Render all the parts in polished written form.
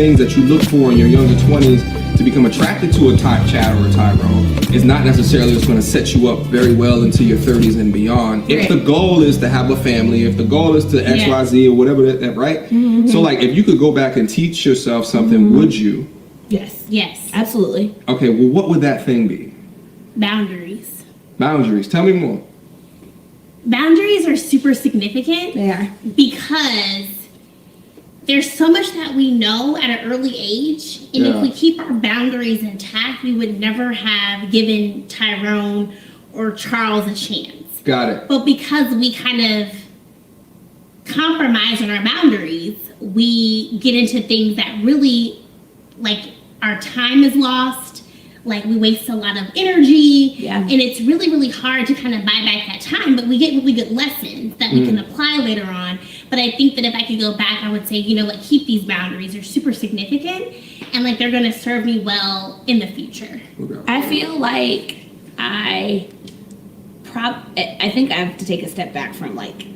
things that you look for in your younger 20s to become attracted to a type Chad or a Tyrone is not necessarily what's going to set you up very well into your 30s and beyond. If the goal is to have a family, if the goal is to XYZ or whatever that right? Mm-hmm. So like if you could go back and teach yourself something, would you? Yes, absolutely. Okay, well what would that thing be? Boundaries. Boundaries. Tell me more. Boundaries are super significant. They are. Because there's so much that we know at an early age, and if we keep our boundaries intact, we would never have given Tyrone or Charles a chance. Got it. But because we kind of compromise on our boundaries, we get into things that really, like, our time is lost, like we waste a lot of energy, and it's really, really hard to kind of buy back that time, but we get really good lessons that we can apply later on. But I think that if I could go back, I would say, you know, like, keep these boundaries. They're super significant, and like they're going to serve me well in the future. I feel like I think I have to take a step back from like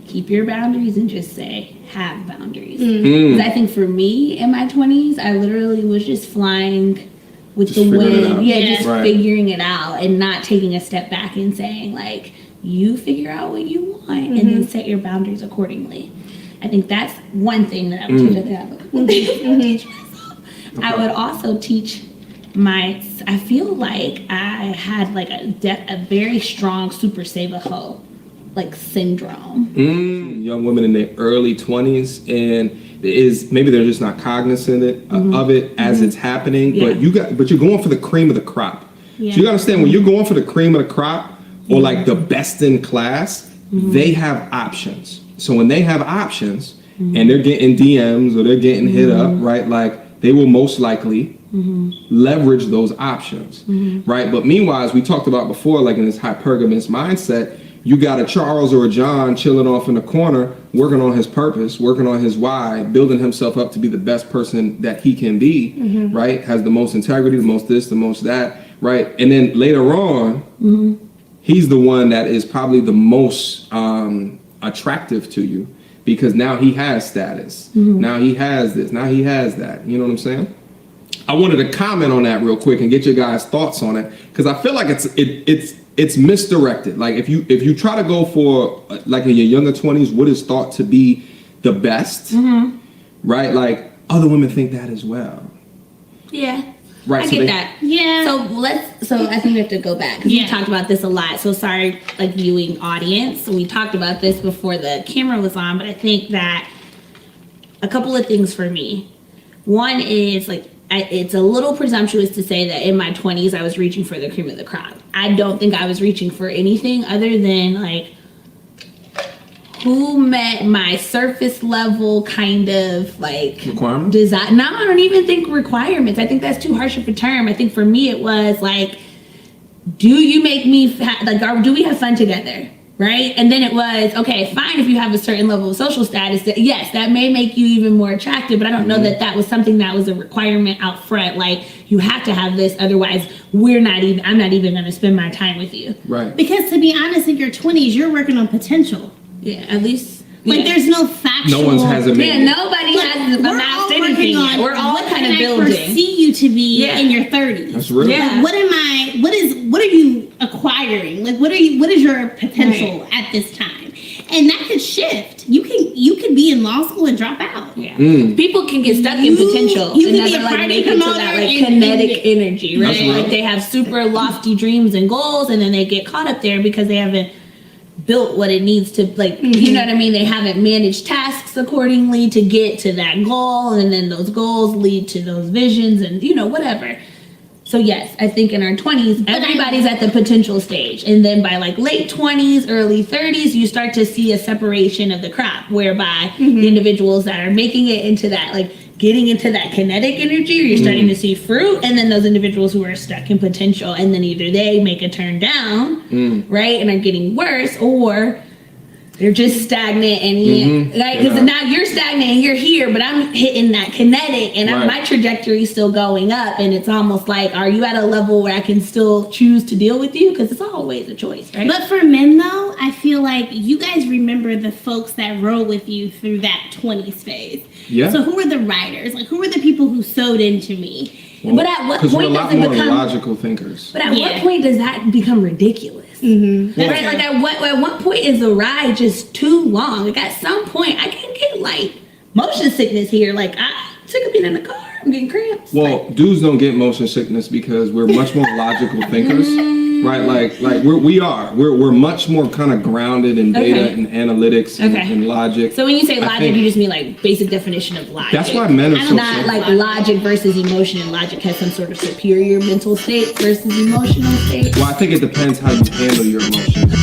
keep your boundaries and just say have boundaries. Because I think for me in my 20s, I literally was just flying with the wind, just figuring it out and not taking a step back and saying like, you figure out what you want and then set your boundaries accordingly. I think that's one thing that I would teach. I think I have a couple things I would teach myself. I would also teach I feel like I had like a very strong super save a hoe like syndrome. Young women in their early 20s, and maybe they're just not cognizant of it as it's happening. But you're going for the cream of the crop. So you gotta understand, when you're going for the cream of the crop or like the best in class, they have options. So when they have options and they're getting DMs or they're getting hit up, right? Like they will most likely leverage those options, right? But meanwhile, as we talked about before, like in this hypergamous mindset, you got a Charles or a John chilling off in the corner, working on his purpose, working on his why, building himself up to be the best person that he can be, right? Has the most integrity, the most this, the most that, right? And then later on, he's the one that is probably the most attractive to you because now he has status. Now he has this, now he has that. You know what I'm saying? I wanted to comment on that real quick and get your guys' thoughts on it because I feel like it's misdirected. Like if you try to go for like in your younger 20s, what is thought to be the best, right? Like other women think that as well. Yeah. Right. I get that. Yeah. So I think we have to go back because we talked about this a lot. So sorry, like viewing audience. We talked about this before the camera was on, but I think that a couple of things for me. One is like, it's a little presumptuous to say that in my 20s I was reaching for the cream of the crop. I don't think I was reaching for anything other than like who met my surface level kind of like requirements. Design. No, I don't even think requirements. I think that's too harsh of a term. I think for me it was like, do you make me do we have fun together? Right? And then it was, okay, fine, if you have a certain level of social status, yes, that may make you even more attractive, but I don't know that was something that was a requirement out front. Like, you have to have this, otherwise I'm not even going to spend my time with you. Right. Because to be honest, in your 20s, you're working on potential. Yeah, at least. Like, there's no factual. No one's hasn't made it. Nobody has amassed anything. We're all kind of building. What can I foresee you to be in your 30s? That's real. Yeah. Like, what are you acquiring? Like, what is your potential at this time? And that could shift. You can be in law school and drop out. Yeah. People can get stuck in potential. You and can be a never party make it to that like kinetic energy, right? Like they have super lofty dreams and goals, and then they get caught up there because they haven't built what it needs to, like, you know what I mean? They haven't managed tasks accordingly to get to that goal, and then those goals lead to those visions and, you know, whatever. So yes, I think in our 20s, everybody's at the potential stage. And then by like late 20s, early 30s, you start to see a separation of the crop, whereby the individuals that are making it into that, like getting into that kinetic energy, you're starting to see fruit. And then those individuals who are stuck in potential, and then either they make a turn down, right, and are getting worse, or They're just stagnant and because now you're stagnant and you're here, but I'm hitting that kinetic and my trajectory is still going up, and it's almost like, are you at a level where I can still choose to deal with you? Because it's always a choice, right? But for men though, I feel like you guys remember the folks that rode with you through that 20s phase. Yeah. So who are the riders? Like, who are the people who sewed into me? Well, but at what point does it become logical thinkers? But at what point does that become ridiculous? Mm-hmm. Right? Like at what point is the ride just too long? Like at some point, I can get like motion sickness here. Like I'm sick of being in the car. I'm getting cramps. Well, dudes don't get motion sickness because we're much more logical thinkers, right? Like we're much more kind of grounded in data and analytics and logic. So when you say logic, you just mean like basic definition of logic. That's why men are so not like logic versus emotion, and logic has some sort of superior mental state versus emotional state. Well, I think it depends how you handle your emotions.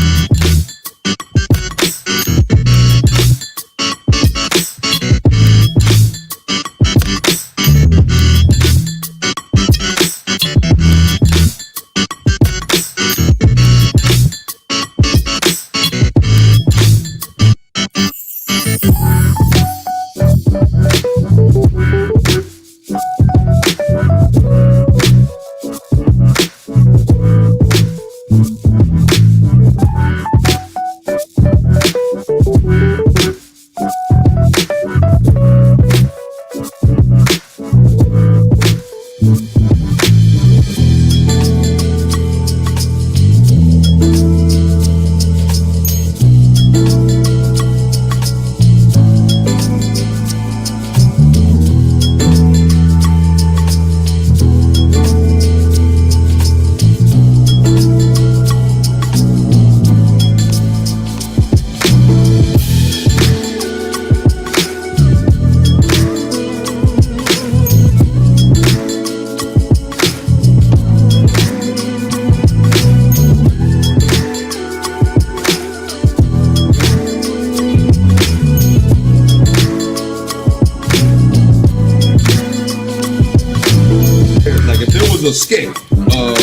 A scale of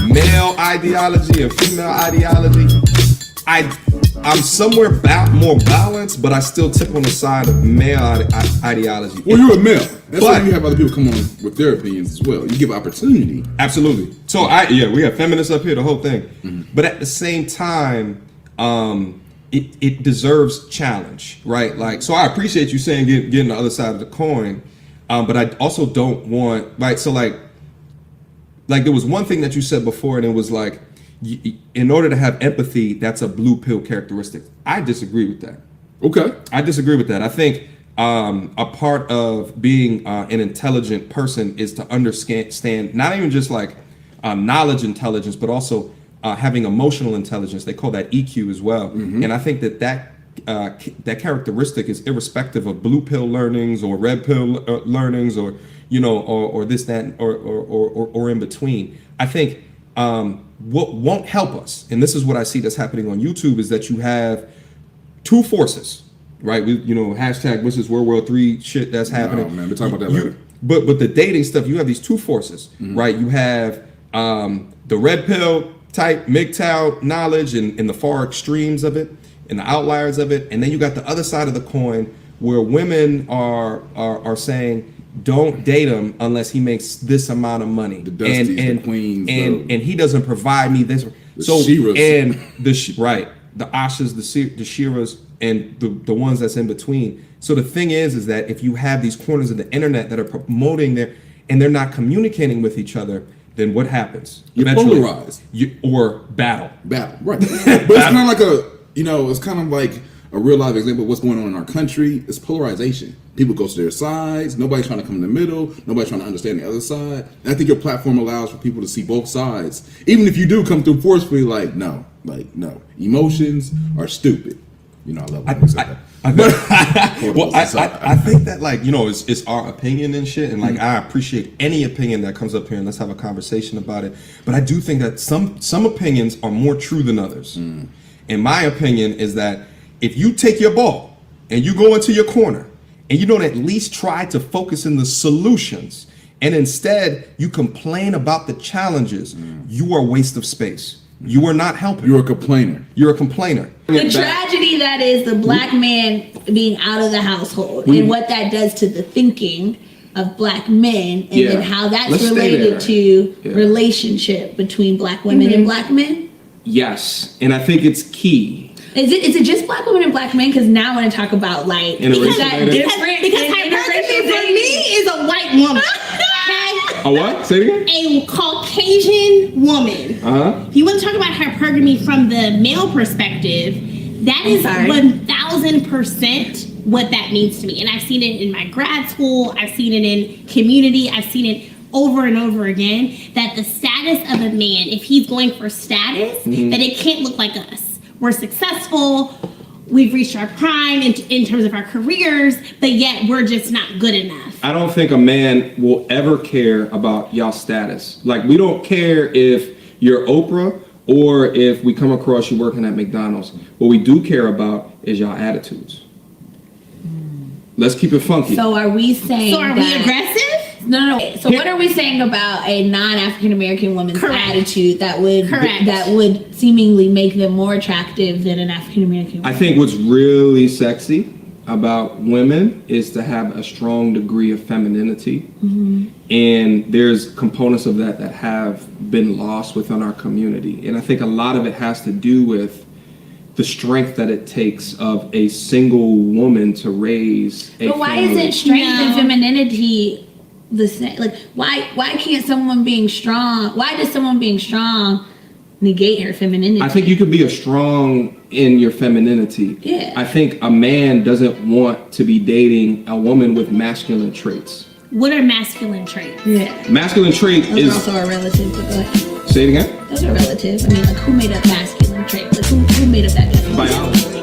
male ideology and female ideology, I'm somewhere more balanced, but I still tip on the side of male ideology. Well, you're a male. That's why you have other people come on with their opinions as well. You give opportunity. Absolutely. So we have feminists up here, the whole thing. Mm-hmm. But at the same time, it deserves challenge, right? Like, so I appreciate you saying getting the other side of the coin, but I also don't want, right? So like there was one thing that you said before, and it was like, in order to have empathy, that's a blue pill characteristic. I disagree with that. Okay. I disagree with that. I think a part of being an intelligent person is to understand not even just like knowledge intelligence, but also having emotional intelligence. They call that EQ as well. Mm-hmm. And I think that characteristic is irrespective of blue pill learnings or red pill learnings or or this, that, or in between. I think what won't help us, and this is what I see that's happening on YouTube, is that you have two forces, right? Hashtag this is World War III shit that's happening. Oh man, we'll talk about that later. But the dating stuff, you have these two forces, mm-hmm. right? You have the red pill type MGTOW knowledge and the far extremes of it and the outliers of it, and then you got the other side of the coin where women are saying, don't date him unless he makes this amount of money. The Dusties, the Queens, and he doesn't provide me this. The Shiras. And the Ashas, the Shiras, and the ones that's in between. So the thing is that if you have these corners of the internet that are promoting and they're not communicating with each other, then what happens? You're polarized. Or battle. Battle, right. But it's kind of like it's kind of like a real life example of what's going on in our country. It's polarization. People go to their sides. Nobody's trying to come in the middle. Nobody's trying to understand the other side. And I think your platform allows for people to see both sides. Even if you do come through forcefully, no. Emotions are stupid. I love when you say that. I think that it's our opinion and shit, and I appreciate any opinion that comes up here, and let's have a conversation about it. But I do think that some opinions are more true than others. Mm. And my opinion is that if you take your ball and you go into your corner and you don't at least try to focus in the solutions, and instead you complain about the challenges, you are a waste of space. You are not helping. You're a complainer. You're a complainer. The tragedy that is the black man being out of the household and what that does to the thinking of black men, and then how that's related to relationship between black women and black men. Yes, and I think it's key. Is it just black women and black men? Because now I want to talk about like because hypergamy for me is a white woman. Okay? A what? Say it again. A Caucasian woman. If you want to talk about hypergamy from the male perspective, that is 1000% what that means to me. And I've seen it in my grad school. I've seen it in community. I've seen it over and over again. That the status of a man, if he's going for status, that it can't look like us. We're successful, we've reached our prime in terms of our careers, but yet we're just not good enough. I don't think a man will ever care about y'all status. Like, we don't care if you're Oprah or if we come across you working at McDonald's. What we do care about is y'all attitudes. Let's keep it funky. So are we saying we aggressive? No. So what are we saying about a non-African American woman's attitude that would seemingly make them more attractive than an African American woman? I think what's really sexy about women is to have a strong degree of femininity. And there's components of that have been lost within our community. And I think a lot of it has to do with the strength that it takes of a single woman to raise a But why family. isn't strength and femininity the same? Like, why can't someone being strong? Why does someone being strong negate her femininity? I think you could be a strong in your femininity. Yeah. I think a man doesn't want to be dating a woman with masculine traits. What are masculine traits? Yeah. Masculine trait Those is. are also a relative. But go ahead. Say it again. Those are relative. I mean, like, who made up masculine traits? Like, who made up that definition? Biology.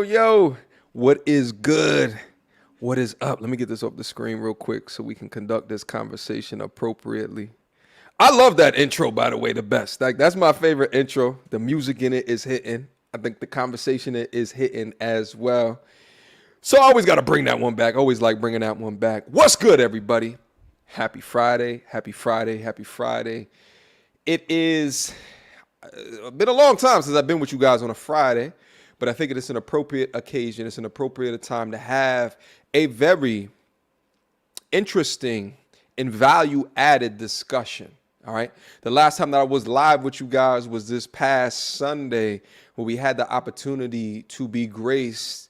Yo. What is good? What is up? Let me get this off the screen real quick so we can conduct this conversation appropriately. I love that intro, by the way, the best. Like, that's my favorite intro. The music in it is hitting. I think the conversation is hitting as well. So I always got to bring that one back. Always like bringing that one back. What's good, everybody? Happy Friday. Happy Friday. Happy Friday. It is been a long time since I've been with you guys on a Friday, but I think it is an appropriate occasion. It's an appropriate time to have a very interesting and value-added discussion. All right. The last time that I was live with you guys was this past Sunday, where we had the opportunity to be graced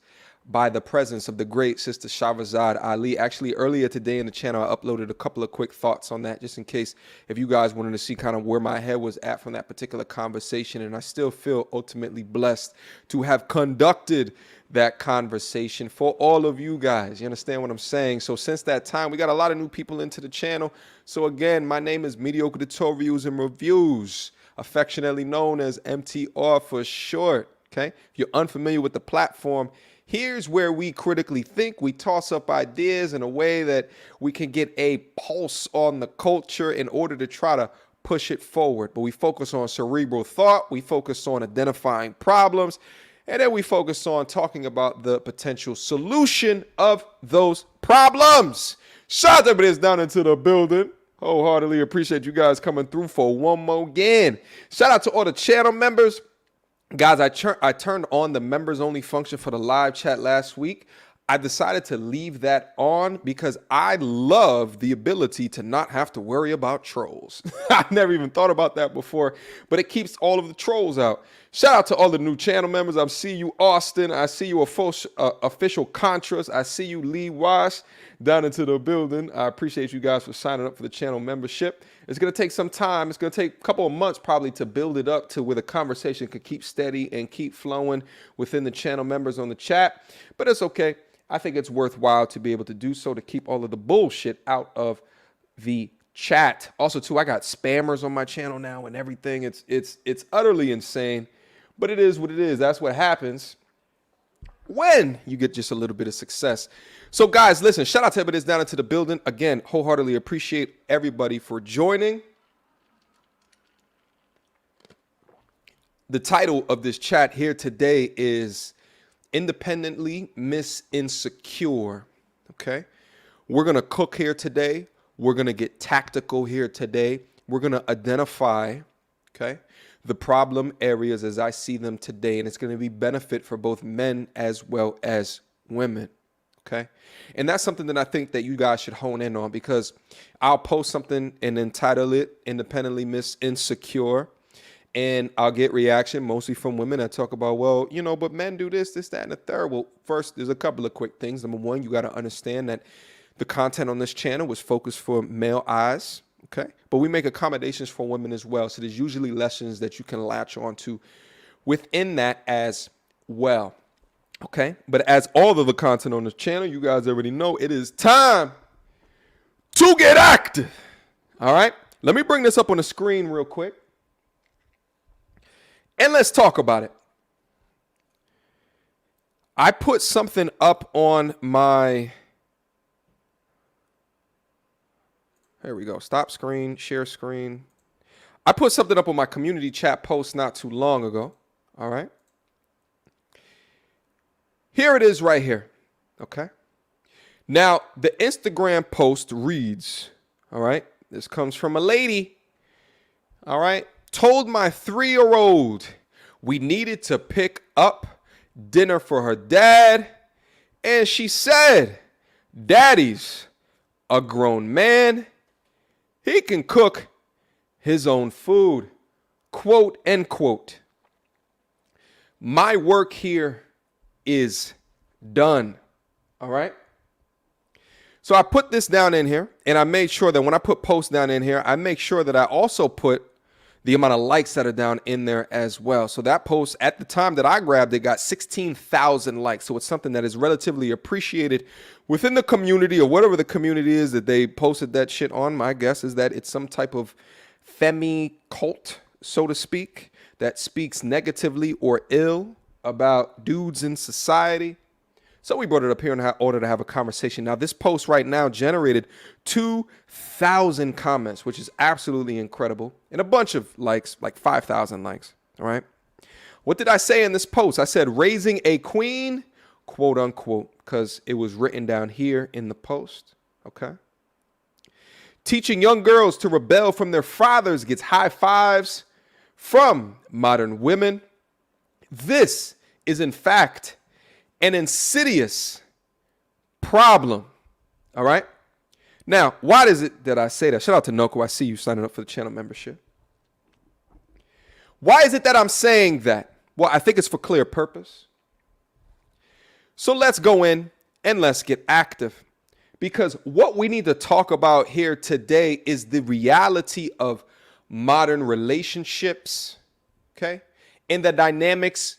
by the presence of the great Sister Shahrazad Ali. Actually, earlier today in the channel, I uploaded a couple of quick thoughts on that, just in case if you guys wanted to see kind of where my head was at from that particular conversation. And I still feel ultimately blessed to have conducted that conversation for all of you guys. You understand what I'm saying? So since that time, we got a lot of new people into the channel. So again, my name is Mediocre Tutorials and Reviews. affectionately known as MTR for short. Okay. If you're unfamiliar with the platform, here's where we critically think. We toss up ideas in a way that we can get a pulse on the culture in order to try to push it forward. But we focus on cerebral thought. We focus on identifying problems. And then we focus on talking about the potential solution of those problems. Shout out to everybody that's down into the building. Wholeheartedly appreciate you guys coming through for one more again. Shout out to all the channel members. Guys, I turned on the members only function for the live chat last week. I decided to leave that on because I love the ability to not have to worry about trolls. I never even thought about that before, but it keeps all of the trolls out. Shout out to all the new channel members. I see you, Austin. I see you, official Contras. I see you, Lee Wash, down into the building. I appreciate you guys for signing up for the channel membership. It's going to take some time. It's going to take a couple of months probably to build it up to where the conversation could keep steady and keep flowing within the channel members on the chat, but it's okay. I think it's worthwhile to be able to do so to keep all of the bullshit out of the chat. Also, too, I got spammers on my channel now and everything. It's utterly insane, but it is what it is. That's what happens when you get just a little bit of success. So, guys, listen, shout out to everybody that's down into the building. Again, wholeheartedly appreciate everybody for joining. The title of this chat here today is Independently Miss Insecure. Okay, we're gonna cook here today. We're gonna get tactical here today. We're gonna identify, okay, the problem areas as I see them today, and it's gonna be benefit for both men as well as women. Okay, and that's something that I think that you guys should hone in on, because I'll post something and entitle it Independently Miss Insecure. And I'll get reaction mostly from women that talk about, well, you know, but men do this, that, and the third. Well, first, there's a couple of quick things. Number one, you got to understand that the content on this channel was focused for male eyes. OK, but we make accommodations for women as well. So there's usually lessons that you can latch on to within that as well. OK, but as all of the content on this channel, you guys already know, it is time to get active. All right, let me bring this up on the screen real quick. And let's talk about it. I put something up on my, here we go, stop screen, share screen. I put something up on my community chat post not too long ago. All right. Here it is right here. Okay. Now, the Instagram post reads, all right, this comes from a lady. All right. Told my 3-year-old we needed to pick up dinner for her dad. And she said, Daddy's a grown man. He can cook his own food. Quote, end quote. My work here is done. All right. So I put this down in here, and I made sure that when I put posts down in here, I make sure that I also put the amount of likes that are down in there as well. So that post at the time that I grabbed, it got 16,000 likes. So it's something that is relatively appreciated within the community, or whatever the community is that they posted that shit on. My guess is that it's some type of femi cult, so to speak, that speaks negatively or ill about dudes in society. So we brought it up here in order to have a conversation. Now, this post right now generated 2,000 comments, which is absolutely incredible, and a bunch of likes, like 5,000 likes. All right. What did I say in this post? I said raising a queen, quote unquote, because it was written down here in the post. OK. Teaching young girls to rebel from their fathers gets high fives from modern women. This is, in fact, an insidious problem. All right. Now, why is it that I say that? Shout out to Noko. I see you signing up for the channel membership. Why is it that I'm saying that? Well, I think it's for clear purpose. So let's go in and let's get active, because what we need to talk about here today is the reality of modern relationships. OK, and the dynamics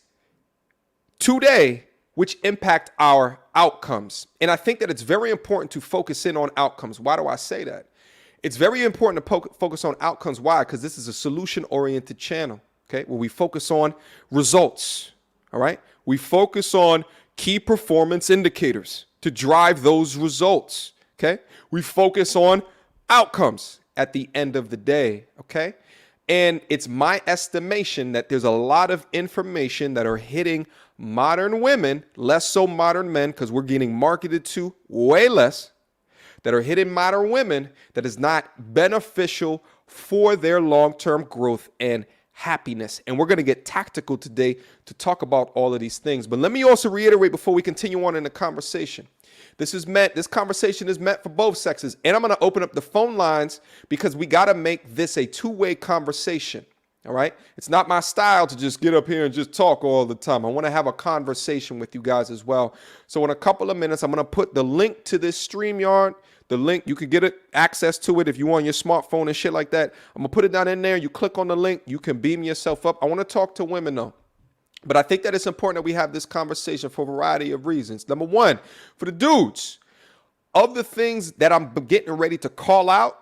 today which impact our outcomes. And I think that it's very important to focus in on outcomes. Why do I say that? It's very important to focus on outcomes. Why? Because this is a solution-oriented channel, okay, where we focus on results, all right? We focus on key performance indicators to drive those results, okay? We focus on outcomes at the end of the day, okay? And it's my estimation that there's a lot of information that are hitting modern women, less so modern men, because we're getting marketed to way less, that are hitting modern women that is not beneficial for their long-term growth and happiness. And we're going to get tactical today to talk about all of these things. But let me also reiterate before we continue on in the conversation. This conversation is meant for both sexes. And I'm going to open up the phone lines because we got to make this a two-way conversation. All right. It's not my style to just get up here and just talk all the time. I want to have a conversation with you guys as well. So in a couple of minutes, I'm going to put the link to this StreamYard. The link, you can get access to it if you want your smartphone and shit like that. I'm going to put it down in there. You click on the link. You can beam yourself up. I want to talk to women, though. But I think that it's important that we have this conversation for a variety of reasons. Number one, for the dudes, of the things that I'm getting ready to call out,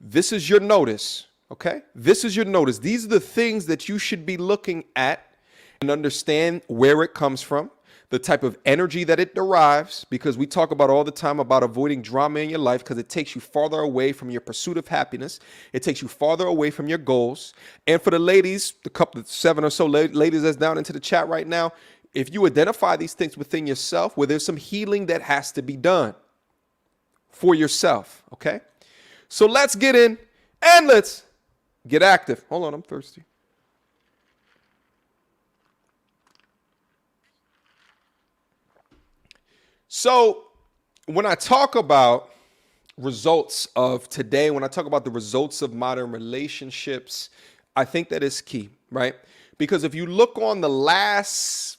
this is your notice. Okay, this is your notice. These are the things that you should be looking at and understand where it comes from, the type of energy that it derives, because we talk about all the time about avoiding drama in your life because it takes you farther away from your pursuit of happiness. It takes you farther away from your goals. And for the ladies, the couple of 7 or so ladies that's down into the chat right now, if you identify these things within yourself, where there's some healing that has to be done for yourself. Okay, so let's get in and let's get active. Hold on, I'm thirsty. So when I talk about results of today, when I talk about the results of modern relationships, I think that is key, right? Because if you look on the last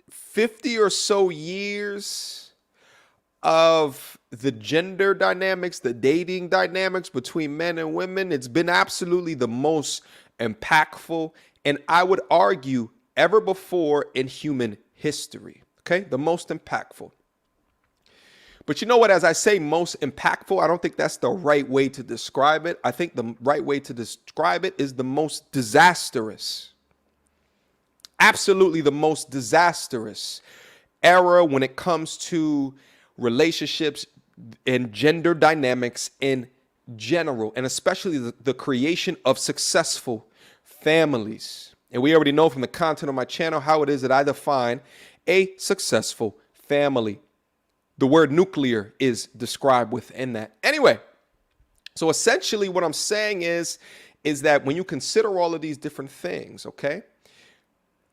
50 or so years of the gender dynamics, the dating dynamics between men and women, it's been absolutely the most impactful, and I would argue ever before in human history. Okay, the most impactful. But you know what? As I say most impactful, I don't think that's the right way to describe it. I think the right way to describe it is the most disastrous. Absolutely the most disastrous era when it comes to relationships and gender dynamics in general, and especially the creation of successful families. And we already know from the content of my channel how it is that I define a successful family. The word nuclear is described within that. Anyway, so essentially what I'm saying is that when you consider all of these different things, okay,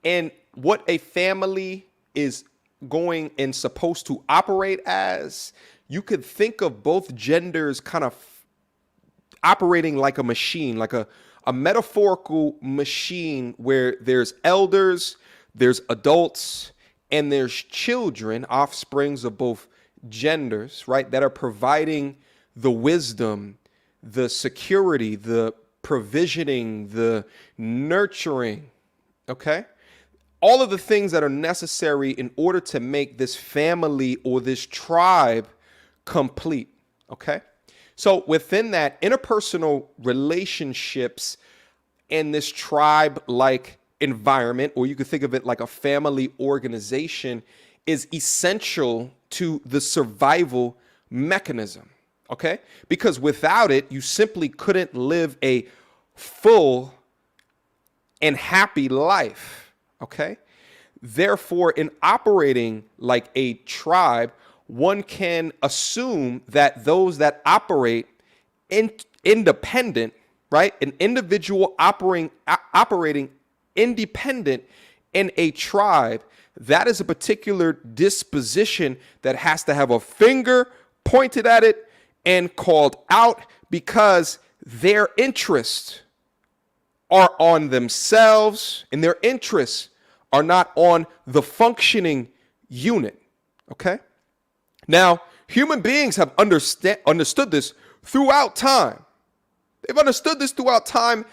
and what a family is going and supposed to operate as, you could think of both genders kind of operating like a machine, like a metaphorical machine where there's elders, there's adults, and there's children, offsprings of both genders, right, that are providing the wisdom, the security, the provisioning, the nurturing, okay? All of the things that are necessary in order to make this family or this tribe complete, okay? So within that, interpersonal relationships in this tribe-like environment, or you could think of it like a family organization, is essential to the survival mechanism, okay? Because without it, you simply couldn't live a full and happy life, okay? Therefore, in operating like a tribe, one can assume that those that operate independent, right? An individual operating independent in a tribe, that is a particular disposition that has to have a finger pointed at it and called out because their interests are on themselves and their interests are not on the functioning unit. Okay? Now, human beings have understood this throughout time. They've understood this throughout time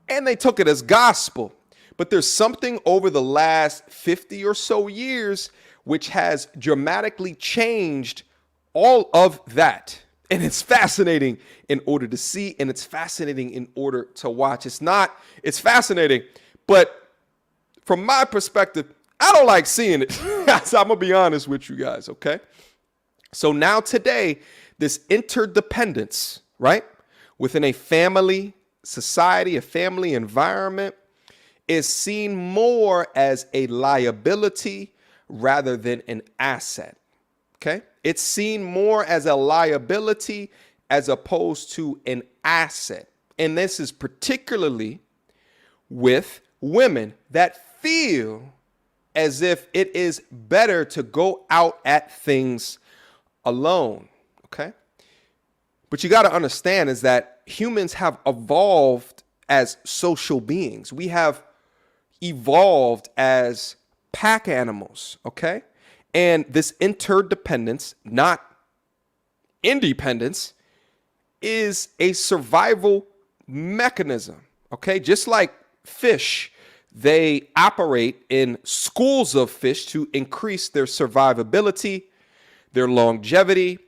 and they took it as gospel. But there's something over the last 50 or so years which has dramatically changed all of that. And it's fascinating in order to see, and it's fascinating in order to watch. It's fascinating, but from my perspective, I don't like seeing it. So I'm going to be honest with you guys, okay? So now today, this interdependence, right, within a family society, a family environment, is seen more as a liability rather than an asset. Okay. It's seen more as a liability as opposed to an asset. And this is particularly with women that feel as if it is better to go out at things alone. Okay. But you got to understand is that humans have evolved as social beings. We have evolved as pack animals. Okay. And this interdependence, not independence, is a survival mechanism. Okay. Just like fish, they operate in schools of fish to increase their survivability, their longevity,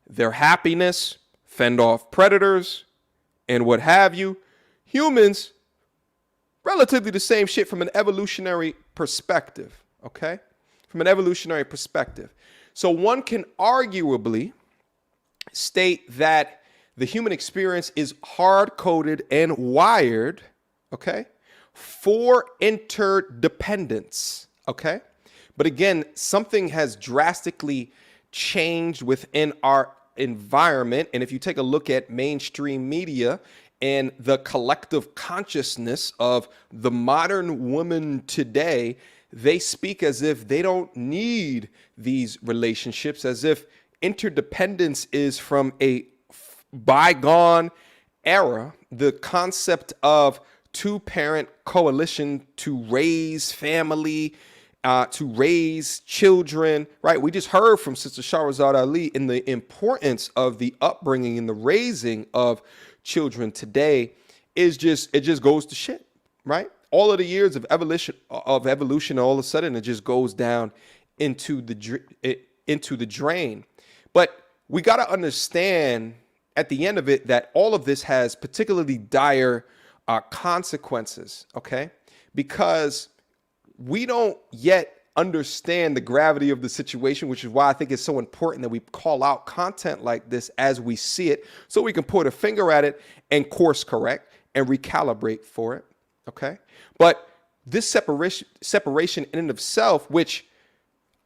their happiness, fend off predators, and what have you. Humans, relatively the same shit from an evolutionary perspective. Okay. From an evolutionary perspective. So one can arguably state that the human experience is hard-coded and wired, okay, for interdependence, okay? But again, something has drastically changed within our environment. And if you take a look at mainstream media and the collective consciousness of the modern woman today, they speak as if they don't need these relationships, as if interdependence is from a bygone era. The concept of two-parent coalition to raise family, to raise children, right? We just heard from Sister Shahrazad Ali in the importance of the upbringing and the raising of children today it just goes to shit, right? All of the years of evolution, all of a sudden, it just goes down into the drain. But we got to understand at the end of it that all of this has particularly dire consequences, okay? Because we don't yet understand the gravity of the situation, which is why I think it's so important that we call out content like this as we see it, so we can put a finger at it and course correct and recalibrate for it. Okay. But this separation in and of self, which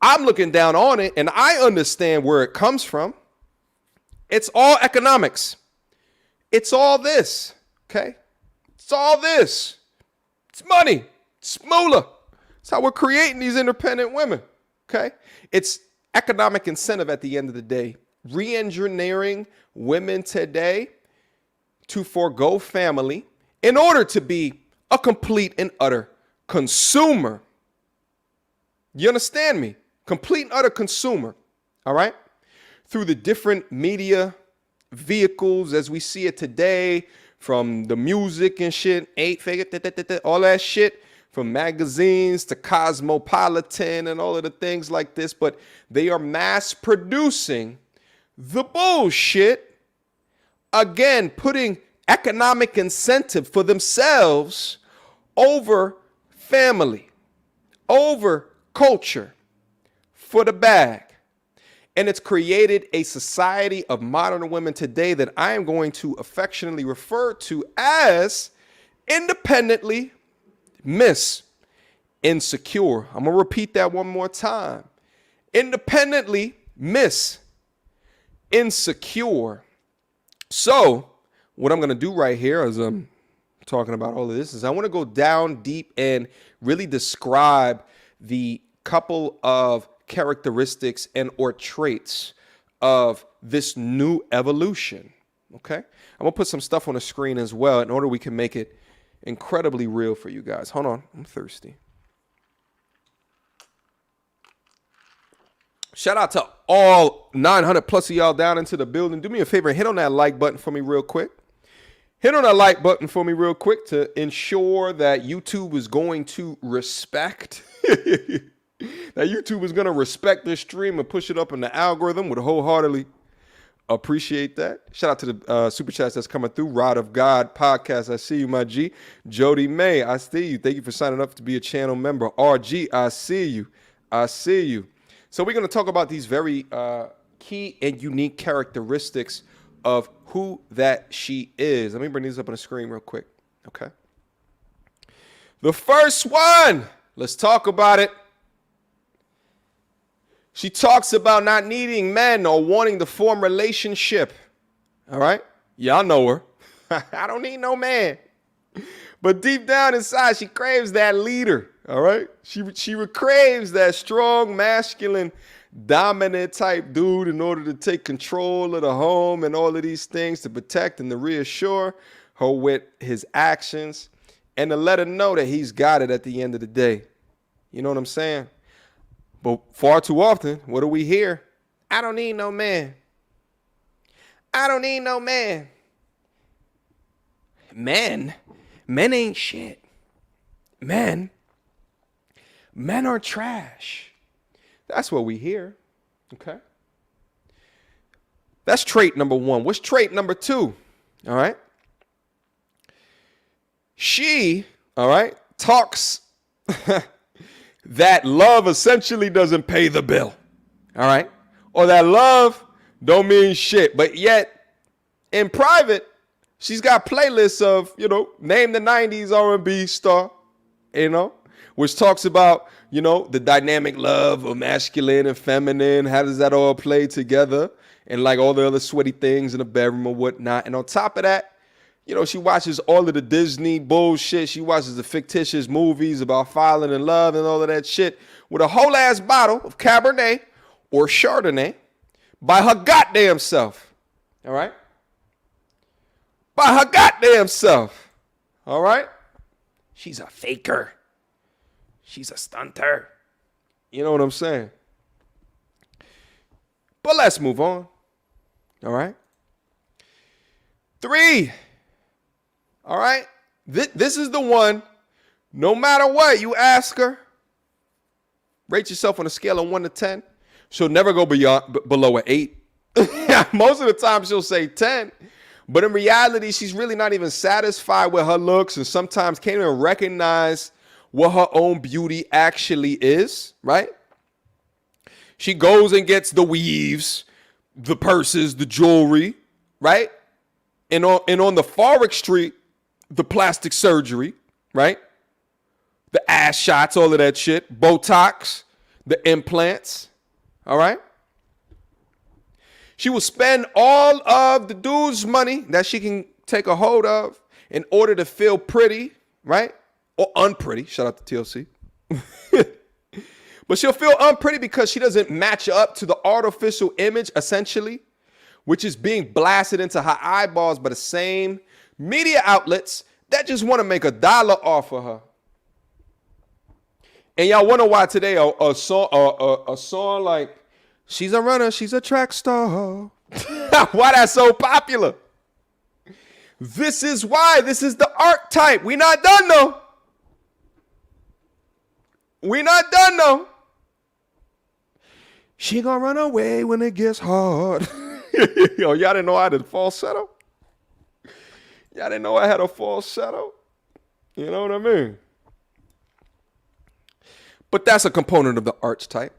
I'm looking down on it and I understand where it comes from. It's all economics. It's all this. Okay. It's all this. It's money. It's moolah. It's how we're creating these independent women. Okay. It's economic incentive at the end of the day. Re-engineering women today to forego family in order to be a complete and utter consumer. You understand me? Complete and utter consumer. All right. Through the different media vehicles as we see it today, from the music and shit, 8-figure, all that shit, from magazines to Cosmopolitan and all of the things like this. But they are mass producing the bullshit, again, putting economic incentive for themselves over family, over culture, for the bag. And it's created a society of modern women today that I am going to affectionately refer to as independently insecure. I'm going to repeat that one more time. Independently insecure. So what I'm going to do right here as I'm talking about all of this is I want to go down deep and really describe the couple of characteristics and or traits of this new evolution. Okay. I'm going to put some stuff on the screen as well in order we can make it incredibly real for you guys. Hold on. I'm thirsty. Shout out to all 900 plus of y'all down into the building. Do me a favor and hit on that like button for me real quick. Hit on that like button for me real quick to ensure that YouTube is going to respect that YouTube is going to respect this stream and push it up in the algorithm with wholeheartedly Appreciate that. Shout out to the super chats that's coming through. Rod of God podcast. I see you, my G. Jody May, I see you. Thank you for signing up to be a channel member. RG, I see you. I see you. So we're going to talk about these very key and unique characteristics of who that she is. Let me bring these up on the screen real quick. Okay. The first one, let's talk about it. She talks about not needing men or wanting to form relationship. All right. Y'all know her. I don't need no man. But deep down inside, she craves that leader. All right. She craves that strong, masculine, dominant type dude in order to take control of the home and all of these things, to protect and to reassure her with his actions and to let her know that he's got it at the end of the day. You know what I'm saying? But far too often, what do we hear? I don't need no man. I don't need no man. Men ain't shit. Men are trash. That's what we hear. Okay. That's trait number one. What's trait number two? All right. She, all right, talks that love essentially doesn't pay the bill. All right. Or that love don't mean shit. But yet in private, she's got playlists of, name the 90s R&B star, which talks about, the dynamic love of masculine and feminine. How does that all play together? And like all the other sweaty things in the bedroom or whatnot. And on top of that, she watches all of the Disney bullshit. She watches the fictitious movies about falling in love and all of that shit with a whole ass bottle of Cabernet or Chardonnay by her goddamn self. All right? By her goddamn self. All right? She's a faker. She's a stunter. You know what I'm saying? But let's move on. All right? 3. All right? This is the one, no matter what you ask her, rate yourself on a scale of 1 to 10. She'll never go below an 8. Most of the time she'll say 10. But in reality, she's really not even satisfied with her looks and sometimes can't even recognize what her own beauty actually is, right? She goes and gets the weaves, the purses, the jewelry, right? And on the far extreme, the plastic surgery, right? The ass shots, all of that shit, Botox, the implants, all right? She will spend all of the dude's money that she can take a hold of in order to feel pretty, right? Or unpretty. Shout out to TLC. But she'll feel unpretty because she doesn't match up to the artificial image, essentially, which is being blasted into her eyeballs by the same media outlets that just want to make $1 off of her. And y'all wonder why today a song like "She's a Runner, She's a Track Star," why that's so popular? This is why. This is the archetype. We not done though. We not done though. She gonna run away when it gets hard. Yo, y'all didn't know I had a falsetto? Y'all didn't know I had a falsetto? You know what I mean? But that's a component of the archetype.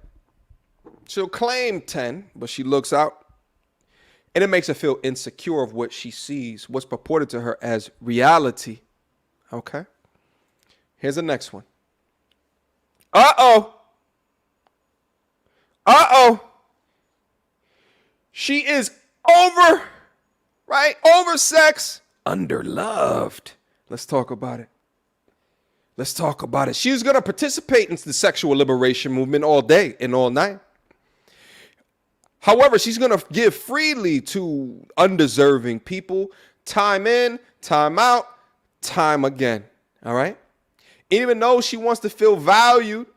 She'll claim 10, but she looks out and it makes her feel insecure of what she sees, what's purported to her as reality. Okay? Here's the next one. Uh-oh. She is oversexed, underloved. Let's talk about it. She's going to participate in the sexual liberation movement all day and all night. However, she's going to give freely to undeserving people, time in, time out, time again. All right? Even though she wants to feel valued,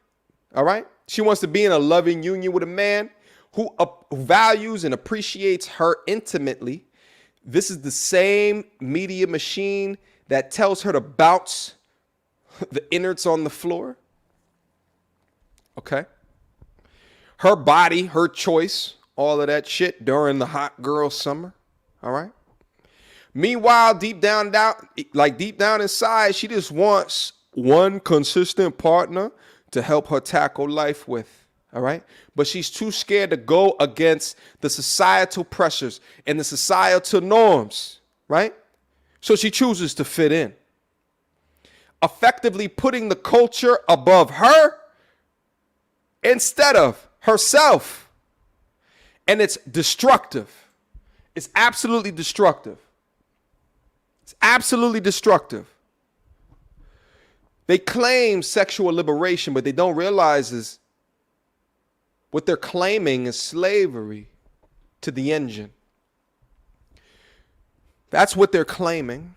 all right? She wants to be in a loving union with a man who values and appreciates her intimately. This is the same media machine that tells her to bounce the innards on the floor. Okay? Her body, her choice, all of that shit during the hot girl summer. All right. Meanwhile, deep down inside, she just wants one consistent partner to help her tackle life with. All right. But she's too scared to go against the societal pressures and the societal norms. Right. So she chooses to fit in, effectively putting the culture above her instead of herself. And it's destructive. It's absolutely destructive. It's absolutely destructive. They claim sexual liberation, but they don't realize is what they're claiming is slavery to the engine. That's what they're claiming.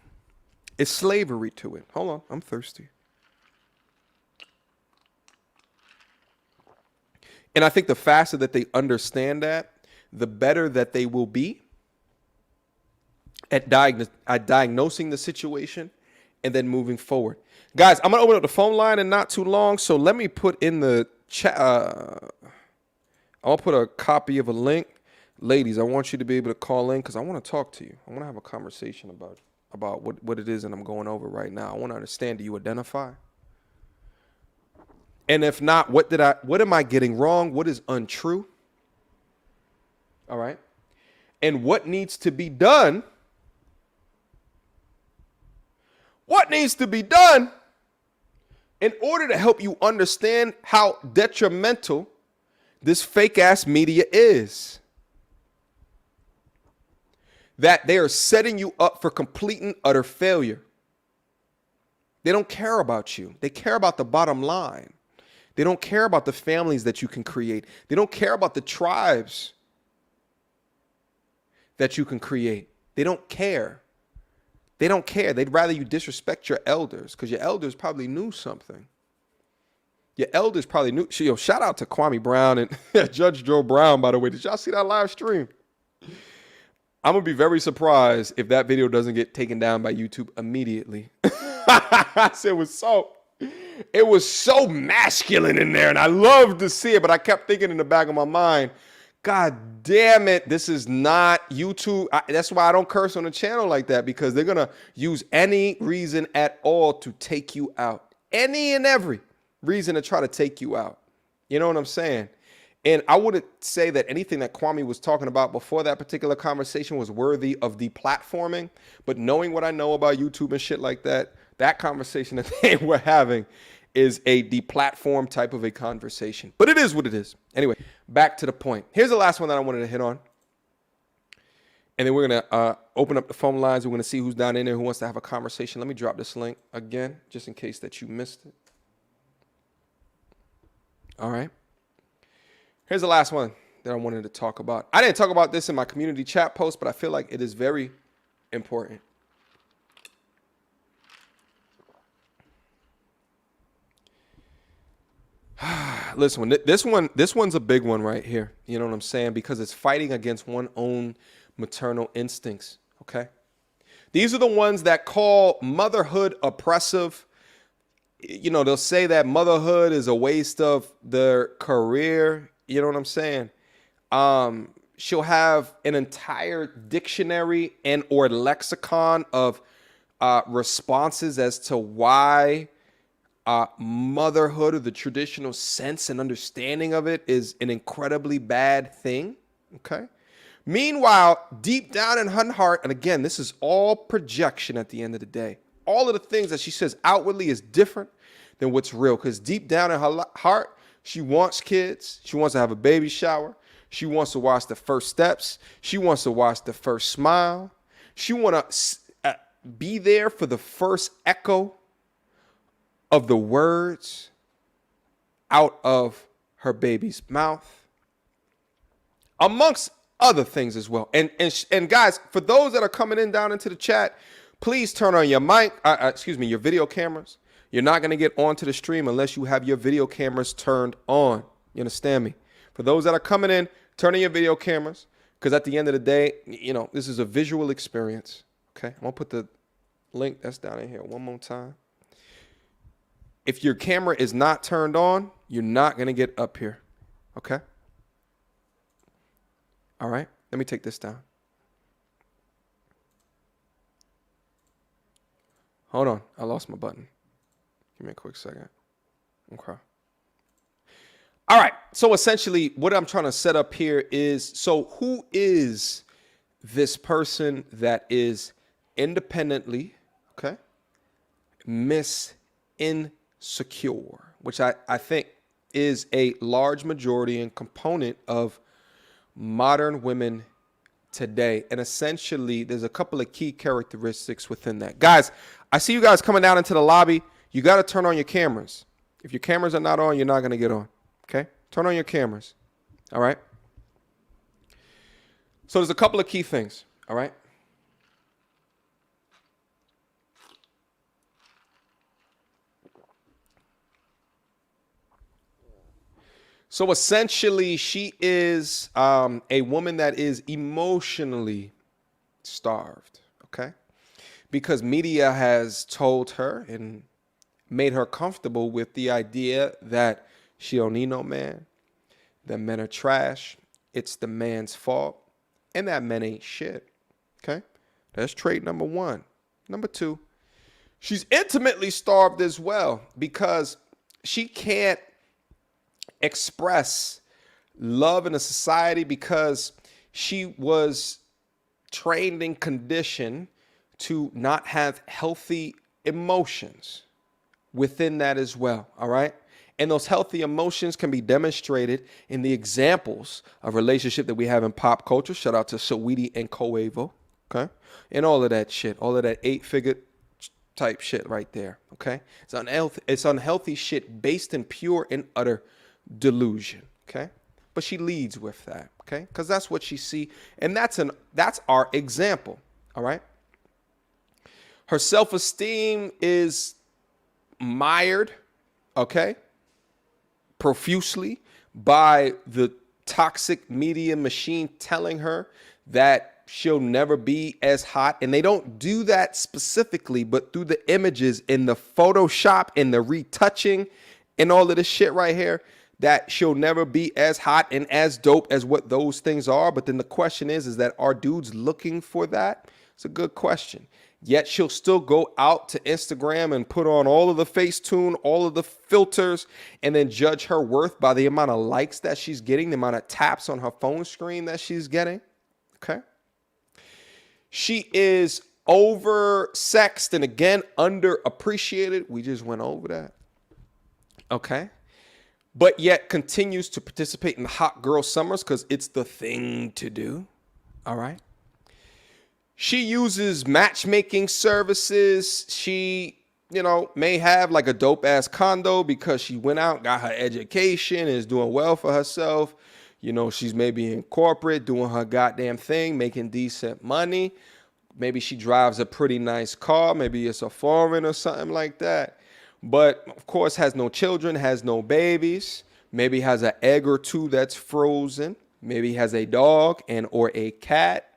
It's slavery to it. Hold on, I'm thirsty. And I think the faster that they understand that, the better that they will be at diagnosing the situation and then moving forward. Guys, I'm going to open up the phone line in not too long. So let me put in the chat. I'll put a copy of a link. Ladies, I want you to be able to call in because I want to talk to you. I want to have a conversation about what it is that I'm going over right now. I want to understand. Do you identify? And if not, what am I getting wrong? What is untrue? All right. And what needs to be done? What needs to be done in order to help you understand how detrimental this fake ass media is? That they are setting you up for complete and utter failure. They don't care about you. They care about the bottom line. They don't care about the families that you can create. They don't care about the tribes that you can create. They don't care. They don't care. They'd rather you disrespect your elders because your elders probably knew something. Your elders probably knew. Yo, shout out to Kwame Brown and Judge Joe Brown, by the way. Did y'all see that live stream? I'm going to be very surprised if that video doesn't get taken down by YouTube immediately. I said it was so masculine in there, and I loved to see it, but I kept thinking in the back of my mind, God damn it, this is not YouTube. That's why I don't curse on the channel like that, because they're going to use any reason at all to take you out. Any and every reason to try to take you out. You know what I'm saying? And I wouldn't say that anything that Kwame was talking about before that particular conversation was worthy of deplatforming. But knowing what I know about YouTube and shit like that, that conversation that they were having is a deplatform type of a conversation. But it is what it is. Anyway, back to the point. Here's the last one that I wanted to hit on. And then we're going to open up the phone lines. We're going to see who's down in there who wants to have a conversation. Let me drop this link again, just in case that you missed it. All right. Here's the last one that I wanted to talk about. I didn't talk about this in my community chat post, but I feel like it is very important. Listen, this one's a big one right here. You know what I'm saying? Because it's fighting against one's own maternal instincts. Okay. These are the ones that call motherhood oppressive. You know, they'll say that motherhood is a waste of their career. You know what I'm saying? She'll have an entire dictionary and or lexicon of responses as to why motherhood, or the traditional sense and understanding of it, is an incredibly bad thing. Okay. Meanwhile, deep down in her heart, and again, this is all projection at the end of the day. All of the things that she says outwardly is different than what's real, because deep down in her heart, she wants kids. She wants to have a baby shower. She wants to watch the first steps. She wants to watch the first smile. She wants to be there for the first echo of the words out of her baby's mouth, amongst other things as well. And guys, for those that are coming in down into the chat, please turn on your your video cameras. You're not going to get onto the stream unless you have your video cameras turned on. You understand me? For those that are coming in, turn on your video cameras, because at the end of the day, you know, this is a visual experience. Okay. I'm going to put the link that's down in here one more time. If your camera is not turned on, you're not going to get up here. Okay. All right. Let me take this down. Hold on. I lost my button. Give me a quick second. Okay. All right. So essentially what I'm trying to set up here is, so who is this person that is independently, okay, insecure, which I think is a large majority and component of modern women today. And essentially there's a couple of key characteristics within that. Guys, I see you guys coming down into the lobby. You got to turn on your cameras. If your cameras are not on, you're not going to get on. Okay. Turn on your cameras. All right. So there's a couple of key things. All right. So essentially, she is a woman that is emotionally starved, okay? Because media has told her and made her comfortable with the idea that she don't need no man, that men are trash, it's the man's fault, and that men ain't shit, okay? That's trait number one. Number two, she's intimately starved as well because she can't express love in a society because she was trained and conditioned to not have healthy emotions within that as well. All right. And those healthy emotions can be demonstrated in the examples of relationship that we have in pop culture. Shout out to Saweetie and Coevo. Okay. And all of that shit, all of that 8-figure type shit right there. Okay. It's unhealthy shit based in pure and utter delusion. Okay. But she leads with that. Okay. Because that's what she see. And that's our example. All right. Her self-esteem is mired, okay, profusely by the toxic media machine telling her that she'll never be as hot. And they don't do that specifically, but through the images in the Photoshop and the retouching and all of this shit right here, that she'll never be as hot and as dope as what those things are. But then the question is that are dudes looking for that? It's a good question. Yet she'll still go out to Instagram and put on all of the Facetune, all of the filters, and then judge her worth by the amount of likes that she's getting, the amount of taps on her phone screen that she's getting. Okay. She is oversexed and again, underappreciated. We just went over that. Okay. But yet continues to participate in the hot girl summers because it's the thing to do. All right. She uses matchmaking services. She, may have like a dope ass condo because she went out, got her education, is doing well for herself. She's maybe in corporate doing her goddamn thing, making decent money. Maybe she drives a pretty nice car. Maybe it's a foreign or something like that. But of course has no children, has no babies. Maybe has an egg or two that's frozen. Maybe has a dog or a cat.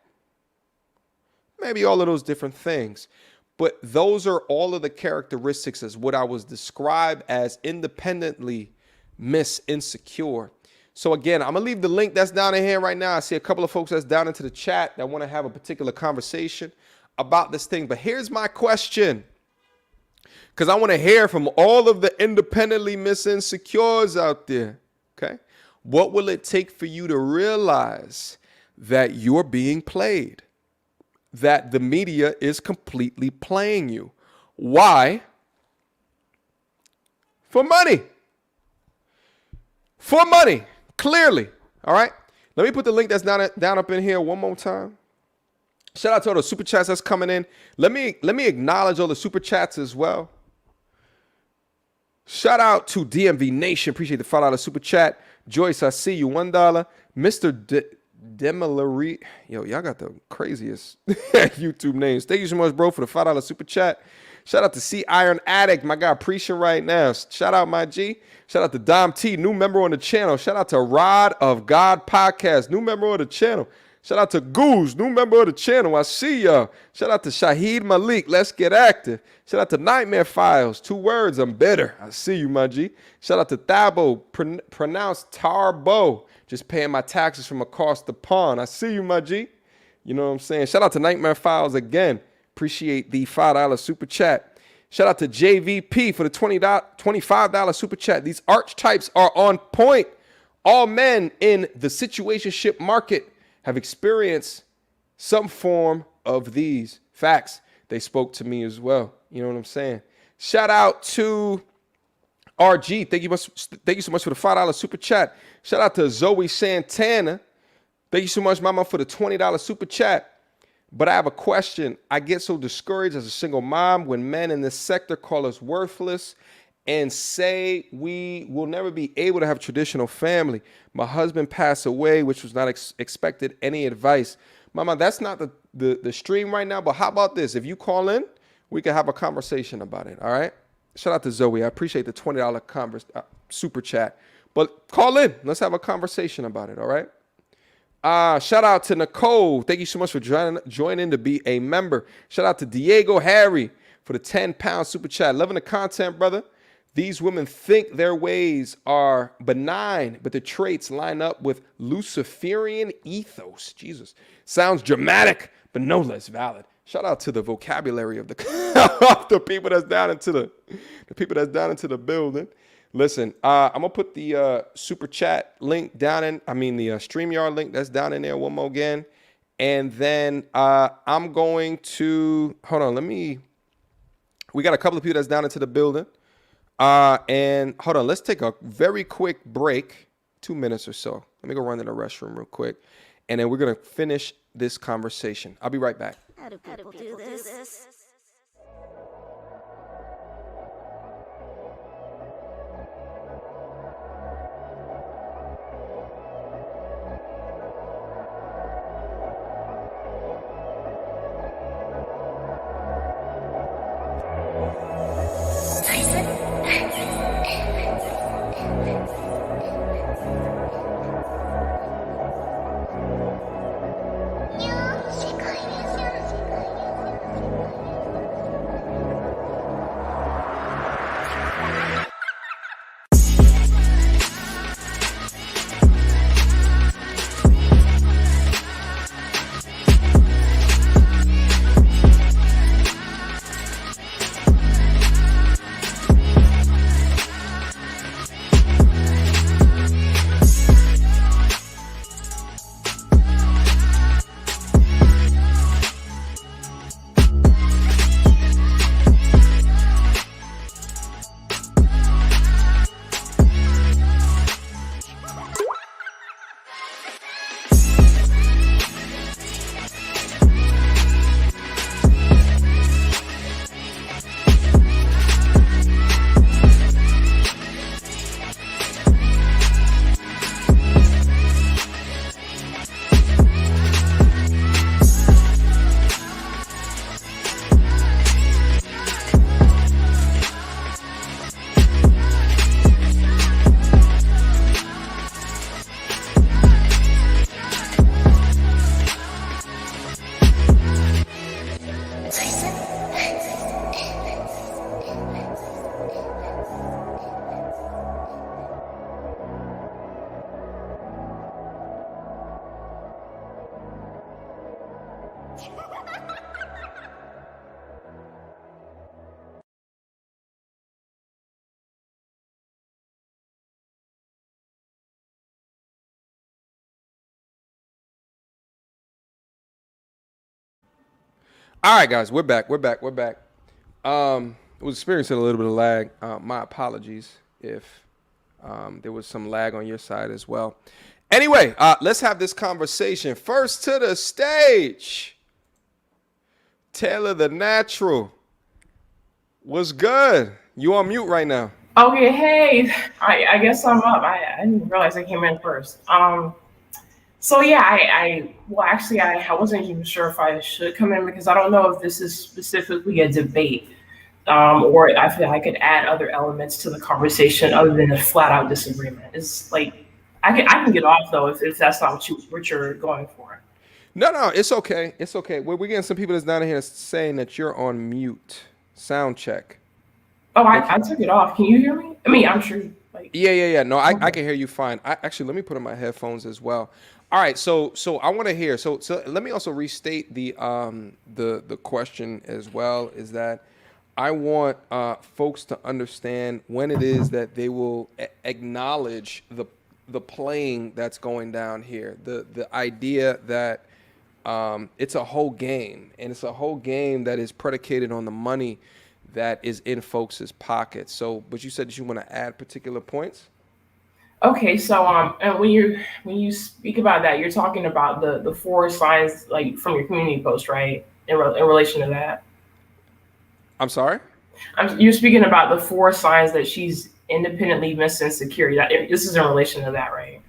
Maybe all of those different things. But those are all of the characteristics as what I was described as independently insecure. So again, I'm going to leave the link that's down in here right now. I see a couple of folks that's down into the chat that want to have a particular conversation about this thing. But here's my question, because I want to hear from all of the independently insecures out there. Okay. What will it take for you to realize that you're being played? That the media is completely playing you. Why? For money. For money. Clearly. All right. Let me put the link that's down up in here one more time. Shout out to all the super chats that's coming in. Let me acknowledge all the super chats as well. Shout out to DMV Nation. Appreciate the $5 super chat. Joyce, I see you. $1. Mr. Demalari, y'all got the craziest YouTube names. Thank you so much, bro, for the $5 super chat. Shout out to C Iron Addict, my guy preaching right now. Shout out my G. Shout out to Dom T, new member on the channel. Shout out to Rod of God Podcast, new member on the channel. Shout out to Goose, new member of the channel. I see y'all. Shout out to Shahid Malik. Let's get active. Shout out to Nightmare Files. 2 words. I'm bitter. I see you, my G. Shout out to Thabo. Pronounced Tarbo. Just paying my taxes from across the pond. I see you, my G. You know what I'm saying? Shout out to Nightmare Files again. Appreciate the $5 super chat. Shout out to JVP for the $25 super chat. These archetypes are on point. All men in the situationship market have experienced some form of these facts. They spoke to me as well. You know what I'm saying? Shout out to RG. Thank you so much for the $5 super chat. Shout out to Zoe Santana. Thank you so much, mama, for the $20 super chat. But I have a question. I get so discouraged as a single mom when men in this sector call us worthless and say we will never be able to have traditional family. My husband passed away, which was not expected. Any advice? Mama, that's not the stream right now, but how about this? If you call in, we can have a conversation about it, all right? Shout out to Zoe. I appreciate the $20 super chat. But call in. Let's have a conversation about it, all right? Shout out to Nicole. Thank you so much for joining to be a member. Shout out to Diego Harry for the 10-pound super chat. Loving the content, brother. These women think their ways are benign, but the traits line up with Luciferian ethos. Jesus. Sounds dramatic, but no less valid. Shout out to the vocabulary of the the people that's down into the people that's down into the building. Listen, I'm gonna put the super chat link down the StreamYard link that's down in there one more again. And then I'm going to hold on, we got a couple of people that's down into the building. And hold on, let's take a very quick break, 2 minutes or so. Let me go run to the restroom real quick. And then we're gonna finish this conversation. I'll be right back. How do people do this? All right, guys, we're back. Was experiencing a little bit of lag. My apologies if there was some lag on your side as well. Anyway, let's have this conversation. First to the stage, Taylor the Natural. What's good? You on mute right now. Okay, hey, I guess I'm up. I didn't realize I came in first. So yeah, I wasn't even sure if I should come in because I don't know if this is specifically a debate, or I feel I could add other elements to the conversation other than a flat out disagreement. It's like I can get off though if that's not what you're going for. No, it's okay. It's okay. We're getting some people that's down here saying that you're on mute. Sound check. Oh, I took it off. Can you hear me? I mean, I'm sure. Like, Yeah. No, I okay. can hear you fine. Actually, let me put on my headphones as well. All right, so I want to hear. So let me also restate the question as well. Is that I want folks to understand when it is that they will acknowledge the playing that's going down here. The idea that it's a whole game, and it's a whole game that is predicated on the money that is in folks' pockets. So, but you said that you want to add particular points. Okay, so and when you speak about that, you're talking about the four signs like from your community post, right? In relation to that, I'm sorry. You're speaking about the four signs that she's independently missing security. That this is in relation to that, right?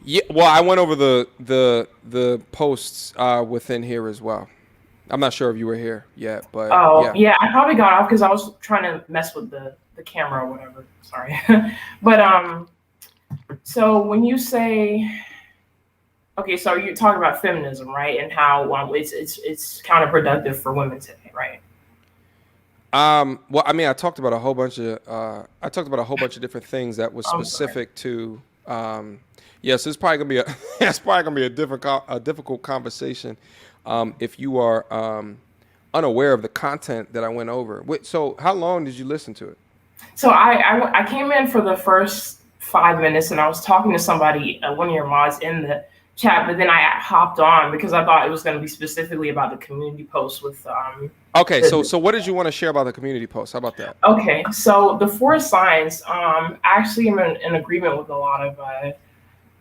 Yeah. Well, I went over the posts within here as well. I'm not sure if you were here yet, but yeah, I probably got off because I was trying to mess with the camera or whatever. Sorry, but so when you say, okay, so you're talking about feminism, right, and how it's counterproductive for women today, right? Well, I mean, I talked about a whole bunch of different things that was specific to. Yes, it's probably gonna be a difficult conversation if you are unaware of the content that I went over. Wait, so how long did you listen to it? So I came in for the first 5 minutes and I was talking to somebody, one of your mods in the chat, but then I hopped on because I thought it was going to be specifically about the community post with. Okay, so what did you want to share about the community post? How about that? Okay, so the four signs, actually I'm in agreement with a lot of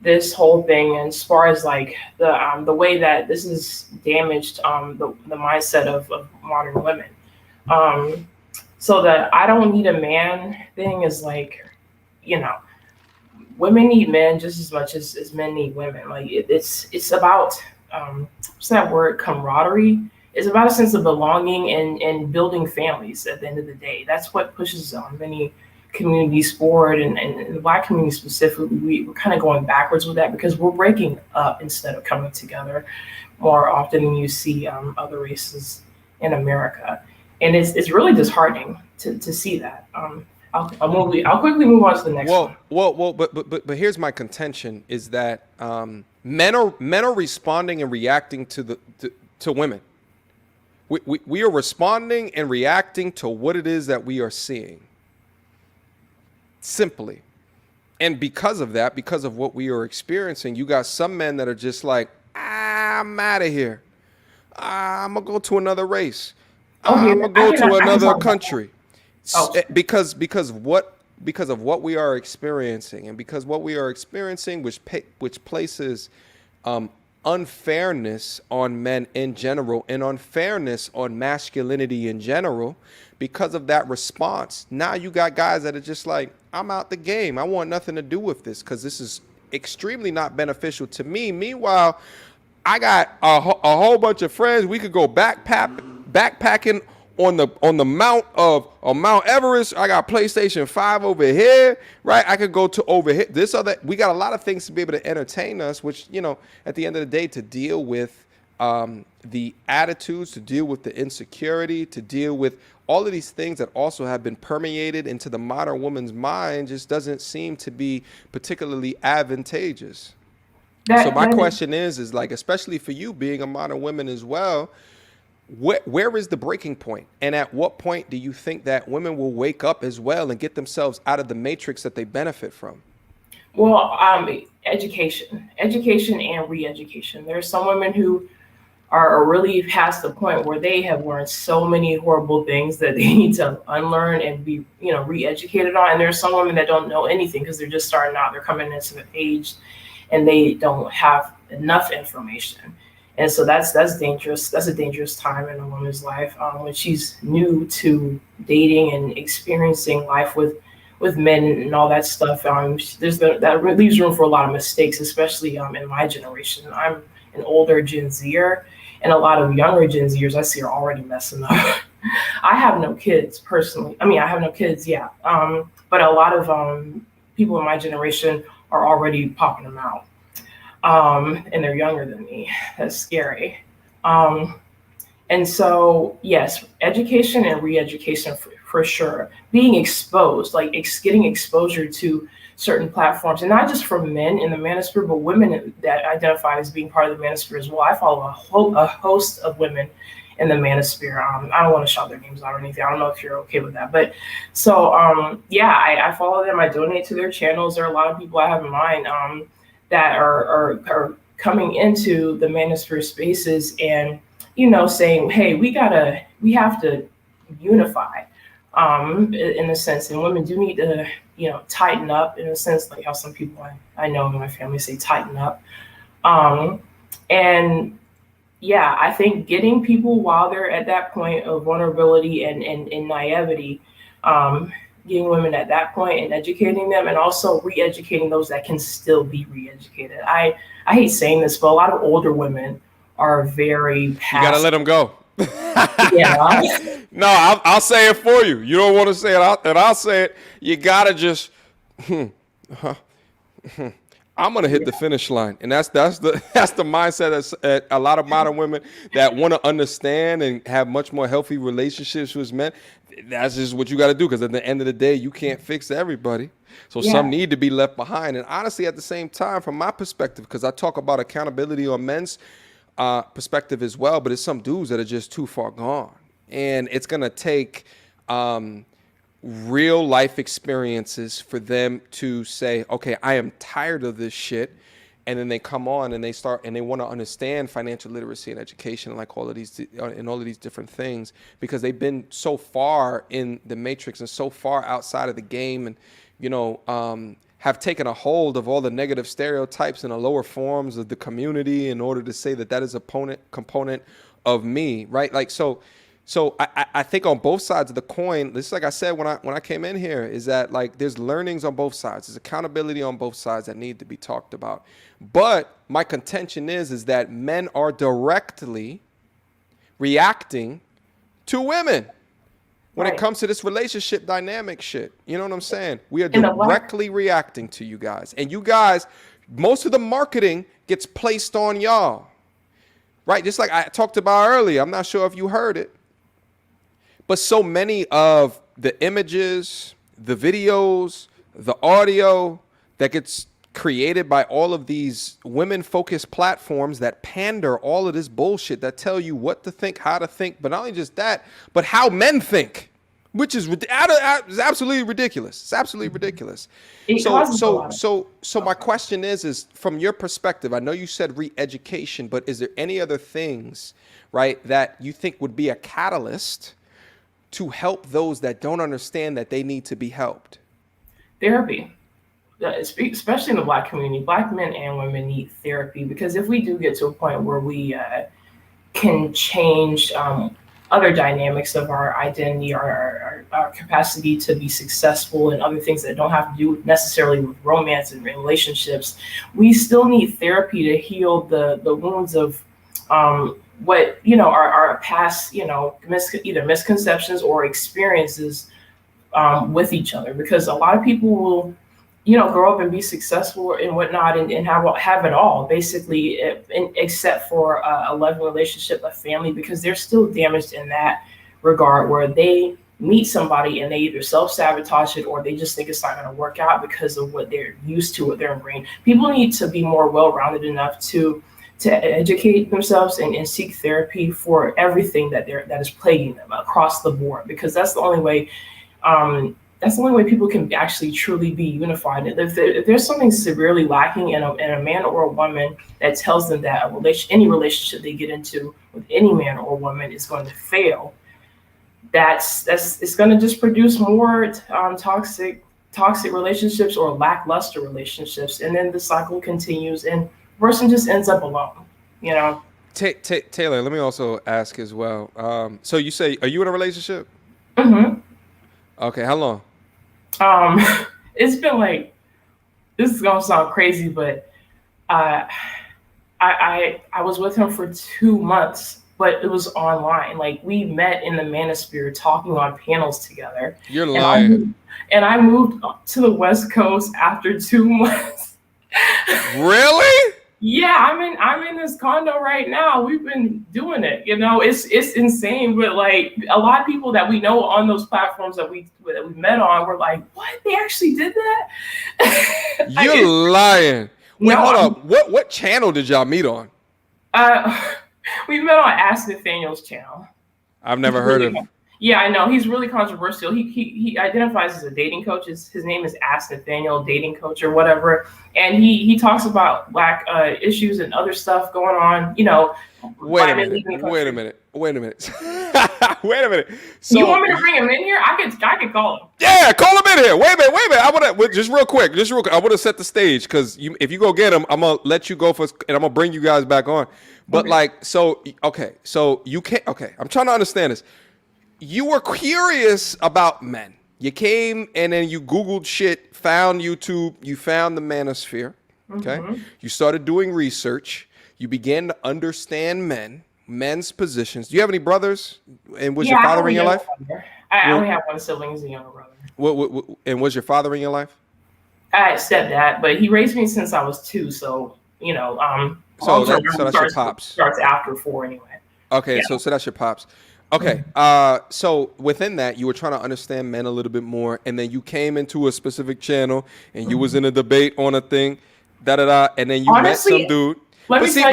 this whole thing, and as far as like the way that this has damaged the mindset of modern women. So the I don't need a man thing is like, women need men just as much as men need women. Like it's about what's that word? Camaraderie. It's about a sense of belonging and building families at the end of the day. That's what pushes many communities forward, and the Black community specifically, we're kind of going backwards with that because we're breaking up instead of coming together more often than you see other races in America. And it's really disheartening to see that. I'll quickly move on to the next one. Well, but here's my contention: is that men are responding and reacting to women. We are responding and reacting to what it is that we are seeing. Simply. And because of that, because of what we are experiencing, you got some men that are just like, I'm out of here. I'm going to go to another race. I'm going to go to another country. Because of what we are experiencing, and because what we are experiencing, which places unfairness on men in general and unfairness on masculinity in general. Because of that response, now you got guys that are just like, I'm out the game. I want nothing to do with this because this is extremely not beneficial to me. Meanwhile, I got a whole bunch of friends. We could go backpacking on the Mount Everest. I got PlayStation 5 over here, right? I could go to over here. We got a lot of things to be able to entertain us, which, at the end of the day, to deal with the attitudes, to deal with the insecurity, to deal with all of these things that also have been permeated into the modern woman's mind just doesn't seem to be particularly advantageous. So my question is like, especially for you being a modern woman as well, where is the breaking point? And at what point do you think that women will wake up as well and get themselves out of the matrix that they benefit from? Well, education and re-education. There are some women who are really past the point where they have learned so many horrible things that they need to unlearn and be, re-educated on. And there are some women that don't know anything because they're just starting out. They're coming into the age and they don't have enough information. And so that's dangerous. That's a dangerous time in a woman's life when she's new to dating and experiencing life with men and all that stuff. That leaves room for a lot of mistakes, especially in my generation. I'm an older Gen Zer, and a lot of younger Gen Zers I see are already messing up. I have no kids personally. I mean, I have no kids, yeah. But a lot of people in my generation are already popping them out. and they're younger than me. That's scary. And so, yes, education and re-education for sure. Being exposed, like getting exposure to certain platforms, and not just for men in the manosphere, but women that identify as being part of the manosphere as well. I follow a host of women in the manosphere. I don't want to shout their names out or anything. I don't know if you're okay with that, but so yeah, I follow them. I donate to their channels. There are a lot of people I have in mind that are coming into the manosphere spaces and, you know, saying, hey, we have to unify in a sense, and women do need to, you know, tighten up in a sense, like how some people I know in my family say tighten up. And yeah, I think getting people while they're at that point of vulnerability and naivety, getting women at that point and educating them, and also re-educating those that can still be re-educated. I hate saying this, but a lot of older women are very passive. You gotta let them go. Yeah. No, I'll say it for you. You don't want to say it, and I'll say it. You gotta just, I'm gonna hit the finish line, and that's the mindset that's a lot of modern women that want to understand and have much more healthy relationships with men. That's just what you got to do, because at the end of the day, you can't fix everybody. So some need to be left behind. And honestly, at the same time, from my perspective, because I talk about accountability on men's perspective as well, but it's some dudes that are just too far gone, and it's gonna take real life experiences for them to say, okay, I am tired of this shit. And then they come on and they start and they want to understand financial literacy and education and like all of these different things, because they've been so far in the matrix and so far outside of the game, and, you know, have taken a hold of all the negative stereotypes and the lower forms of the community in order to say that is a component of me, right? Like, so I think on both sides of the coin, this is like I said when I came in here, is that like there's learnings on both sides. There's accountability on both sides that need to be talked about. But my contention is that men are directly reacting to women when it comes to this relationship dynamic shit. You know what I'm saying? We are directly reacting to you guys. And you guys, most of the marketing gets placed on y'all, right? Just like I talked about earlier. I'm not sure if you heard it, but so many of the images, the videos, the audio that gets created by all of these women-focused platforms that pander all of this bullshit, that tell you what to think, how to think, but not only just that, but how men think, which is absolutely ridiculous. It's absolutely ridiculous. So my question is from your perspective, I know you said re-education, but is there any other things, right, that you think would be a catalyst to help those that don't understand that they need to be helped? Therapy, especially in the Black community. Black men and women need therapy, because if we do get to a point where we can change other dynamics of our identity, our capacity to be successful, and other things that don't have to do necessarily with romance and relationships, we still need therapy to heal the wounds of what, you know, our past, you know, either misconceptions or experiences with each other. Because a lot of people will, you know, grow up and be successful and whatnot, and have it all basically, except for a loving relationship, a family, because they're still damaged in that regard, where they meet somebody and they either self-sabotage it, or they just think it's not going to work out because of what they're used to, what they're ingrained. People need to be more well-rounded enough to educate themselves and seek therapy for everything that is plaguing them across the board, because that's the only way. That's the only way people can actually truly be unified. If there's something severely lacking in a man or a woman that tells them that any relationship they get into with any man or woman is going to fail, it's going to just produce more toxic relationships or lackluster relationships, and then the cycle continues, and the person just ends up alone. You know. Taylor, let me also ask as well. So you say, are you in a relationship? Mm-hmm. Okay, how long? It's been like, this is gonna sound crazy, but I was with him for 2 months, but it was online. Like, we met in the manosphere talking on panels together. You're lying. And I moved to the West Coast after 2 months. Really? Yeah, I'm in this condo right now. We've been doing it. You know, it's insane. But like a lot of people that we know on those platforms that we met on, were like, what? They actually did that? You're lying. Wait, No, hold up. What channel did y'all meet on? We met on Ask Nathaniel's channel. I've never heard of. Yeah, I know. He's really controversial. He identifies as a dating coach. His name is Ask Nathaniel, dating coach or whatever. And he talks about Black issues and other stuff going on. You know. Wait a minute. Wait a minute. Wait a minute. So, you want me to bring him in here? I could call him. Yeah, call him in here. Wait a minute. I want to just real quick. I want to set the stage because if you go get him, I'm gonna let you go first, and I'm gonna bring you guys back on. But so you can't. Okay, I'm trying to understand this. You were curious about men. You came and then you Googled shit, found YouTube, you found the manosphere. Okay. Mm-hmm. You started doing research. You began to understand men's positions. Do you have any brothers? And was your father in your life? I only have one sibling, he's a younger brother. And was your father in your life? I said that, but he raised me since I was 2, so you know, so that's your pops. Starts after 4 anyway. Okay, yeah. So that's your pops. Okay, so within that, you were trying to understand men a little bit more, and then you came into a specific channel, and you was in a debate on a thing, and then you met some dude. But see,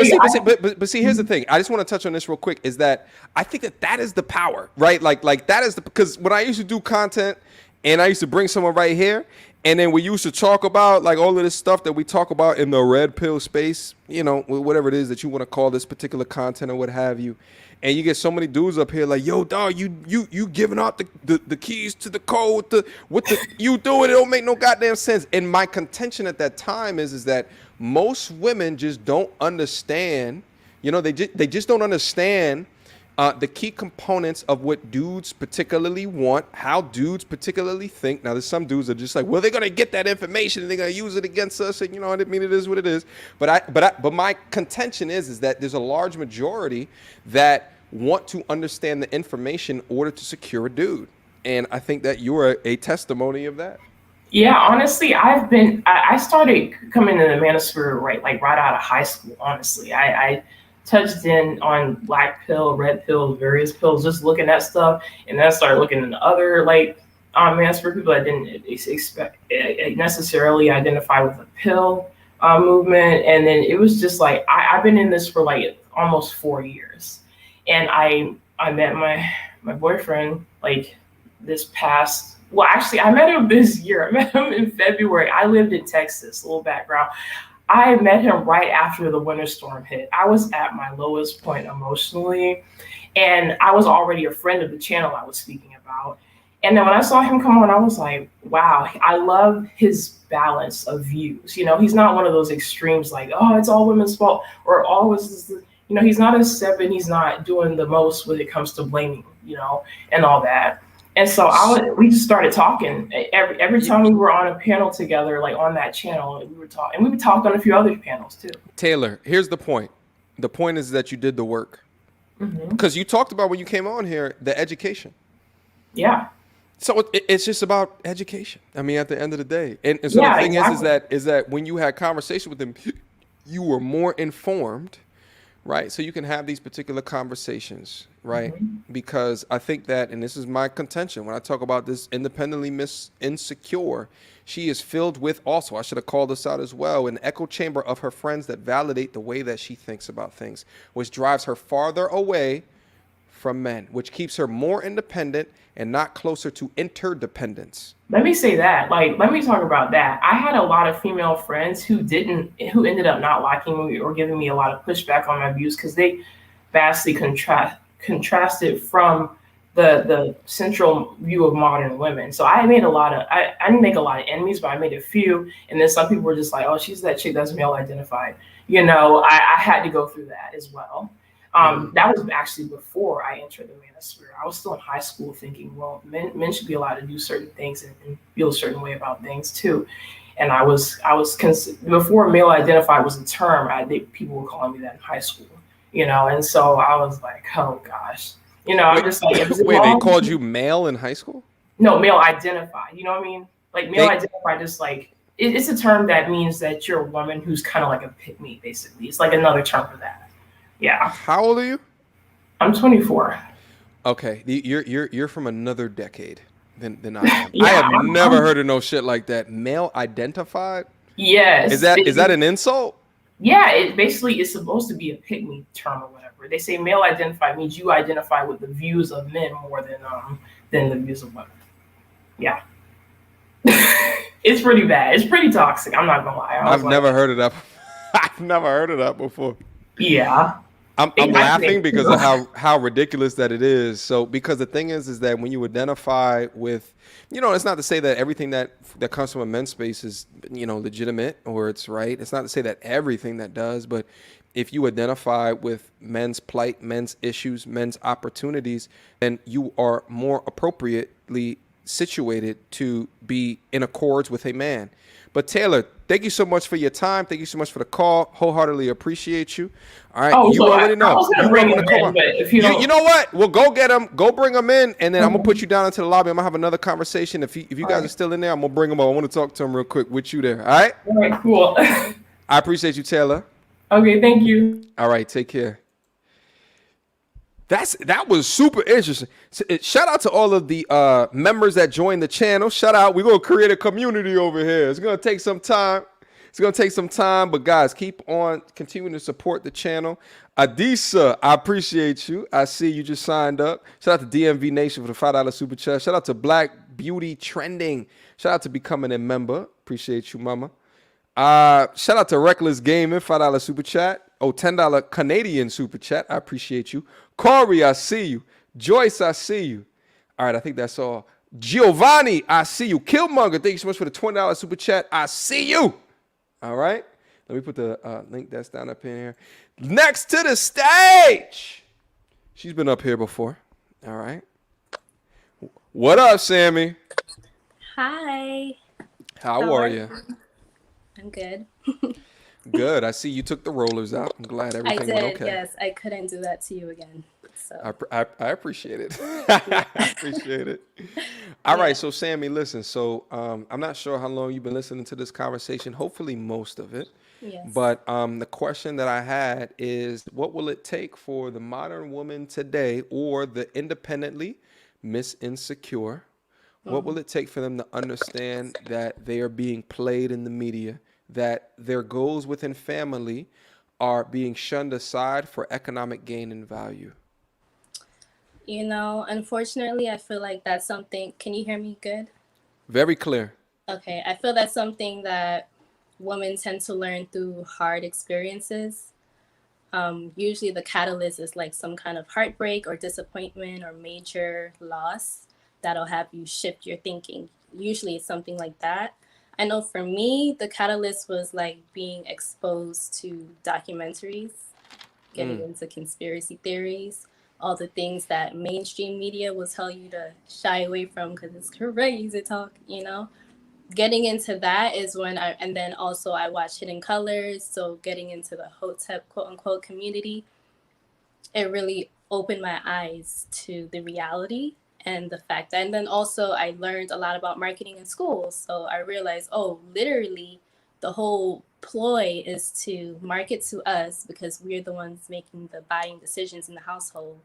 here's the thing. I just want to touch on this real quick. Is that I think that is the power, right? Like that is because when I used to do content, and I used to bring someone right here, and then we used to talk about like all of this stuff that we talk about in the red pill space, you know, whatever it is that you want to call this particular content or what have you. And you get so many dudes up here like, yo, dog, you giving out the keys to the code, you doing it don't make no goddamn sense. And my contention at that time is that most women just don't understand, you know, they just don't understand the key components of what dudes particularly want, how dudes particularly think. Now, there's some dudes that are just like, well, they're gonna get that information and they're gonna use it against us, and you know, I mean, it is what it is. But my contention is that there's a large majority that want to understand the information in order to secure a dude, and I think that you are a testimony of that. Yeah, honestly, I started coming to the manosphere right out of high school. Honestly, I touched in on black pill, red pill, various pills, just looking at stuff, and then I started looking into other manosphere people I didn't expect necessarily identify with the pill movement, and then it was just like I've been in this for like almost 4 years, and I met my boyfriend like this past. Well, actually, I met him this year. I met him in February. I lived in Texas. A little background. I met him right after the winter storm hit. I was at my lowest point emotionally, and I was already a friend of the channel I was speaking about. And then when I saw him come on, I was like, wow, I love his balance of views. You know, he's not one of those extremes like, oh, it's all women's fault, or always, you know, he's not a 7. He's not doing the most when it comes to blaming, you know, and all that. And so we just started talking every time we were on a panel together, like on that channel, we were talking, and we would talk on a few other panels too. Taylor, here's the point. The point is that you did the work, because you talked about when you came on here, the education. Yeah. So it's just about education. I mean, at the end of the day, and so the thing is that when you had conversation with him, you were more informed. Right. So you can have these particular conversations. Right. Because I think that, and this is my contention, when I talk about this independently insecure, she is filled with also, I should have called this out as well, an echo chamber of her friends that validate the way that she thinks about things, which drives her farther away from men, which keeps her more independent and not closer to interdependence. Let me say that, let me talk about that. I had a lot of female friends who ended up not liking me or giving me a lot of pushback on my views because they vastly contrasted from the central view of modern women. So I made I didn't make a lot of enemies, but I made a few. And then some people were just like, oh, she's that chick that's male identified. You know, I had to go through that as well. That was actually before I entered the manosphere. I was still in high school thinking, well, men should be allowed to do certain things and feel a certain way about things too. And I was before male identified was a term, people were calling me that in high school, you know? And so I was like, oh gosh, you know, I'm just like, wait, they called you male in high school? No, male identified, you know what I mean? Like male identified, just like, it's a term that means that you're a woman who's kind of like a pick me, basically. It's like another term for that. Yeah. How old are you? I'm 24. Okay, you're from another decade than I am. Yeah, I have never heard of no shit like that. Male identified? Yes. Is that an insult? Yeah, it basically is supposed to be a pick me term or whatever. They say male identified means you identify with the views of men more than the views of women. Yeah. It's pretty bad. It's pretty toxic. I'm not gonna lie. I've never heard of that. I've never heard of that before. Yeah. I'm laughing because of how ridiculous that it is. So because the thing is that when you identify with, it's not to say that everything that comes from a men's space is, legitimate or it's right. It's not to say that everything that does, but if you identify with men's plight, men's issues, men's opportunities, then you are more appropriately situated to be in accords with a man. But Taylor, thank you so much for your time. Thank you so much for the call. Wholeheartedly appreciate you. All right, you already know. I was gonna bring him in, but if you don't, you know what? We'll go get him. Go bring him in, and then I'm gonna put you down into the lobby. I'm gonna have another conversation. If you guys are still in there, I'm gonna bring him up. I want to talk to him real quick with you there. All right. All right. Cool. I appreciate you, Taylor. Okay. Thank you. All right. Take care. That was super interesting. Shout out to all of the members that joined the channel. Shout out. We're going to create a community over here. It's going to take some time. But guys, keep on continuing to support the channel. Adisa, I appreciate you. I see you just signed up. Shout out to DMV Nation for the $5 super chat. Shout out to Black Beauty Trending. Shout out to becoming a member. Appreciate you, mama. Shout out to Reckless Gaming, $5 super chat. Oh, $10 Canadian super chat. I appreciate you. Corey, I see you. Joyce, I see you. All right, I think that's all. Giovanni, I see you. Killmonger, thank you so much for the $20 super chat. I see you. All right. Let me put the link that's down up in here. Next to the stage. She's been up here before. All right. What up, Sammy? Hi. How are you? I'm good. Good. I see you took the rollers out. I'm glad everything went okay. Yes. I couldn't do that to you again. So I appreciate it. I appreciate it. All right. So, Sammy, listen. So I'm not sure how long you've been listening to this conversation. Hopefully most of it. Yes. But the question that I had is, what will it take for the modern woman today or the independently Miss Insecure? What will it take for them to understand that they are being played in the media, that their goals within family are being shunned aside for economic gain and value? Unfortunately, I feel like that's something. Can you hear me good? Very clear. Okay. I feel that's something that women tend to learn through hard experiences. Usually the catalyst is like some kind of heartbreak or disappointment or major loss that'll have you shift your thinking. Usually it's something like that. I know for me, the catalyst was like being exposed to documentaries, getting into conspiracy theories, all the things that mainstream media will tell you to shy away from because it's crazy talk, Getting into that is when and then also I watched Hidden Colors. So getting into the Hotep quote unquote community, it really opened my eyes to the reality and the fact that, and then also I learned a lot about marketing in school. So I realized, literally the whole ploy is to market to us because we're the ones making the buying decisions in the household.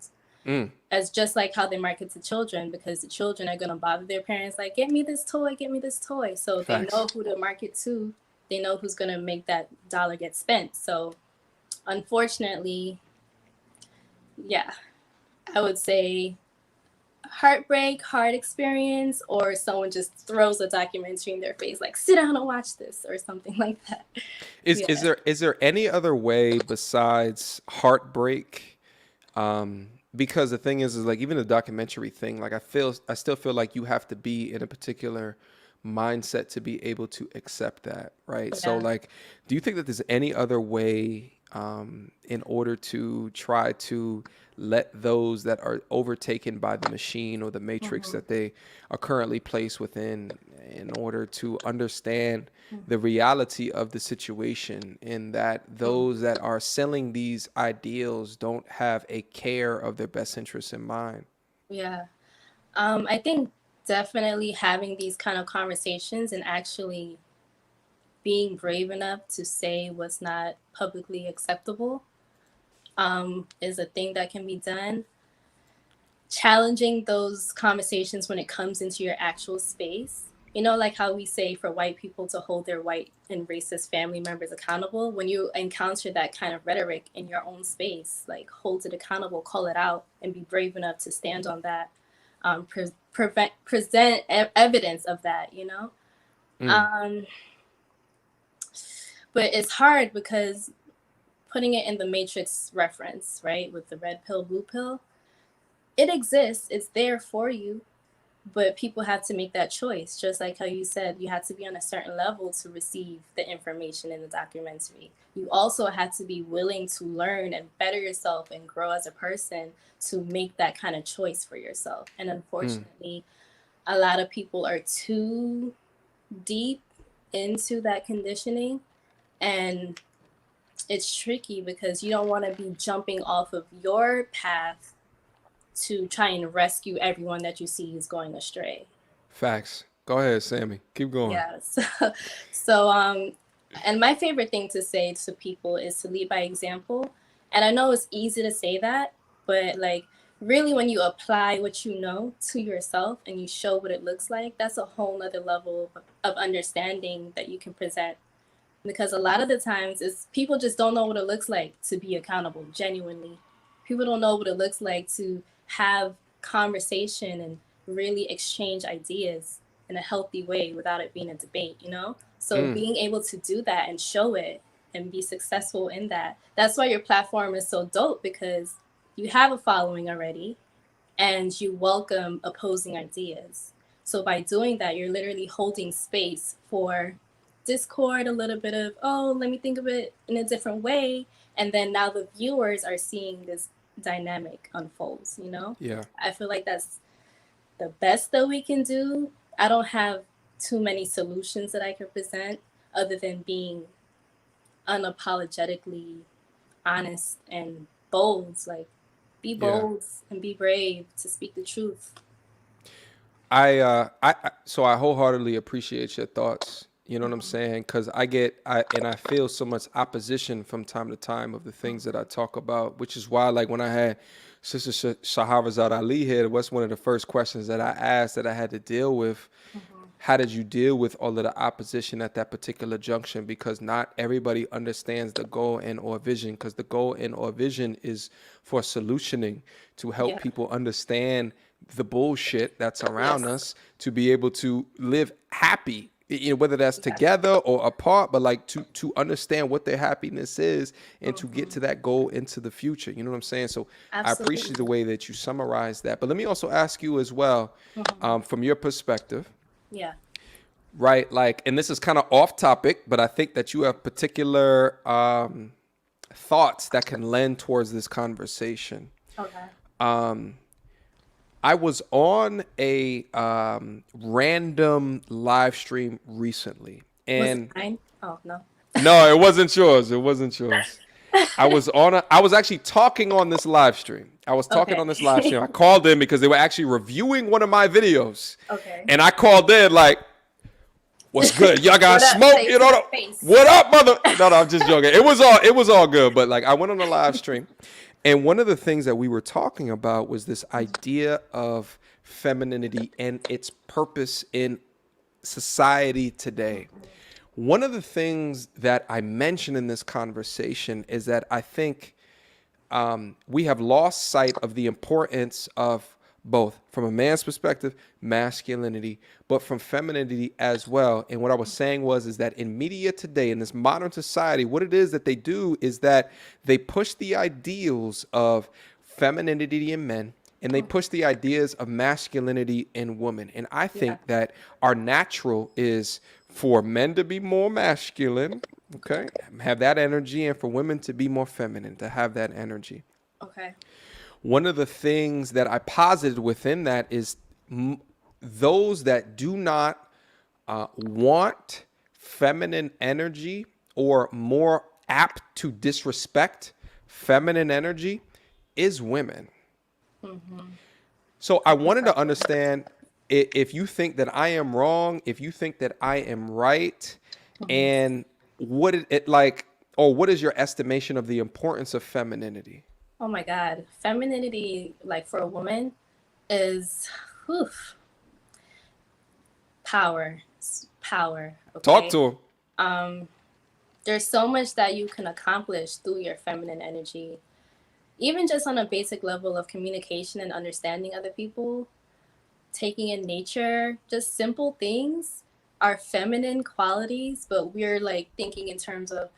As just like how they market to children, because the children are going to bother their parents like, get me this toy. So Facts. They know who to market to. They know who's going to make that dollar get spent. So unfortunately, yeah, I would say heartbreak, hard experience, or someone just throws a documentary in their face like, sit down and watch this or something like that. Is there any other way besides heartbreak? Because the thing is like even the documentary thing, like I still feel like you have to be in a particular mindset to be able to accept that, right? Yeah. So like, do you think that there's any other way in order to try to let those that are overtaken by the machine or the matrix that they are currently placed within in order to understand the reality of the situation, in that those that are selling these ideals don't have a care of their best interests in mind? Yeah. I think definitely having these kind of conversations and actually being brave enough to say what's not publicly acceptable is a thing that can be done. Challenging those conversations when it comes into your actual space. You know, like how we say for white people to hold their white and racist family members accountable. When you encounter that kind of rhetoric in your own space, like hold it accountable, call it out, and be brave enough to stand on that. Present evidence of that, you know? But it's hard because putting it in the Matrix reference, right, with the red pill, blue pill, it exists, it's there for you, but people have to make that choice. Just like how you said, you have to be on a certain level to receive the information in the documentary. You also have to be willing to learn and better yourself and grow as a person to make that kind of choice for yourself. And unfortunately, a lot of people are too deep into that conditioning, and it's tricky because you don't want to be jumping off of your path to try and rescue everyone that you see is going astray. Facts. Go ahead, Sammy. Keep going. Yeah. So, and my favorite thing to say to people is to lead by example. And I know it's easy to say that, but like really when you apply what you know to yourself and you show what it looks like, that's a whole nother level of understanding that you can present. Because a lot of the times is people just don't know what it looks like to be accountable, genuinely. People don't know what it looks like to have conversation and really exchange ideas in a healthy way without it being a debate, you know? So being able to do that and show it and be successful in that, that's why your platform is so dope, because you have a following already and you welcome opposing ideas. So by doing that, you're literally holding space for discord, a little bit of, oh, let me think of it in a different way. And then now the viewers are seeing this dynamic unfolds, you know? Yeah. I feel like that's the best that we can do. I don't have too many solutions that I can present other than being unapologetically honest and bold. Like, be bold and be brave to speak the truth. I wholeheartedly appreciate your thoughts. You know what I'm saying? Because I feel so much opposition from time to time of the things that I talk about, which is why, like, when I had Sister Shahrazad Ali here, what's one of the first questions that I asked that I had to deal with? How did you deal with all of the opposition at that particular junction? Because not everybody understands the goal and or vision, because the goal and or vision is for solutioning, to help people understand the bullshit that's around us, to be able to live happy, you know, whether that's together or apart, but like to understand what their happiness is and to get to that goal into the future. You know what I'm saying? So I appreciate the way that you summarize that. But let me also ask you as well, from your perspective. Yeah. Right. Like, and this is kind of off topic, but I think that you have particular thoughts that can lend towards this conversation. Okay. I was on a random live stream recently, and was it mine? Oh no. No, it wasn't yours. It wasn't yours. I was actually talking on this live stream. I called in because they were actually reviewing one of my videos. Okay. And I called in like, what's good? Y'all got smoke? You know, what up, mother? No, I'm just joking. It was all good. But like, I went on the live stream, and one of the things that we were talking about was this idea of femininity and its purpose in society today. One of the things that I mentioned in this conversation is that I think we have lost sight of the importance of both, from a man's perspective, masculinity, but from femininity as well. And what I was saying is that in media today, in this modern society, what it is that they do is that they push the ideals of femininity in men, and they push the ideas of masculinity in women. And I think that our natural is for men to be more masculine, okay, have that energy, and for women to be more feminine, to have that energy. Okay. One of the things that I posited within that is those that do not want feminine energy, or more apt to disrespect feminine energy, is women. So I wanted to understand if you think that I am wrong, if you think that I am right, And what it like, or what is your estimation of the importance of femininity? Oh my God. Femininity, like for a woman, is whew, power. It's power. Okay? Talk to him. There's so much that you can accomplish through your feminine energy. Even just on a basic level of communication and understanding other people, taking in nature, just simple things are feminine qualities, but we're like thinking in terms of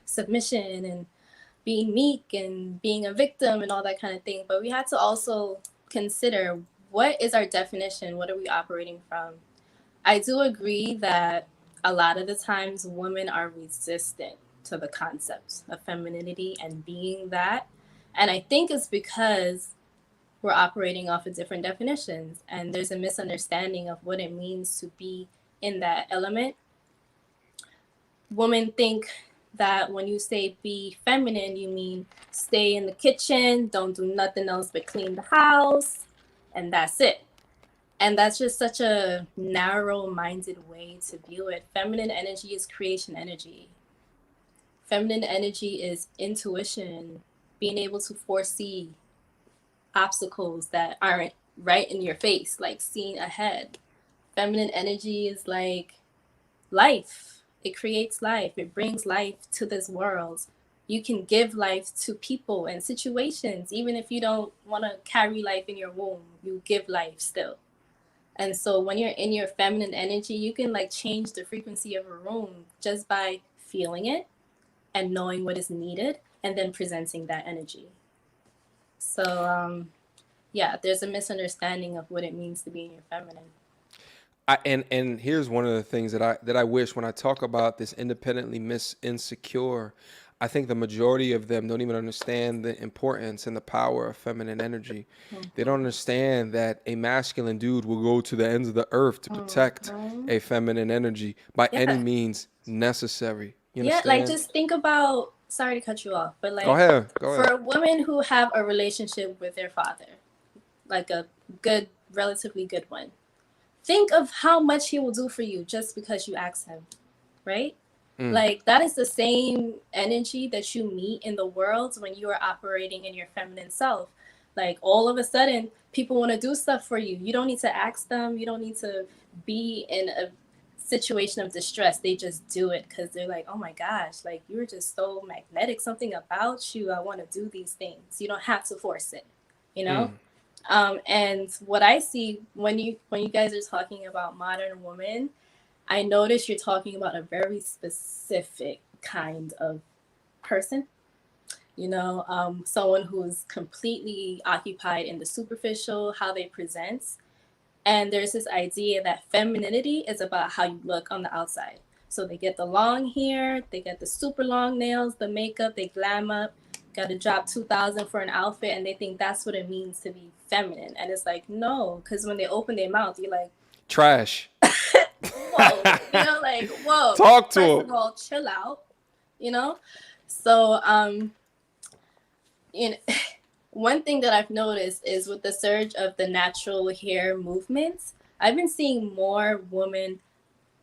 submission and being meek and being a victim and all that kind of thing. But we had to also consider, what is our definition? What are we operating from? I do agree that a lot of the times women are resistant to the concept of femininity and being that. And I think it's because we're operating off of different definitions, and there's a misunderstanding of what it means to be in that element. Women think that when you say be feminine, you mean stay in the kitchen, don't do nothing else but clean the house, and that's it. And that's just such a narrow-minded way to view it. Feminine energy is creation energy. Feminine energy is intuition, being able to foresee obstacles that aren't right in your face, like seeing ahead. Feminine energy is like life. It creates life. It brings life to this world. You can give life to people and situations. Even if you don't want to carry life in your womb, you give life still. And so when you're in your feminine energy, you can like change the frequency of a room just by feeling it and knowing what is needed and then presenting that energy. So yeah, there's a misunderstanding of what it means to be in your feminine. And here's one of the things that I wish, when I talk about this independently insecure, I think the majority of them don't even understand the importance and the power of feminine energy. They don't understand that a masculine dude will go to the ends of the earth to protect a feminine energy by any means necessary. You understand? Like just think about, sorry to cut you off, but like go ahead. For women who have a relationship with their father, like a good, relatively good one, think of how much he will do for you just because you ask him, right? Like that is the same energy that you meet in the world when you are operating in your feminine self. Like all of a sudden, people want to do stuff for you. You don't need to ask them. You don't need to be in a situation of distress. They just do it because they're like, oh my gosh, like you're just so magnetic. Something about you, I want to do these things. You don't have to force it, you know? And what I see when you guys are talking about modern women, I notice you're talking about a very specific kind of person, you know, someone who's completely occupied in the superficial, how they present. And there's this idea that femininity is about how you look on the outside. So they get the long hair, they get the super long nails, the makeup, they glam up, got to drop $2,000 for an outfit, and they think that's what it means to be feminine. And it's like, no, because when they open their mouth, you're like, trash. Whoa, you know, like, whoa. Talk to First of all, chill out, you know? So, you know, one thing that I've noticed is with the surge of the natural hair movements, I've been seeing more women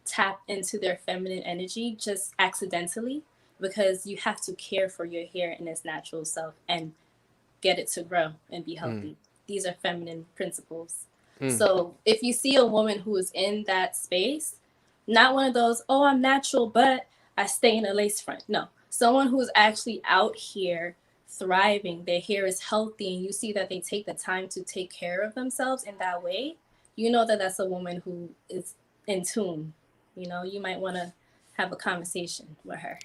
tap into their feminine energy just accidentally, because you have to care for your hair in its natural self and get it to grow and be healthy. These are feminine principles. So if you see a woman who is in that space, not one of those, oh, I'm natural, but I stay in a lace front. No, someone who's actually out here thriving, their hair is healthy, and you see that they take the time to take care of themselves in that way, you know that that's a woman who is in tune. You know, you might want to have a conversation with her.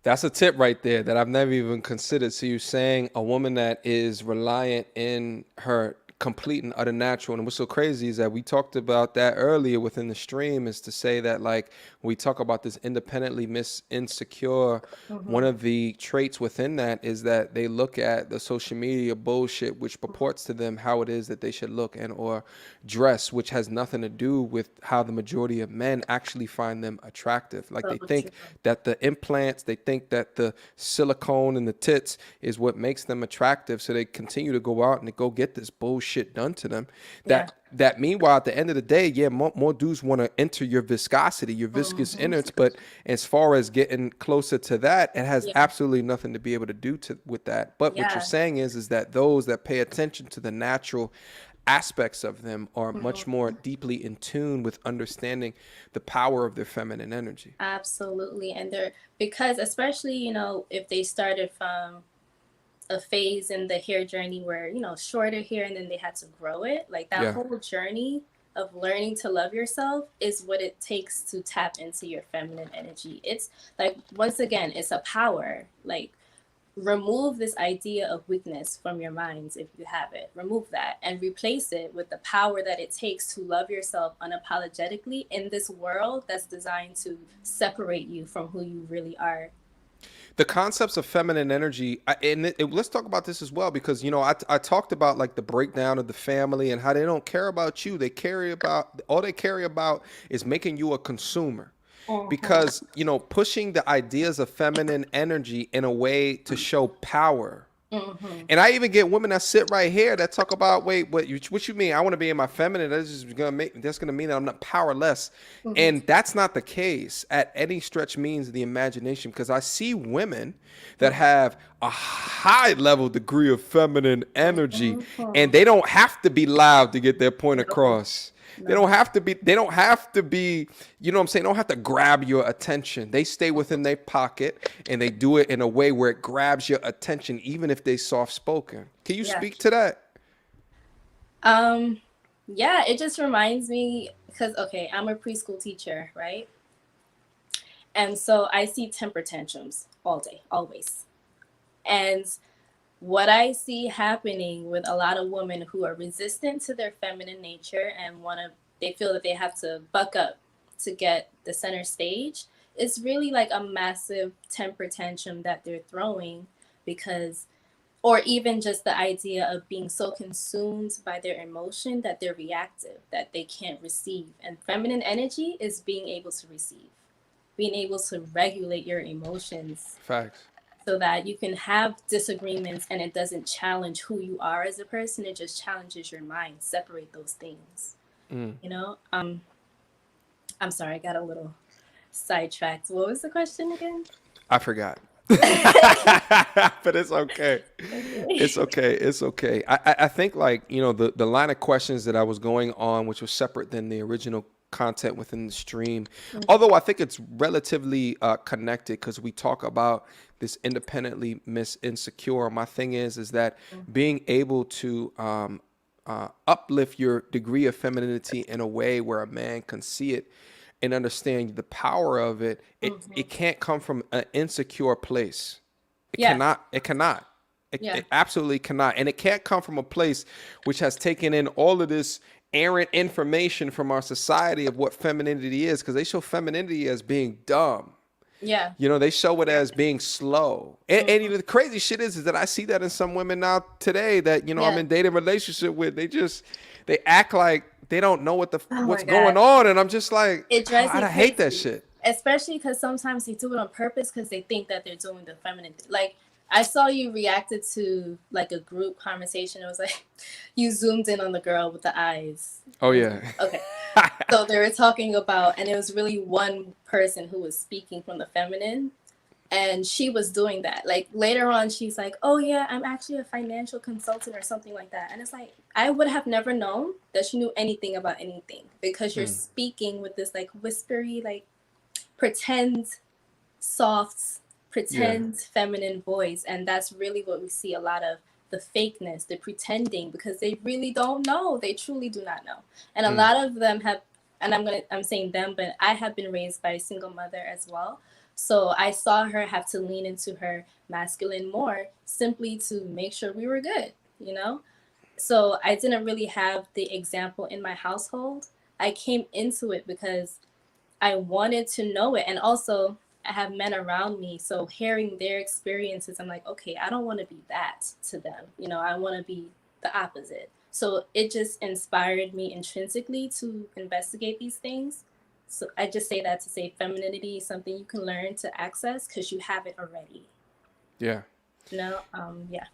That's a tip right there that I've never even considered. So you're saying a woman that is reliant in her complete and utter natural. And what's so crazy is that we talked about that earlier within the stream, is to say that, like, when we talk about this independently insecure, one of the traits within that is that they look at the social media bullshit, which purports to them how it is that they should look and or dress, which has nothing to do with how the majority of men actually find them attractive. Like, they think that the implants, they think that the silicone and the tits is what makes them attractive. So they continue to go out and they go get this bullshit shit done to them. That meanwhile, at the end of the day, more dudes want to enter your viscosity, your viscous innards. But as far as getting closer to that, it has absolutely nothing to be able to do with that. But what you're saying is that those that pay attention to the natural aspects of them are much more deeply in tune with understanding the power of their feminine energy. Absolutely. And they're, because especially, you know, if they started from a phase in the hair journey where, you know, shorter hair and then they had to grow it, like that whole journey of learning to love yourself is what it takes to tap into your feminine energy. It's like, once again, it's a power. Like, remove this idea of weakness from your minds if you have it. Remove that and replace it with the power that it takes to love yourself unapologetically in this world that's designed to separate you from who you really are. The concepts of feminine energy, let's talk about this as well, because, you know, I talked about like the breakdown of the family and how they don't care about you. All they care about is making you a consumer. Because, you know, pushing the ideas of feminine energy in a way to show power. And I even get women that sit right here that talk about, wait, what you mean? I want to be in my feminine. That's gonna mean that I'm not powerless. And that's not the case at any stretch means of the imagination, because I see women that have a high level degree of feminine energy and they don't have to be loud to get their point across. They don't have to be, you know what I'm saying? They don't have to grab your attention. They stay within their pocket and they do it in a way where it grabs your attention, even if they soft spoken. Can you speak to that? Yeah, it just reminds me, because, okay, I'm a preschool teacher, right? And so I see temper tantrums all day, always. And what I see happening with a lot of women who are resistant to their feminine nature and they feel that they have to buck up to get the center stage, it's really like a massive temper tantrum that they're throwing or even just the idea of being so consumed by their emotion that they're reactive, that they can't receive. And feminine energy is being able to receive, being able to regulate your emotions. Facts. So that you can have disagreements and it doesn't challenge who you are as a person. It just challenges your mind. Separate those things. You know? I'm sorry, I got a little sidetracked. What was the question again? I forgot. But it's okay. It's okay. I think, like, you know, the line of questions that I was going on, which was separate than the original content within the stream, although I think it's relatively connected, because we talk about this independently Miss Insecure. My thing is that being able to uplift your degree of femininity in a way where a man can see it and understand the power of it, it can't come from an insecure place. It cannot. It absolutely cannot. And it can't come from a place which has taken in all of this errant information from our society of what femininity is, because they show femininity as being dumb. Yeah. You know, they show it as being slow. And the crazy shit is that I see that in some women now today that, you know, I'm in dating relationship with. They act like they don't know what's going on. And I'm just like, it drives me I hate that shit. Especially because sometimes they do it on purpose because they think that they're doing the feminine thing. Like, I saw you reacted to like a group conversation. It was like you zoomed in on the girl with the eyes. Oh, yeah. Okay. So they were talking about, and it was really one person who was speaking from the feminine, and she was doing that. Like later on, she's like, oh, yeah, I'm actually a financial consultant or something like that. And it's like, I would have never known that she knew anything about anything, because you're speaking with this like whispery, like pretend soft, feminine voice. And that's really what we see a lot of, the fakeness, the pretending, because they really don't know. They truly do not know. And a lot of them have, and I'm saying them, but I have been raised by a single mother as well. So I saw her have to lean into her masculine more simply to make sure we were good, you know? So I didn't really have the example in my household. I came into it because I wanted to know it. And also I have men around me. So hearing their experiences, I'm like, okay, I don't want to be that to them. You know, I want to be the opposite. So it just inspired me intrinsically to investigate these things. So I just say that to say femininity is something you can learn to access because you have it already. Yeah. You know, yeah.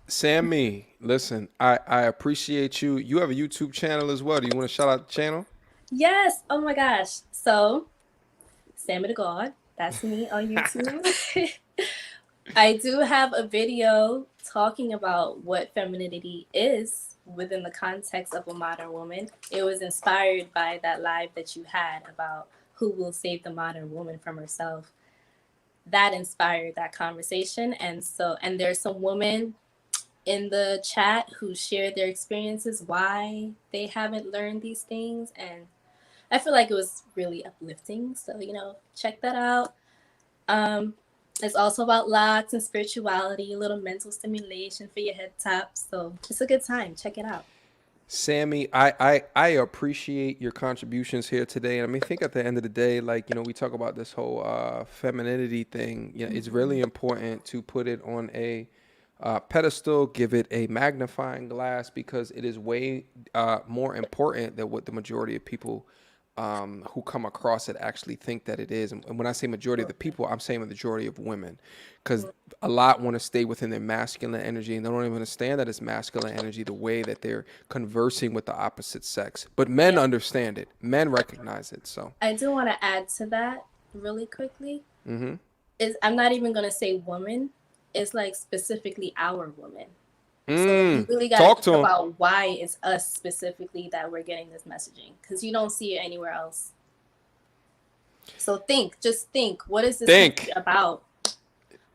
Sammy, listen, I appreciate you. You have a YouTube channel as well. Do you want to shout out the channel? Yes. Oh my gosh. So, Sammy the God. That's me on YouTube. I do have a video talking about what femininity is within the context of a modern woman. It was inspired by that live that you had about who will save the modern woman from herself. That inspired that conversation. And there's some women in the chat who shared their experiences, why they haven't learned these things. And I feel like it was really uplifting. So, check that out. It's also about locks and spirituality, a little mental stimulation for your head top. So it's a good time. Check it out. Sammy, I appreciate your contributions here today. And I think at the end of the day, we talk about this whole femininity thing. It's really important to put it on a pedestal, give it a magnifying glass, because it is way more important than what the majority of people who come across it actually think that it is. And when I say majority of the people, I'm saying the majority of women, because a lot want to stay within their masculine energy, and they don't even understand that it's masculine energy the way that they're conversing with the opposite sex. But men understand it. Men recognize it. So I do want to add to that really quickly. Mm-hmm. I'm not even going to say woman. It's like specifically our women. So you really got to think about why it's us specifically that we're getting this messaging, because you don't see it anywhere else. So just think, what is this about?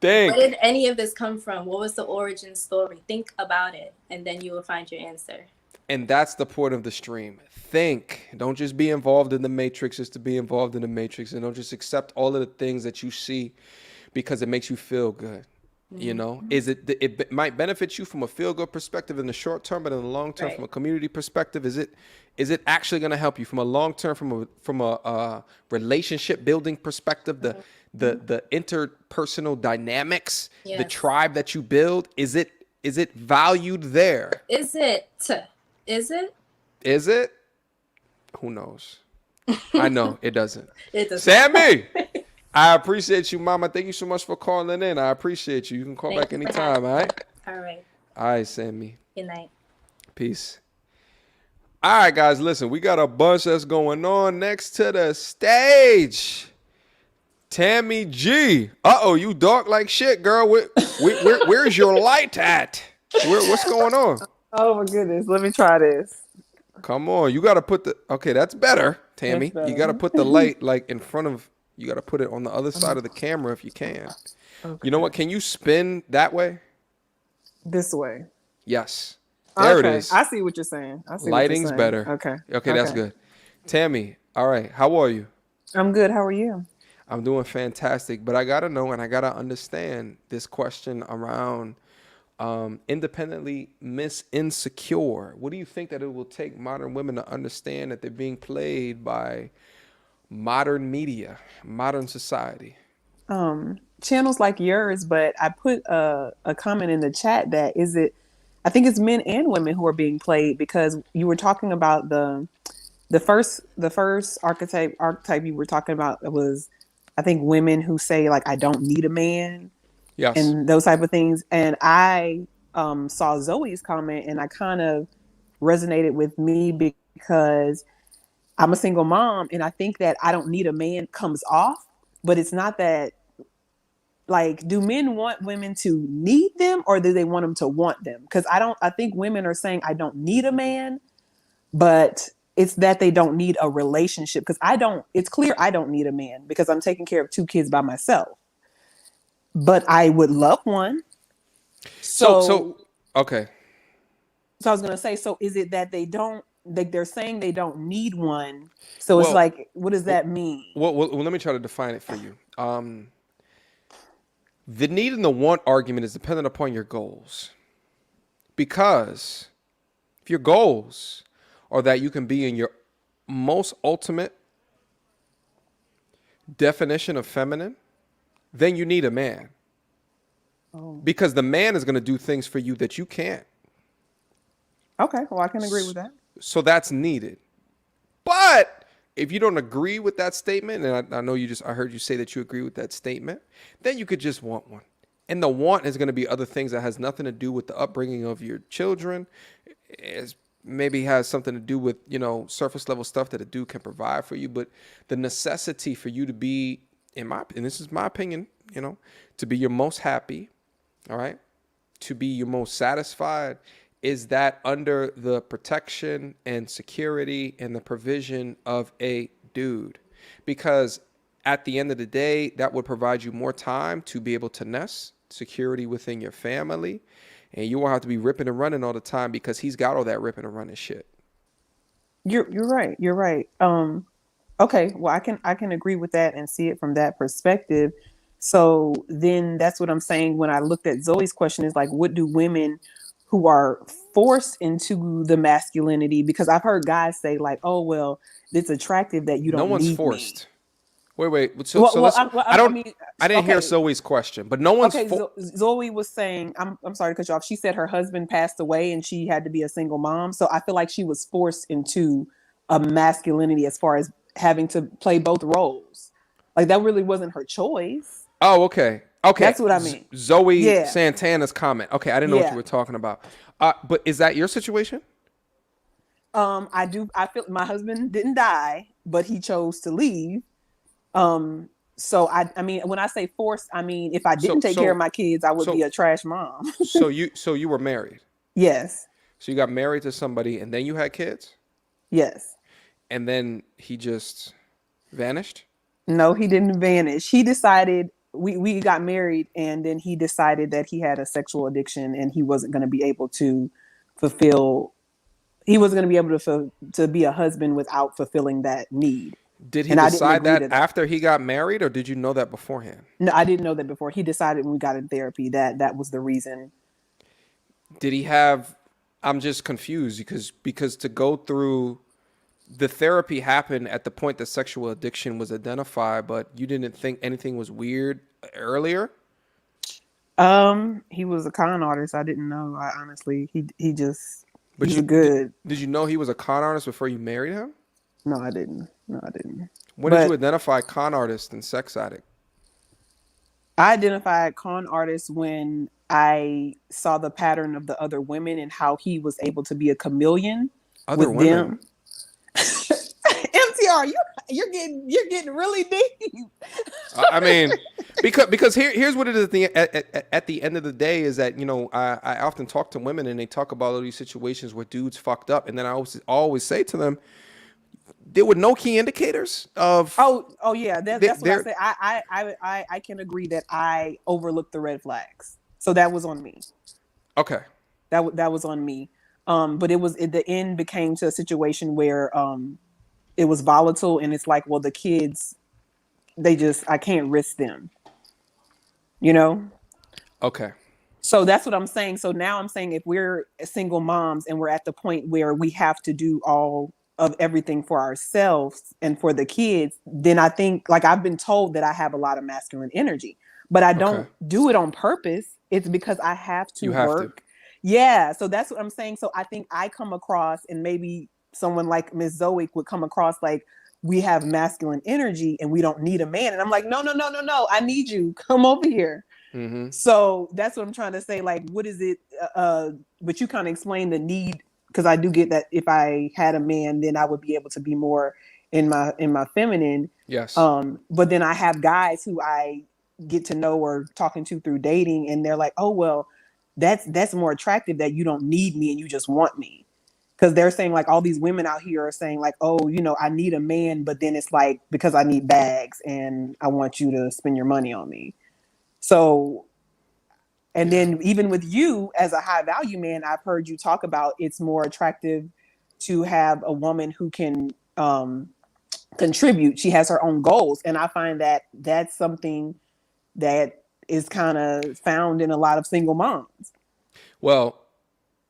Where did any of this come from? What was the origin story? Think about it, and then you will find your answer. And that's the point of the stream. Think. Don't just be involved in the matrix just to be involved in the matrix, and don't just accept all of the things that you see because it makes you feel good. It might benefit you from a feel-good perspective in the short term, but in the long term, from a community perspective, is it actually going to help you from a long term, from a relationship building perspective, the interpersonal dynamics, the tribe that you build? Is it valued there? Is it? Who knows? I know it doesn't. It doesn't. Sammy. I appreciate you, Mama. Thank you so much for calling in. I appreciate you. You can call back anytime, all right? All right. All right, Sammy. Good night. Peace. All right, guys, listen. We got a bunch that's going on. Next to the stage, Tammy G. Uh-oh, you dark like shit, girl. Where's your light at? What's going on? Oh, my goodness. Let me try this. Come on. You got to put okay, that's better, Tammy. That's better. You got to put the light in front of. You got to put it on the other side of the camera if you can. Okay. You know what? Can you spin that way? This way? Yes. There it is. I see what you're saying. Lighting's better. Okay, that's good. Tammy, all right. How are you? I'm good. How are you? I'm doing fantastic. But I got to know and I got to understand this question around independently Miss Insecure. What do you think that it will take modern women to understand that they're being played by modern media, modern society? Channels like yours, but I put a comment in the chat that I think it's men and women who are being played, because you were talking about the first archetype you were talking about was, I think, women who say like, I don't need a man. Yes. And those type of things. And I saw Zoe's comment and I kind of resonated with me, because I'm a single mom, and I think that I don't need a man comes off, but it's not that. Like, do men want women to need them, or do they want them to want them? Because I think women are saying I don't need a man, but it's that they don't need a relationship. Because it's clear I don't need a man because I'm taking care of 2 kids by myself, but I would love one. So okay. So I was going to say, so is it that they don't, like they're saying they don't need one? So it's like, what does that mean? Well, let me try to define it for you. The need and the want argument is dependent upon your goals. Because if your goals are that you can be in your most ultimate definition of feminine, then you need a man. Oh. Because the man is going to do things for you that you can't. Okay, well, I can agree with that. So that's needed. But if you don't agree with that statement, and I know I heard you say that you agree with that statement, then you could just want one. And the want is going to be other things that has nothing to do with the upbringing of your children. It's maybe has something to do with, surface level stuff that a dude can provide for you. But the necessity for you to be, and this is my opinion, to be your most happy, all right, to be your most satisfied, is that under the protection and security and the provision of a dude. Because at the end of the day, that would provide you more time to be able to nest, security within your family, and you won't have to be ripping and running all the time because he's got all that ripping and running shit. You're right. You're right. Okay. Well, I can agree with that and see it from that perspective. So then that's what I'm saying when I looked at Zoe's question is like, what do women who are forced into the masculinity? Because I've heard guys say like, oh, well, it's attractive that you don't No one's need forced. me. Wait. I didn't hear okay. Zoe's question, but no one's. Okay, Zoe was saying, I'm sorry to cut you off. She said her husband passed away and she had to be a single mom. So I feel like she was forced into a masculinity as far as having to play both roles. Like that really wasn't her choice. Oh, okay. That's what I mean. Zoe Santana's comment. Okay, I didn't know what you were talking about. But is that your situation? I feel my husband didn't die, but he chose to leave. So I mean, when I say forced, I mean, if I didn't take care of my kids, I would be a trash mom. so you were married? Yes. So you got married to somebody and then you had kids? Yes. And then he just vanished? No, he didn't vanish. He decided we got married and then he decided that he had a sexual addiction and he wasn't going to be able to to be a husband without fulfilling that need. Did he decide that after he got married, or did you know that beforehand? No, I didn't know that before. He decided when we got in therapy that was the reason. Did he have? I'm just confused because to go through the therapy happened at the point that sexual addiction was identified, but you didn't think anything was weird earlier? He was a con artist. I didn't know. I honestly, he's good. Did you know he was a con artist before you married him? No, I didn't. When did you identify con artist and sex addict? I identified con artist when I saw the pattern of the other women and how he was able to be a chameleon other with women. Them. MTR, you're getting really deep. I mean, because here's what it is at the end of the day is that I often talk to women and they talk about all these situations where dudes fucked up, and then I always say to them, there were no key indicators of. Oh yeah, that's what I say. I can agree that I overlooked the red flags, so that was on me. Okay, that was on me. But the end became to a situation where it was volatile, and it's like, well, the kids, I can't risk them. Okay. So that's what I'm saying. So now I'm saying if we're single moms and we're at the point where we have to do all of everything for ourselves and for the kids, then I think, like, I've been told that I have a lot of masculine energy, but I don't do it on purpose. It's because I have to work. Yeah. So that's what I'm saying. So I think I come across, and maybe someone like Miss Zoe would come across like, we have masculine energy and we don't need a man. And I'm like, no. I need you. Come over here. Mm-hmm. So that's what I'm trying to say. Like, what is it? But you kind of explain the need, because I do get that if I had a man, then I would be able to be more in my feminine. Yes. But then I have guys who I get to know or talking to through dating, and they're like, oh, well, that's more attractive that you don't need me and you just want me. Because they're saying, like, all these women out here are saying like, oh, I need a man, but then it's like, because I need bags and I want you to spend your money on me. So, and then even with you as a high value man, I've heard you talk about it's more attractive to have a woman who can contribute. She has her own goals. And I find that that's something that is kind of found in a lot of single moms. Well,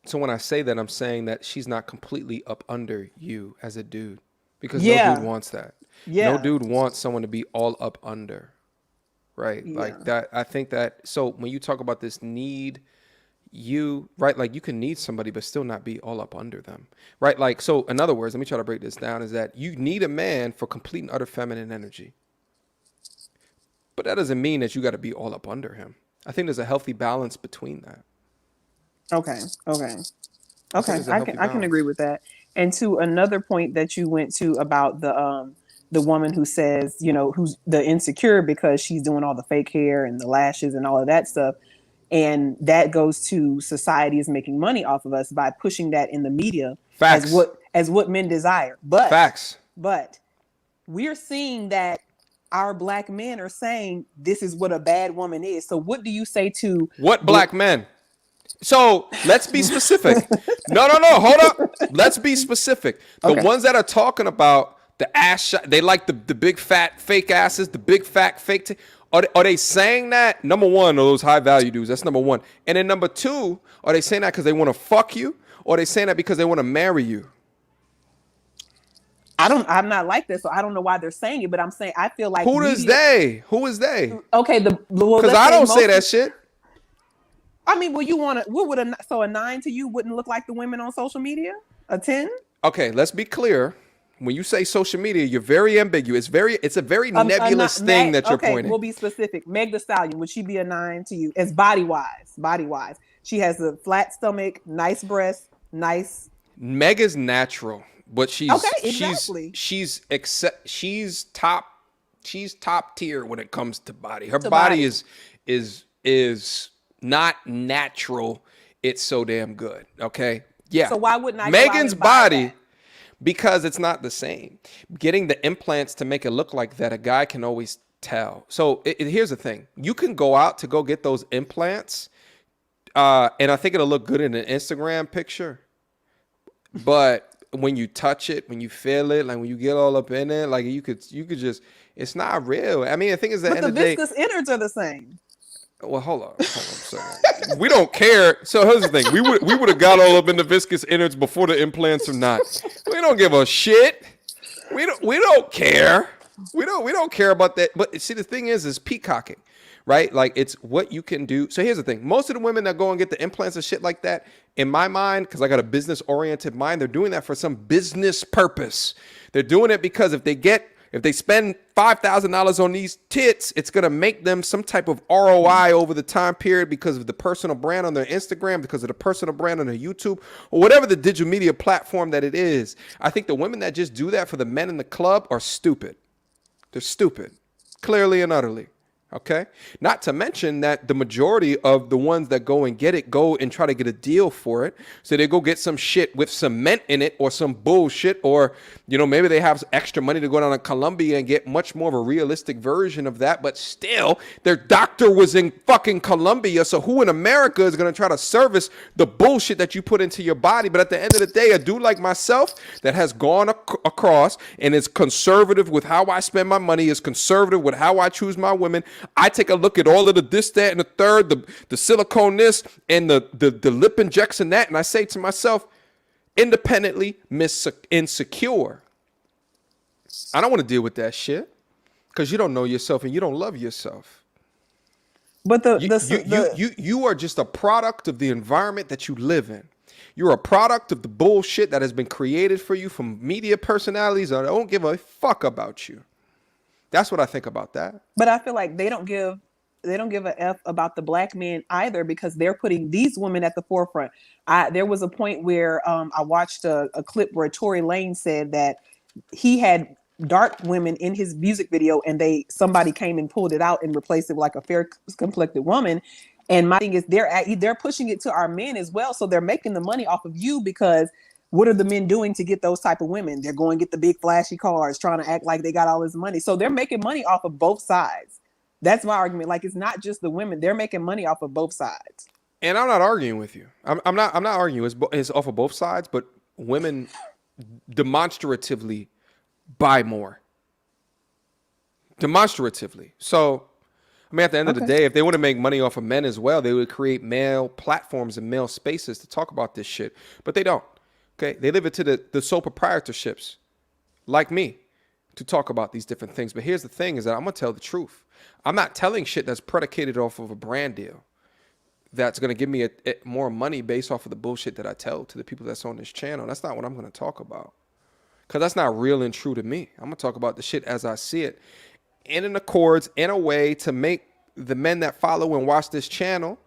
so when I say that, I'm saying that she's not completely up under you as a dude, because no dude wants that. Yeah. No dude wants someone to be all up under. Right. Yeah. Like that. I think that. So when you talk about this need, like you can need somebody, but still not be all up under them. Right. Like, so in other words, let me try to break this down, is that you need a man for complete and utter feminine energy. But that doesn't mean that you got to be all up under him. I think there's a healthy balance between that. Okay. I I can agree with that. And to another point that you went to about the woman who says, who's the insecure because she's doing all the fake hair and the lashes and all of that stuff. And that goes to society is making money off of us by pushing that in the media Facts. as what men desire. But Facts. But we're seeing that our black men are saying this is what a bad woman is. So what do you say to what black men? So let's be specific. No, hold up. Let's be specific. The ones that are talking about the ass shot, they like the big fat fake asses, the big fat fake. Are they saying that? Number one, are those high value dudes? That's number one. And then number two, are they saying that because they want to fuck you, or are they saying that because they want to marry you? I'm not like this, so I don't know why they're saying it, but I'm saying I feel like Who is they? Okay, because I don't say that shit. I mean, what would a 9 to you wouldn't look like the women on social media? A 10? Okay, let's be clear. When you say social media, you're very ambiguous. It's a very nebulous thing that you're pointing. Okay, we'll be specific. Meg Thee Stallion, would she be a 9 to you? As body wise, she has a flat stomach, nice breasts, nice. Meg is natural, but she's exactly. she's top tier when it comes to body. Her body is not natural. It's so damn good. Okay, yeah. So why wouldn't I? Megan's body. Because it's not the same. Getting the implants to make it look like that, a guy can always tell. So here's the thing. You can go out to go get those implants, and I think it'll look good in an Instagram picture. But when you touch it, when you feel it, like when you get all up in it, like you could just, it's not real. I mean, the thing is at the end of the day. But the viscous innards are the same. Well, hold on. We don't care. So here's the thing: we would have got all up in the viscous innards before the implants or not. We don't give a shit. We don't care. We don't care about that. But see, the thing is peacocking, right? Like it's what you can do. So here's the thing: most of the women that go and get the implants and shit like that, in my mind, because I got a business oriented mind, they're doing that for some business purpose. They're doing it because if they spend $5,000 on these tits, it's going to make them some type of ROI over the time period because of the personal brand on their Instagram, because of the personal brand on their YouTube, or whatever the digital media platform that it is. I think the women that just do that for the men in the club are stupid. They're stupid, clearly and utterly. Okay. Not to mention that the majority of the ones that go and get it go and try to get a deal for it. So they go get some shit with cement in it or some bullshit, or, maybe they have extra money to go down to Colombia and get much more of a realistic version of that. But still, their doctor was in fucking Colombia. So who in America is going to try to service the bullshit that you put into your body? But at the end of the day, a dude like myself that has gone across and is conservative with how I spend my money, is conservative with how I choose my women. I take a look at all of the this, that, and the third, the silicone this, and the lip injection that, and I say to myself, independently, insecure. I don't want to deal with that shit because you don't know yourself and you don't love yourself. But you are just a product of the environment that you live in. You're a product of the bullshit that has been created for you from media personalities that don't give a fuck about you. That's what I think about that. But I feel like they don't give a F about the black men either, because they're putting these women at the forefront. There was a point where I watched a clip where Tory Lanez said that he had dark women in his music video, and somebody came and pulled it out and replaced it with like a fair complected woman. And my thing is they're pushing it to our men as well, so they're making the money off of you, because what are the men doing to get those type of women? They're going to get the big flashy cars, trying to act like they got all this money. So they're making money off of both sides. That's my argument. Like, it's not just the women; they're making money off of both sides. And I'm not arguing with you. I'm not arguing. It's off of both sides, but women demonstratively buy more. Demonstratively. So, I mean, at the end of the day, if they want to make money off of men as well, they would create male platforms and male spaces to talk about this shit. But they don't. Okay, they leave it to the sole proprietorships, like me, to talk about these different things. But here's the thing: is that I'm gonna tell the truth. I'm not telling shit that's predicated off of a brand deal that's gonna give me more money based off of the bullshit that I tell to the people that's on this channel. That's not what I'm gonna talk about, because that's not real and true to me. I'm gonna talk about the shit as I see it, in accords, in a way to make the men that follow and watch this channel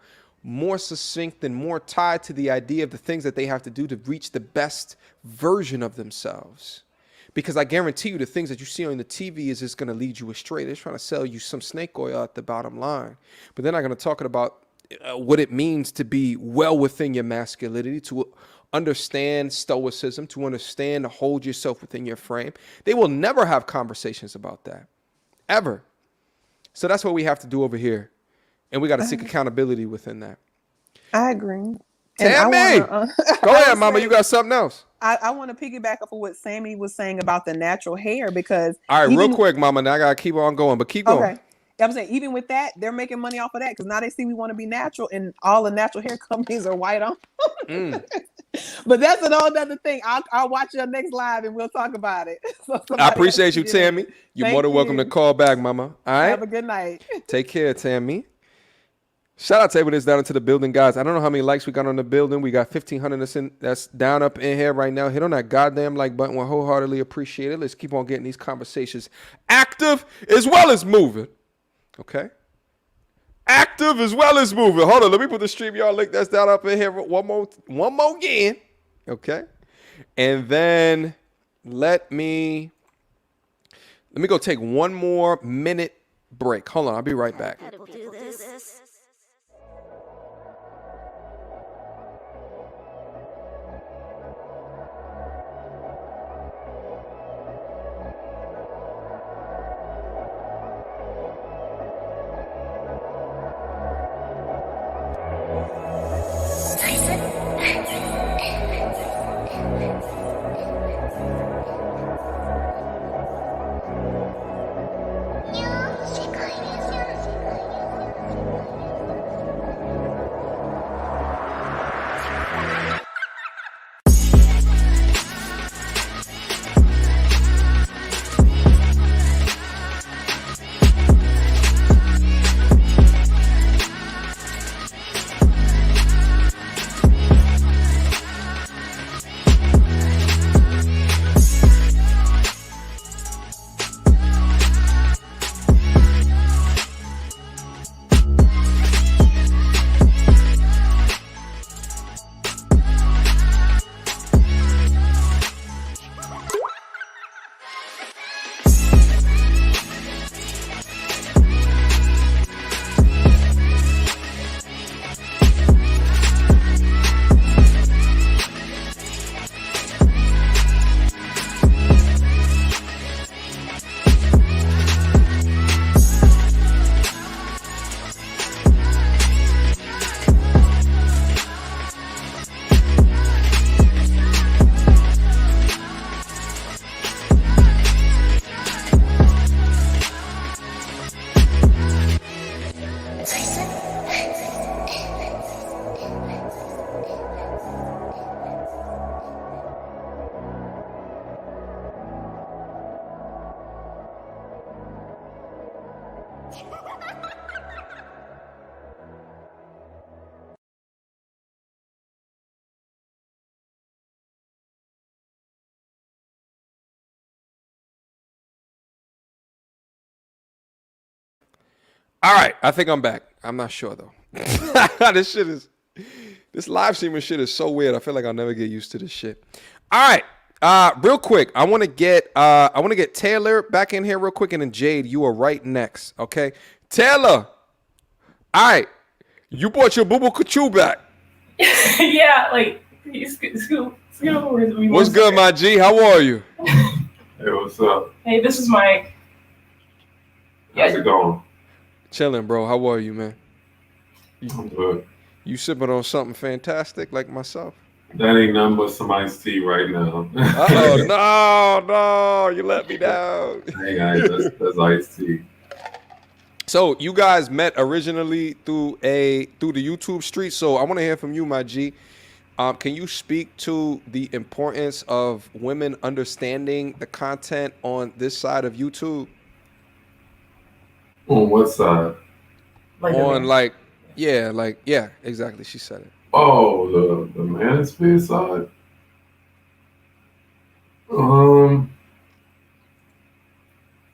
more succinct and more tied to the idea of the things that they have to do to reach the best version of themselves. Because I guarantee you the things that you see on the TV is just going to lead you astray. They're trying to sell you some snake oil at the bottom line. But they're not going to talk about what it means to be well within your masculinity, to understand stoicism, to understand to hold yourself within your frame. They will never have conversations about that, ever. So that's what we have to do over here. And we got to seek accountability within that. I agree. Tammy! Go ahead, mama. You got something else? I want to piggyback off of what Sammy was saying about the natural hair because... All right, real quick, mama. Now I got to keep on going, but keep going. Okay. I'm saying, even with that, they're making money off of that because now they see we want to be natural and all the natural hair companies are white on. But that's an all other thing. I'll watch your next live and we'll talk about it. So I appreciate you, Tammy. You're more than welcome to call back, mama. All right. Have a good night. Take care, Tammy. Shout out to everybody that's down into the building, guys. I don't know how many likes we got on the building. We got 1,500 that's down up in here right now. Hit on that goddamn like button. We wholeheartedly appreciate it. Let's keep on getting these conversations active as well as moving. Okay? Active as well as moving. Hold on. Let me put the StreamYard link that's down up in here one more again. Okay? And then let me go take one more minute break. Hold on. I'll be right back. All right, I think I'm back. I'm not sure though. This live streaming shit is so weird. I feel like I'll never get used to this shit. All right, real quick, I want to get Taylor back in here real quick, and then Jade, you are right next. Okay, Taylor. All right, you brought your boo-boo kachu back. Yeah, like scoop. What's good, my G? How are you? Hey, what's up? Hey, this is Mike. How's it going? Chilling, bro. How are you, man? I'm good. You sipping on something fantastic like myself? That ain't nothing but some iced tea right now. No, you let me down. Hey guys, that's iced tea. So you guys met originally through the YouTube street. So I want to hear from you, my G. Can you speak to the importance of women understanding the content on this side of YouTube? On what side? Yeah, exactly. She said it. Oh, the manosphere side.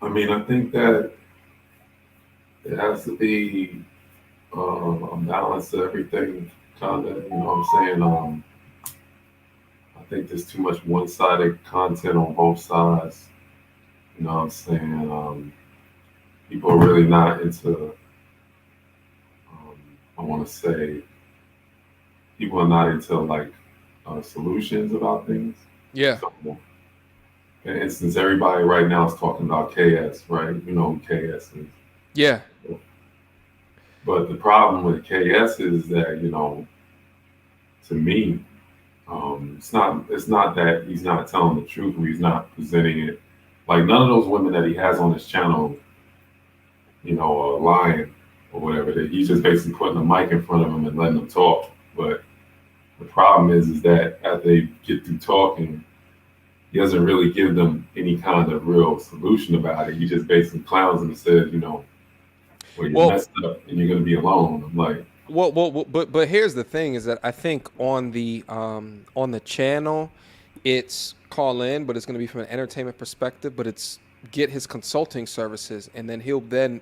I mean, I think that it has to be a balance of everything, kind of. You know what I'm saying? I think there's too much one-sided content on both sides. You know what I'm saying? People are really not into. I want to say people are not into like solutions about things. Yeah. So, for instance, everybody right now is talking about KS, right? You know who KS is. Yeah. But the problem with KS is that, to me, it's not that he's not telling the truth or he's not presenting it. Like none of those women that he has on his channel, are lying or whatever. That he's just basically putting a mic in front of them and letting them talk. But the problem is that after they get through talking, he doesn't really give them any kind of real solution about it. He just basically clowns them and says, well, you're messed up and you're going to be alone. I'm like, but here's the thing: is that I think on the channel, it's call in, but it's going to be from an entertainment perspective. But it's get his consulting services, and then he'll then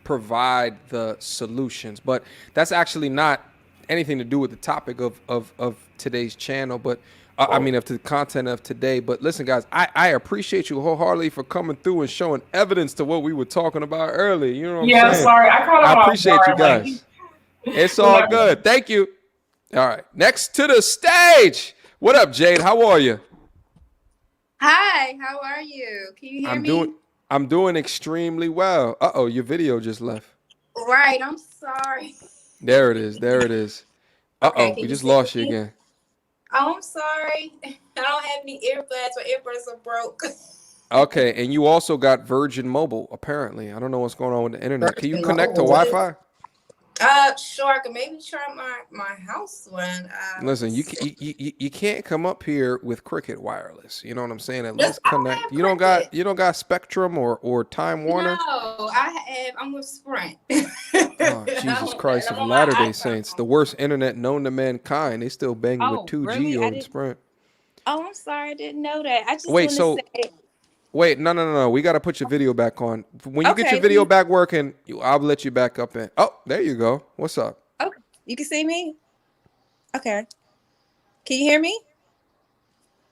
provide the solutions. But that's actually not anything to do with the topic of today's channel, but I mean, of the content of today. But listen, guys, I appreciate you wholeheartedly for coming through and showing evidence to what we were talking about earlier. You know what I'm saying? Sorry, I appreciate you guys. It's all good. Thank you. All right, next to the stage. What up, Jade? How are you? Hi, how are you? Can you hear me? I'm doing extremely well. Uh-oh, your video just left. Right, I'm sorry. There it is. Uh-oh, Okay, we just lost you again. Oh, I'm sorry. I don't have any earbuds. My earbuds are broke. Okay, and you also got Virgin Mobile, apparently. I don't know what's going on with the internet. Can you connect to Wi-Fi? Sure. I can maybe try my house one. Listen, you can't come up here with Cricket Wireless. You know what I'm saying? At least connect. You don't got Spectrum or Time Warner? No, I'm with Sprint. Oh, Jesus Christ of Latter-day Saints. The worst internet known to mankind. They still banging with 2G really? on Sprint. Oh, I'm sorry. I didn't know that. I just Wait, Wait, no. We got to put your video back on. When you get your video back working, I'll let you back up in. Oh, there you go. What's up? Okay. You can see me? Okay. Can you hear me?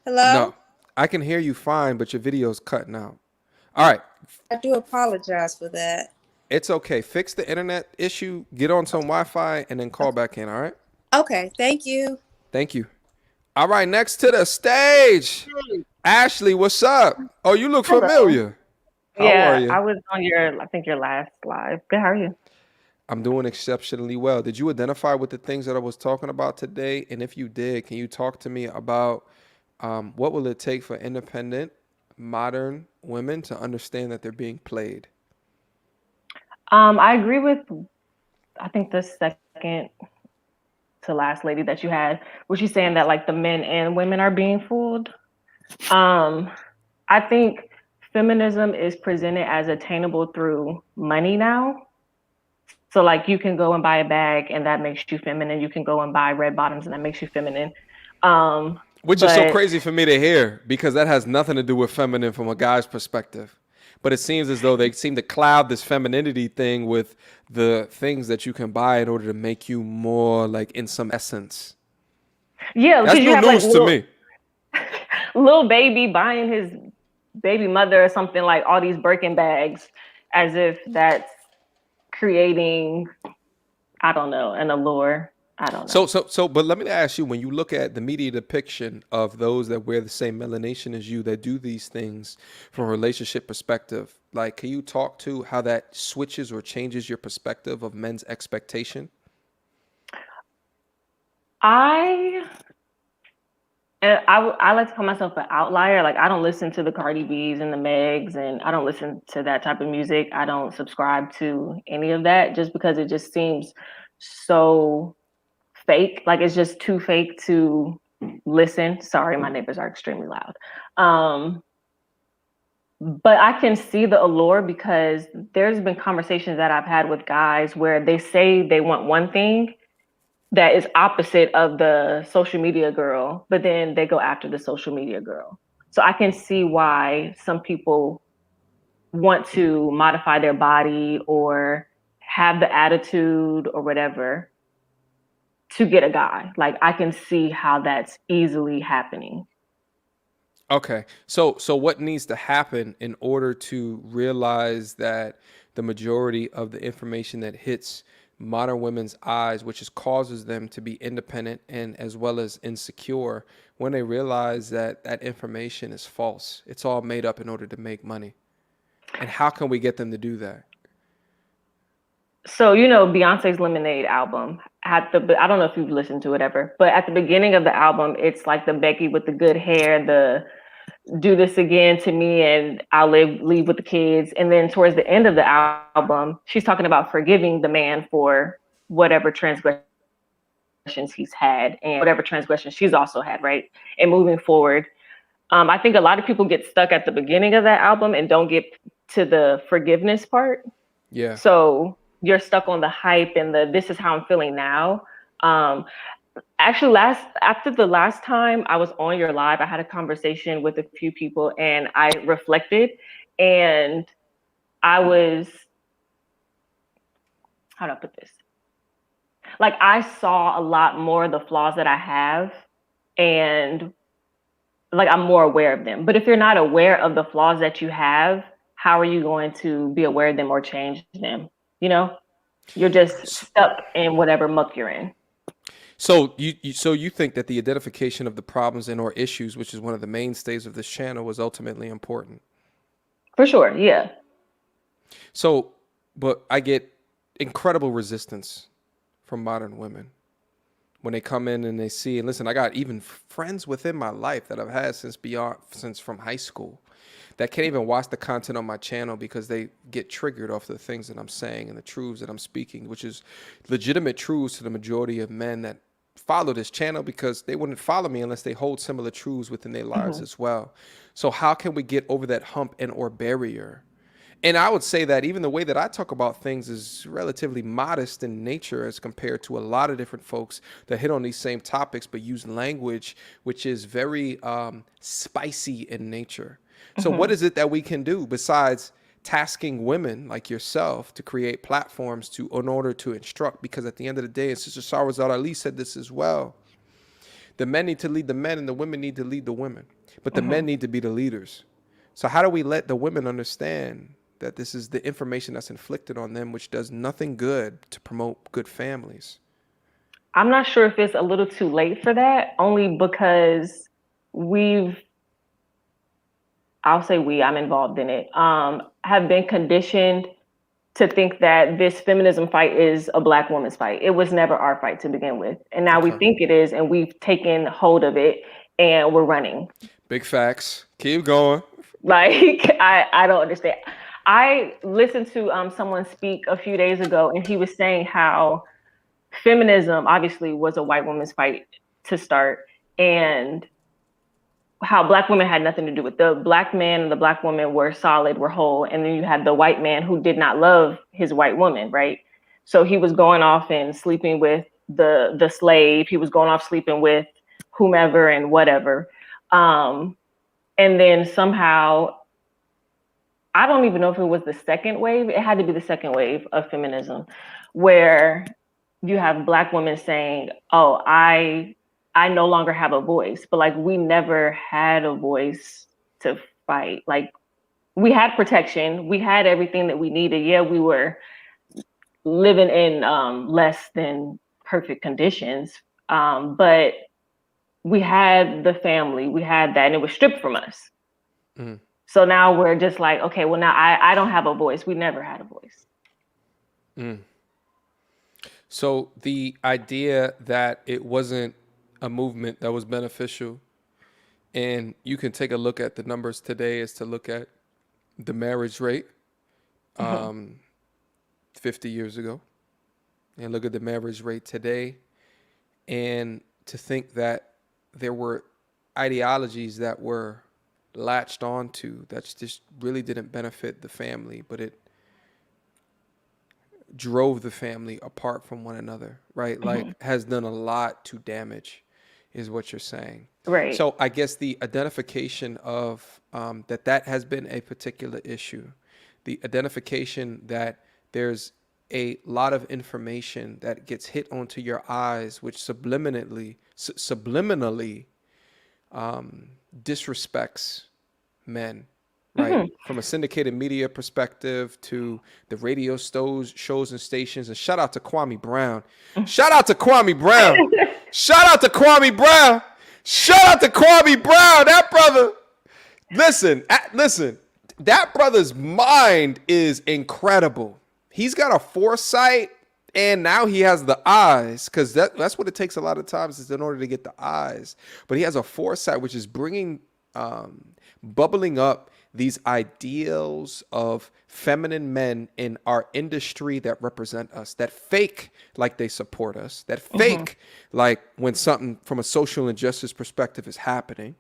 Hello? No, I can hear you fine, but your video's cutting out. All right. I do apologize for that. It's okay. Fix the internet issue, get on some Wi-Fi, and then call back in, all right? Okay. Thank you. Thank you. All right, next to the stage. Ashley, what's up? Oh, you look familiar. How are you? I was on your last live. Good, how are you? I'm doing exceptionally well. Did you identify with the things that I was talking about today? And if you did, can you talk to me about what will it take for independent, modern women to understand that they're being played? I agree with, I think the second to last lady that you had, was you saying that like the men and women are being fooled? I think feminism is presented as attainable through money now. So like you can go and buy a bag and that makes you feminine. You can go and buy red bottoms and that makes you feminine. Which is so crazy for me to hear, because that has nothing to do with feminine from a guy's perspective. But it seems as though they seem to cloud this femininity thing with the things that you can buy in order to make you more like in some essence. Yeah, that's new news to me. Little baby buying his baby mother or something, like all these Birkin bags, as if that's creating, I don't know, an allure. I don't know. So, but let me ask you, when you look at the media depiction of those that wear the same melanation as you, that do these things from a relationship perspective, like, can you talk to how that switches or changes your perspective of men's expectation? I like to call myself an outlier. Like, I don't listen to the Cardi B's and the Megs, and I don't listen to that type of music. I don't subscribe to any of that just because it just seems so fake. Like, it's just too fake to listen. Sorry, my neighbors are extremely loud. But I can see the allure, because there's been conversations that I've had with guys where they say they want one thing that is opposite of the social media girl, but then they go after the social media girl. So I can see why some people want to modify their body or have the attitude or whatever to get a guy. Like, I can see how that's easily happening. Okay. So what needs to happen in order to realize that the majority of the information that hits modern women's eyes, which is causes them to be independent and as well as insecure, when they realize that that information is false, it's all made up in order to make money? And how can we get them to do that? So, you know, Beyonce's Lemonade album had I don't know if you've listened to it ever, but at the beginning of the album, it's like the Becky with the good hair, the do this again to me and I'll leave with the kids. And then towards the end of the album, she's talking about forgiving the man for whatever transgressions he's had and whatever transgressions she's also had, right? And moving forward. I think a lot of people get stuck at the beginning of that album and don't get to the forgiveness part. Yeah. So you're stuck on the hype and this is how I'm feeling now. Actually, after the last time I was on your live, I had a conversation with a few people and I reflected, and I was, how do I put this? Like, I saw a lot more of the flaws that I have, and like, I'm more aware of them. But if you're not aware of the flaws that you have, how are you going to be aware of them or change them? You know, you're just stuck in whatever muck you're in. So you think that the identification of the problems and or issues, which is one of the mainstays of this channel, was ultimately important? For sure, yeah. So, but I get incredible resistance from modern women when they come in and they see, and listen, I got even friends within my life that I've had since from high school that can't even watch the content on my channel because they get triggered off the things that I'm saying and the truths that I'm speaking, which is legitimate truths to the majority of men that follow this channel, because they wouldn't follow me unless they hold similar truths within their lives as well. So how can we get over that hump and or barrier? And I would say that even the way that I talk about things is relatively modest in nature as compared to a lot of different folks that hit on these same topics but use language which is very spicy in nature. So what is it that we can do besides tasking women like yourself to create platforms in order to instruct? Because at the end of the day, and Sister Sarazat Ali said this as well, the men need to lead the men and the women need to lead the women. But the men need to be the leaders. So how do we let the women understand that this is the information that's inflicted on them, which does nothing good to promote good families? I'm not sure if it's a little too late for that, only because I'm involved in it, have been conditioned to think that this feminism fight is a Black woman's fight. It was never our fight to begin with. And now we think it is, and we've taken hold of it and we're running. Big facts. Keep going. Like, I don't understand. I listened to someone speak a few days ago, and he was saying how feminism obviously was a white woman's fight to start, and how Black women had nothing to do with it. The Black man and the Black woman were solid, were whole, and then you had the white man who did not love his white woman, right? So he was going off and sleeping with the slave. He was going off sleeping with whomever and whatever. And then somehow, I don't even know if it was the second wave. It had to be the second wave of feminism, where you have Black women saying, "Oh, I no longer have a voice," but like, we never had a voice to fight. Like, we had protection, we had everything that we needed. Yeah, we were living in less than perfect conditions, but we had the family, we had that, and it was stripped from us. So now we're just like, okay, well, now I don't have a voice. We never had a voice. So the idea that it wasn't a movement that was beneficial, and you can take a look at the numbers today, is to look at the marriage rate 50 years ago and look at the marriage rate today, and to think that there were ideologies that were latched onto that just really didn't benefit the family, but it drove the family apart from one another, right? Like, has done a lot to damage, is what you're saying. Right. So I guess the identification of that has been a particular issue the identification that there's a lot of information that gets hit onto your eyes, which subliminally disrespects men, right? From a syndicated media perspective to the radio shows and stations. And shout out to Kwame Brown. Shout out to Kwame Brown. Shout out to Kwame Brown. Shout out to Kwame Brown. That brother, listen, that brother's mind is incredible. He's got a foresight, and now he has the eyes, because that's what it takes a lot of times, is in order to get the eyes. But he has a foresight, which is bringing, bubbling up these ideals of feminine men in our industry that represent us, that fake like they support us, that fake like when something from a social injustice perspective is happening,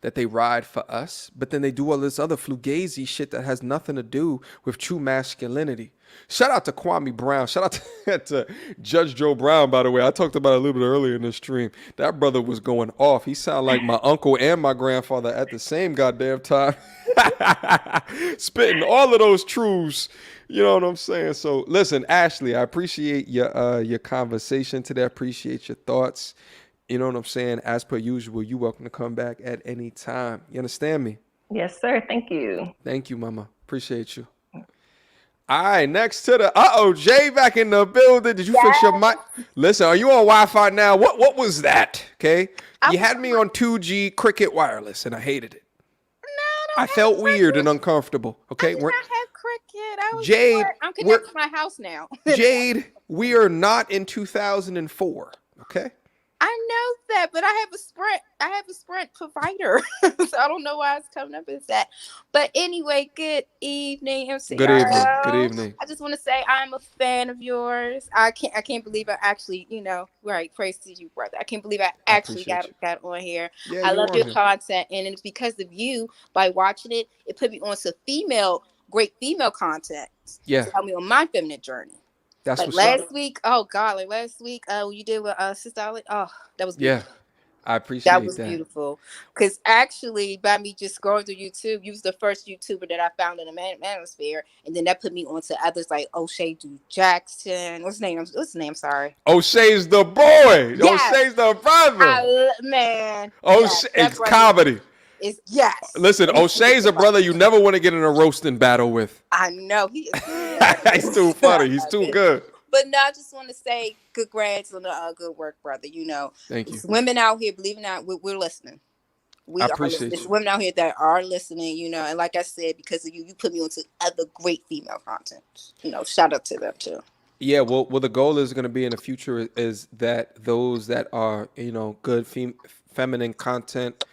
that they ride for us, but then they do all this other fugazi shit that has nothing to do with true masculinity. Shout out to Kwame Brown. Shout out to Judge Joe Brown, by the way. I talked about it a little bit earlier in the stream. That brother was going off. He sounded like my uncle and my grandfather at the same goddamn time. Spitting all of those truths. You know what I'm saying? So listen, Ashley, I appreciate your conversation today. I appreciate your thoughts. You know what I'm saying? As per usual, you're welcome to come back at any time. You understand me? Yes, sir. Thank you. Thank you, mama. Appreciate you. All right, next to the Jay back in the building. Did you fix your mic? Listen, are you on Wi-Fi now? What was that? Okay, you had me on 2G Cricket Wireless, and I hated it. No, I felt weird and uncomfortable. Okay, I did not have cricket. I was Jade. I'm connected to my house now. Jade, we are not in 2004. Okay. I know that, but I have a Sprint provider, so I don't know why it's coming up as that. But anyway, good evening, MC. Good evening. Good evening. I just want to say I'm a fan of yours. I can't believe I actually, right. Praise to you, brother. I can't believe I actually got on here. Yeah, I love your content, and it's because of you. By watching it, it put me on some great female content. Yeah. To help me on my feminine journey. That's like last week, when you did with Sister Ali, that was beautiful. Yeah, I appreciate that. That was beautiful. Because actually, by me just scrolling through YouTube, you was the first YouTuber that I found in the manosphere, and then that put me on to others like O'Shea Jackson. What's his name? Sorry. O'Shea's the boy. Yes. O'Shea's the brother. Man. O'Shea, it's comedy. Yes. Listen, O'Shea's a brother you never want to get in a roasting battle with. I know. He is He's too funny. He's too good. But no, I just want to say congrats on the good work, brother. Thank you. It's women out here, believe it or not, we're listening. I appreciate It's you. women out here that are listening, and like I said, because of you put me onto other great female content. Shout out to them too. Yeah, well, the goal is going to be in the future is that those that are, good feminine content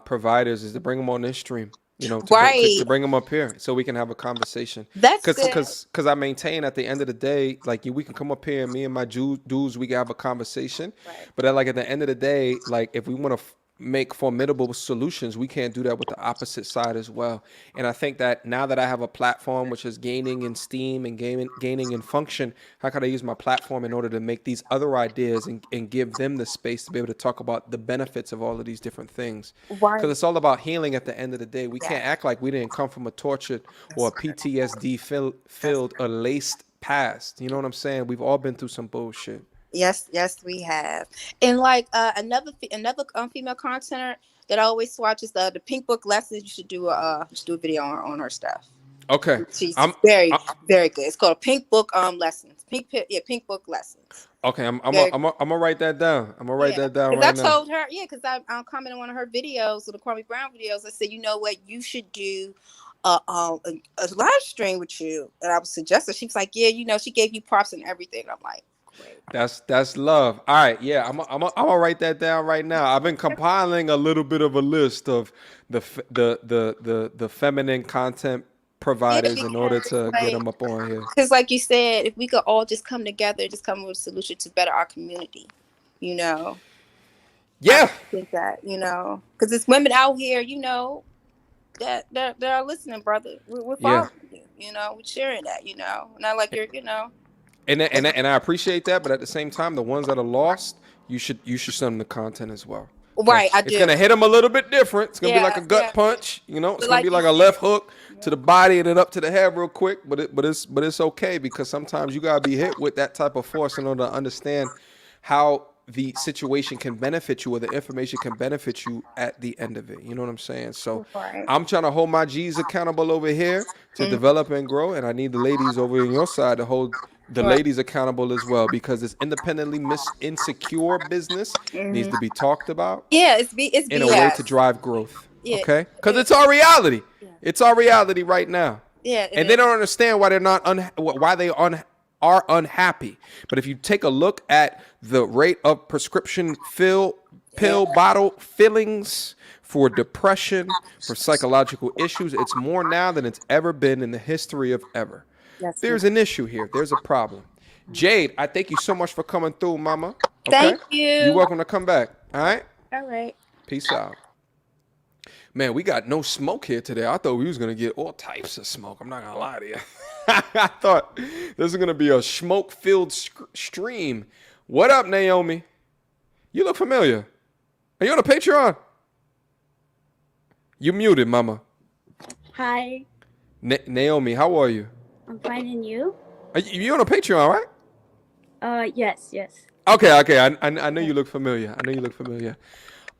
providers is to bring them on this stream, to bring them up here so we can have a conversation. That's because I maintain at the end of the day, like we can come up here and me and my dudes, we can have a conversation. Right. But at the end of the day, like if we want to make formidable solutions, we can't do that with the opposite side as well. And I think that now that I have a platform which is gaining in steam and gaining in function, how can I use my platform in order to make these other ideas and give them the space to be able to talk about the benefits of all of these different things? Because it's all about healing at the end of the day. We can't act like we didn't come from a tortured or a PTSD filled or laced past. You know what I'm saying? We've all been through some bullshit. Yes, we have. And like another female contenter that I always watch is the Pink Book Lessons. You should do a video on her stuff. Okay, she's very good. It's called Pink Book Lessons. Pink Book Lessons. Okay, I'm gonna write that down. I'm gonna write that down right now. I told her, because I'm commenting on one of her videos, the Kwame Brown videos. I said, you know what, you should do a live stream with you. And I was suggesting. She was like, yeah, she gave you props and everything. I'm like, that's love. All right, yeah, I'm gonna write that down right now. I've been compiling a little bit of a list of the feminine content providers in order to get them up on here. Because, like you said, if we could all just come together, just come with a solution to better our community, Yeah. I think that, because it's women out here, that are listening, brother. We're following you, we're sharing that, not like you're, And I appreciate that, but at the same time, the ones that are lost, you should send them the content as well. Right, I do. It's gonna hit them a little bit different. It's gonna be like a gut punch, It's gonna be like a left hook. to the body and then up to the head real quick, but it's okay, because sometimes you gotta be hit with that type of force in order to understand how the situation can benefit you, or the information can benefit you at the end of it. You know what I'm saying? So I'm trying to hold my G's accountable over here to develop and grow, and I need the ladies over on your side to hold the ladies accountable as well, because this independently insecure business needs to be talked about in a way to drive growth. Okay? Because it's our reality. It's our reality right now. And they don't understand why they're not are unhappy. But if you take a look at the rate of prescription pill bottle fillings for depression, for psychological issues, it's more now than it's ever been in the history of ever. There's an issue here. There's a problem. Jade, I thank you so much for coming through, mama. Okay? Thank you. You're welcome to come back. All right? All right. Peace out. Man, we got no smoke here today. I thought we was going to get all types of smoke. I'm not going to lie to you. I thought this was going to be a smoke-filled stream. What up, Naomi? You look familiar. Are you on a Patreon? You muted, mama. Hi. Naomi, how are you? I'm fine, and you? You on a Patreon, right? Yes. Okay. I know you look familiar.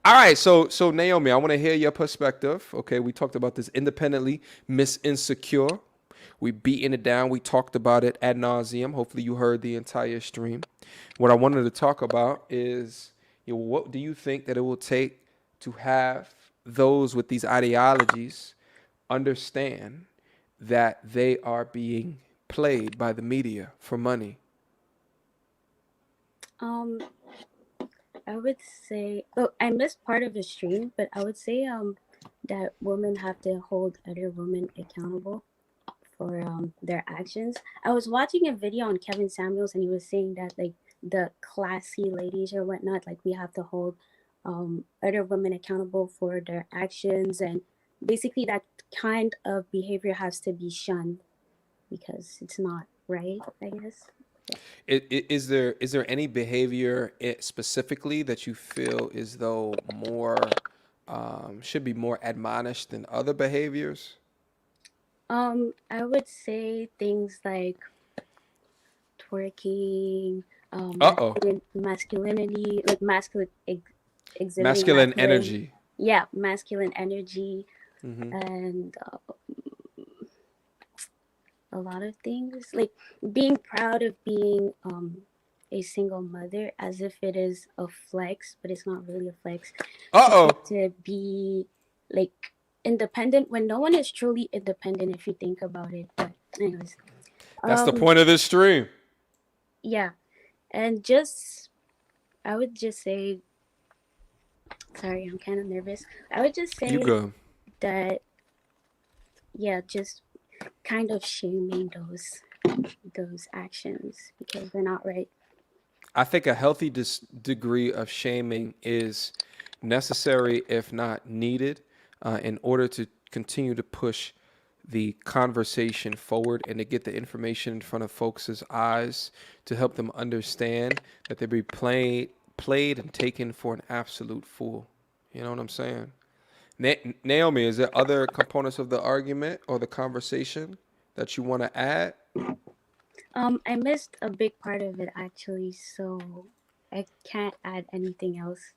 All right, so Naomi, I want to hear your perspective. Okay, we talked about this independently insecure. We beating it down. We talked about it ad nauseum. Hopefully, you heard the entire stream. What I wanted to talk about is, what do you think that it will take to have those with these ideologies understand that they are being played by the media for money? I would say, I missed part of the stream, but I would say that women have to hold other women accountable for their actions. I was watching a video on Kevin Samuels, and he was saying that like the classy ladies or whatnot, like we have to hold other women accountable for their actions, and basically that kind of behavior has to be shunned because it's not right, I guess. Is there any behavior specifically that you feel as though more should be more admonished than other behaviors? I would say things like twerking, masculinity, like masculine energy. Yeah, masculine energy, Mm-hmm. and a lot of things like being proud of being a single mother, as if it is a flex, but it's not really a flex. To be like independent when no one is truly independent, if you think about it. But anyways, that's the point of this stream. Yeah, and I would just say, sorry, I'm kind of nervous. I would just say that, yeah, just kind of shaming those actions because they're not right. I think a healthy degree of shaming is necessary, if not needed, in order to continue to push the conversation forward and to get the information in front of folks' eyes to help them understand that they be played and taken for an absolute fool. You know what I'm saying? Naomi, is there other components of the argument or the conversation that you want to add? I missed a big part of it actually, so I can't add anything else.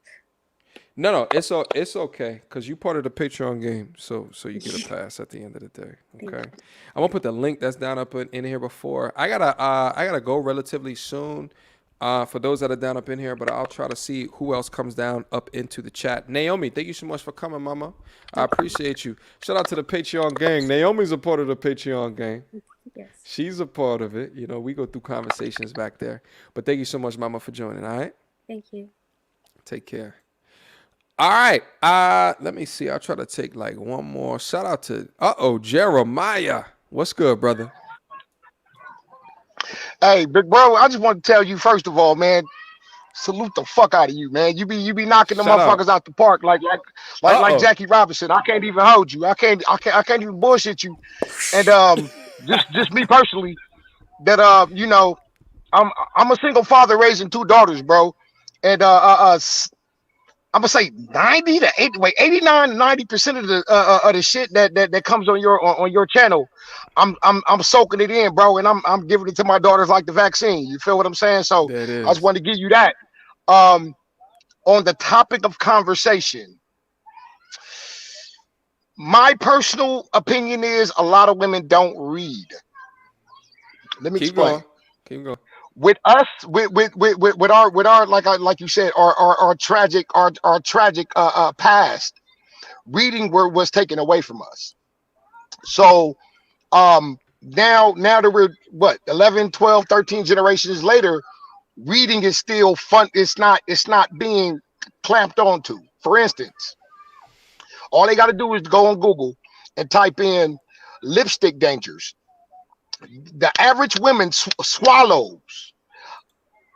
No, it's okay because you part of the Patreon game, so you get a pass at the end of the day. Okay, I'm gonna put the link that's down up in here before. I gotta go relatively soon. For those that are down up in here, but I'll try to see who else comes down up into the chat. Naomi, thank you so much for coming, mama. I appreciate you. Shout out to the Patreon gang. Naomi's a part of the Patreon gang. Yes. She's a part of it. You know, we go through conversations back there. But thank you so much, mama, for joining, all right? Thank you. Take care. All right. Let me see. I'll try to take like one more. Shout out to Jeremiah. What's good, brother? Hey, big bro, I just want to tell you first of all, man, salute the fuck out of you, man. You be knocking the motherfuckers out the park like Jackie Robinson. I can't even hold you. I can't even bullshit you. And just me personally, that I'm a single father raising two daughters, bro. And I'm gonna say 90 to 80, wait, 89 to 90% of the shit that comes on your channel, I'm soaking it in, bro, and I'm giving it to my daughters like the vaccine. You feel what I'm saying? So I just wanted to give you that. On the topic of conversation, my personal opinion is a lot of women don't read. Let me explain. Keep going. With us, with our like you said, our tragic past, reading was taken away from us. So now that we're what 11, 12, 13 generations later, reading is still fun. It's not being clamped onto. For instance, all they got to do is go on Google and type in lipstick dangers. The average woman swallows,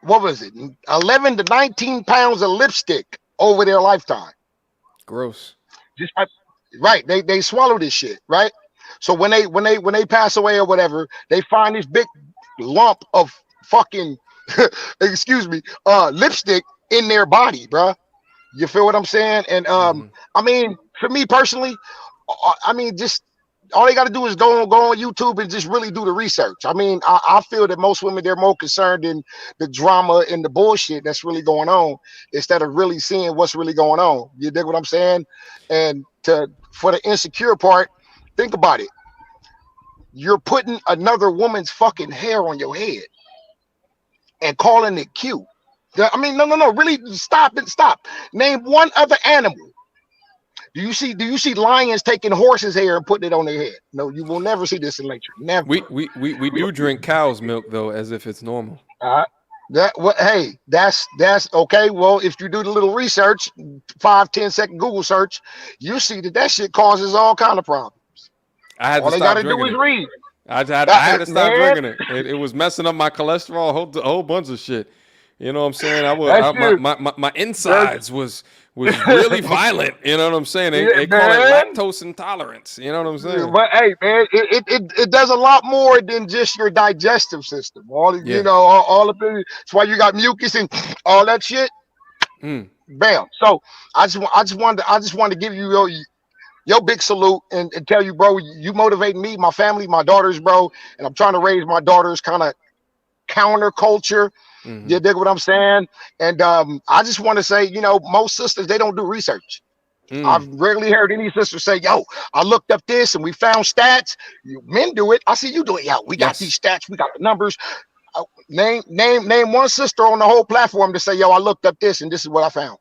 what was it, 11 to 19 pounds of lipstick over their lifetime. Gross. Just right, they swallow this shit, right? So when they pass away or whatever, they find this big lump of fucking excuse me, lipstick in their body, bruh. You feel what I'm saying? And I mean, for me personally, I mean, just all they got to do is go on YouTube and just really do the research. I mean, I feel that most women, they're more concerned in the drama and the bullshit that's really going on instead of really seeing what's really going on. You dig what I'm saying? And for the insecure part, think about it. You're putting another woman's fucking hair on your head and calling it cute. I mean, no, really stop. Name one other animal. Do you see lions taking horses' hair and putting it on their head? No, you will never see this in nature. Never. We do drink cow's milk though, as if it's normal. Hey, that's okay. Well, if you do the little research, 5-10 second Google search, you see that shit causes all kind of problems. All they gotta do is read. I had to stop drinking it. It was messing up my cholesterol, a whole bunch of shit. You know what I'm saying? My insides was really violent. You know what I'm saying? They call it lactose intolerance. You know what I'm saying? But hey, man, it does a lot more than just your digestive system. You know, all of it. That's why you got mucus and all that shit. Bam. So I just wanted to give you your big salute and tell you, bro, you motivate me, my family, my daughters, bro, and I'm trying to raise my daughters kind of counter culture. You dig what I'm saying? And I just want to say, you know, most sisters, they don't do research. I've rarely heard any sister say, yo, I looked up this and we found stats. Men do it. I see you do it. Yo, we got these stats. We got the numbers. Name one sister on the whole platform to say, yo, I looked up this and this is what I found.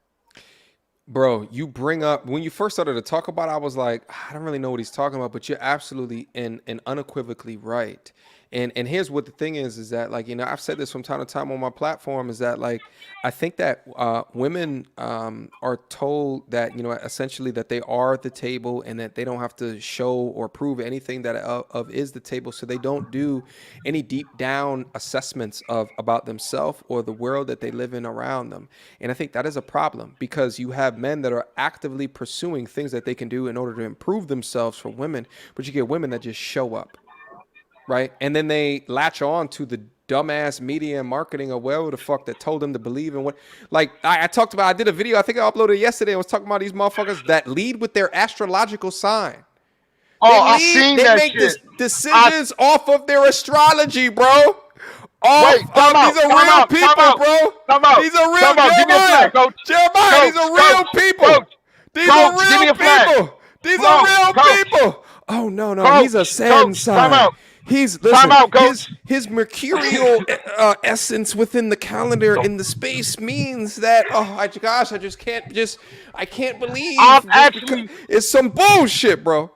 Bro, you bring up, when you first started to talk about it, I was like, I don't really know what he's talking about, but you're absolutely and unequivocally right. And here's what the thing is that, like, you know, I've said this from time to time on my platform, is that, like, I think that women are told that, you know, essentially that they are at the table and that they don't have to show or prove anything that of is the table. So they don't do any deep down assessments about themselves or the world that they live in around them. And I think that is a problem, because you have men that are actively pursuing things that they can do in order to improve themselves for women, but you get women that just show up. Right. And then they latch on to the dumbass media and marketing or whatever the fuck that told them to believe in what. Like I talked about, I did a video, I think I uploaded yesterday. I was talking about these motherfuckers that lead with their astrological sign. I seen that shit. They make decisions off of their astrology, bro. These are real people, bro. These are real people. Jeremiah, these are real people. These are real people. These are real people. Oh no, he's a sand sign. He's his mercurial essence within the calendar in the space means that I can't believe it's some bullshit, bro.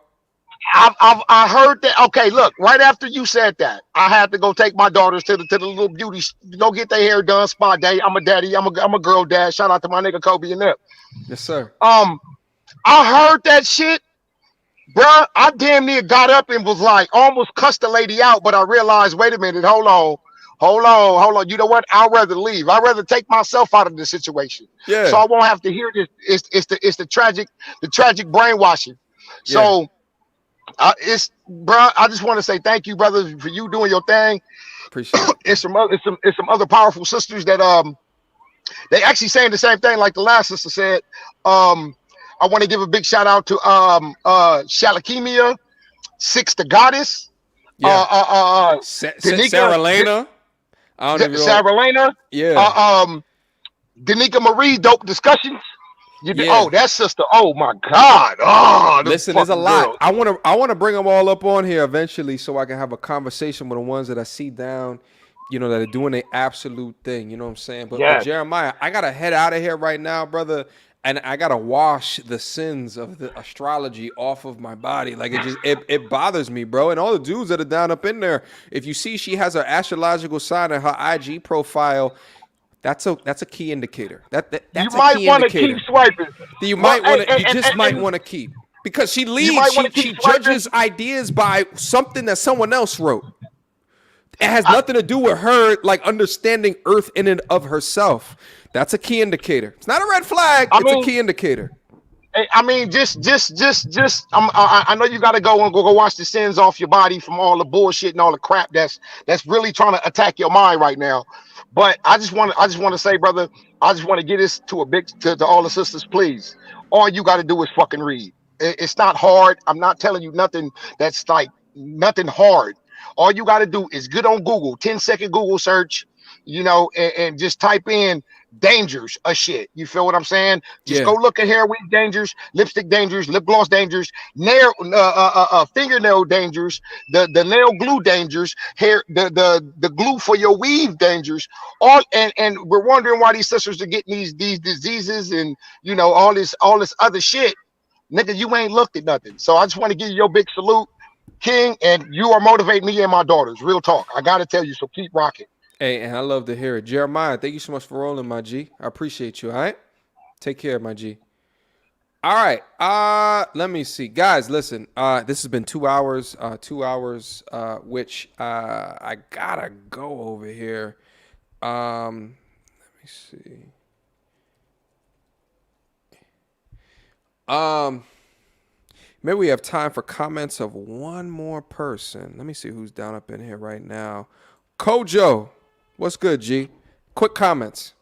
I heard that. Okay, look, right after you said that, I had to go take my daughters to the little beauty, go get their hair done, spa day. I'm a daddy. I'm a girl dad. Shout out to my nigga Kobe and them. Yes, sir. I heard that shit. Bruh, I damn near got up and was like, almost cussed the lady out, but I realized, wait a minute, hold on. You know what? I'd rather leave. I'd rather take myself out of the situation. Yeah. So I won't have to hear this. It's the tragic brainwashing. So bruh, I just want to say thank you, brother, for you doing your thing. Appreciate it. It's some other powerful sisters that They actually saying the same thing like the last sister said. I want to give a big shout out to Shalakemia, Six the Goddess, Danica, Sarah Lena. I don't even know. Sarah Lena, Yeah. Danica Marie, Dope Discussions. Yeah. Oh, that sister. Oh my God. Oh, listen, there's a lot. I want to bring them all up on here eventually, so I can have a conversation with the ones that I see down, that are doing the absolute thing. You know what I'm saying? But Jeremiah, I gotta head out of here right now, brother, and I gotta wash the sins of the astrology off of my body. Like it bothers me, bro. And all the dudes that are down up in there, if you see she has her astrological sign in her IG profile. That's a key indicator. That's you might want to keep swiping. You might want to. You just might want to keep because she leads. She judges ideas by something that someone else wrote. It has nothing to do with her like understanding Earth in and of herself. That's a key indicator. It's not a red flag. It's a key indicator. I mean, I know you got to go wash the sins off your body from all the bullshit and all the crap that's really trying to attack your mind right now. But I just want to say, brother, I just want to get this to all the sisters, please. All you got to do is fucking read. It's not hard. I'm not telling you nothing that's like nothing hard. All you got to do is get on Google, 10-second Google search, and just type in dangers of shit. You feel what I'm saying? Just go look at hair weave dangers, lipstick dangers, lip gloss dangers, fingernail dangers, the nail glue dangers, hair the glue for your weave dangers. All and we're wondering why these sisters are getting these diseases and all this other shit. Nigga, you ain't looked at nothing. So I just want to give you your big salute, King, and you are motivating me and my daughters. Real talk. I gotta tell you, so keep rocking. Hey, and I love to hear it. Jeremiah, thank you so much for rolling, my G. I appreciate you, all right? Take care, my G. All right. Let me see. Guys, listen. This has been 2 hours, which I gotta go over here. Let me see. Maybe we have time for comments of one more person. Let me see who's down up in here right now. Kojo. What's good, G? Quick comments.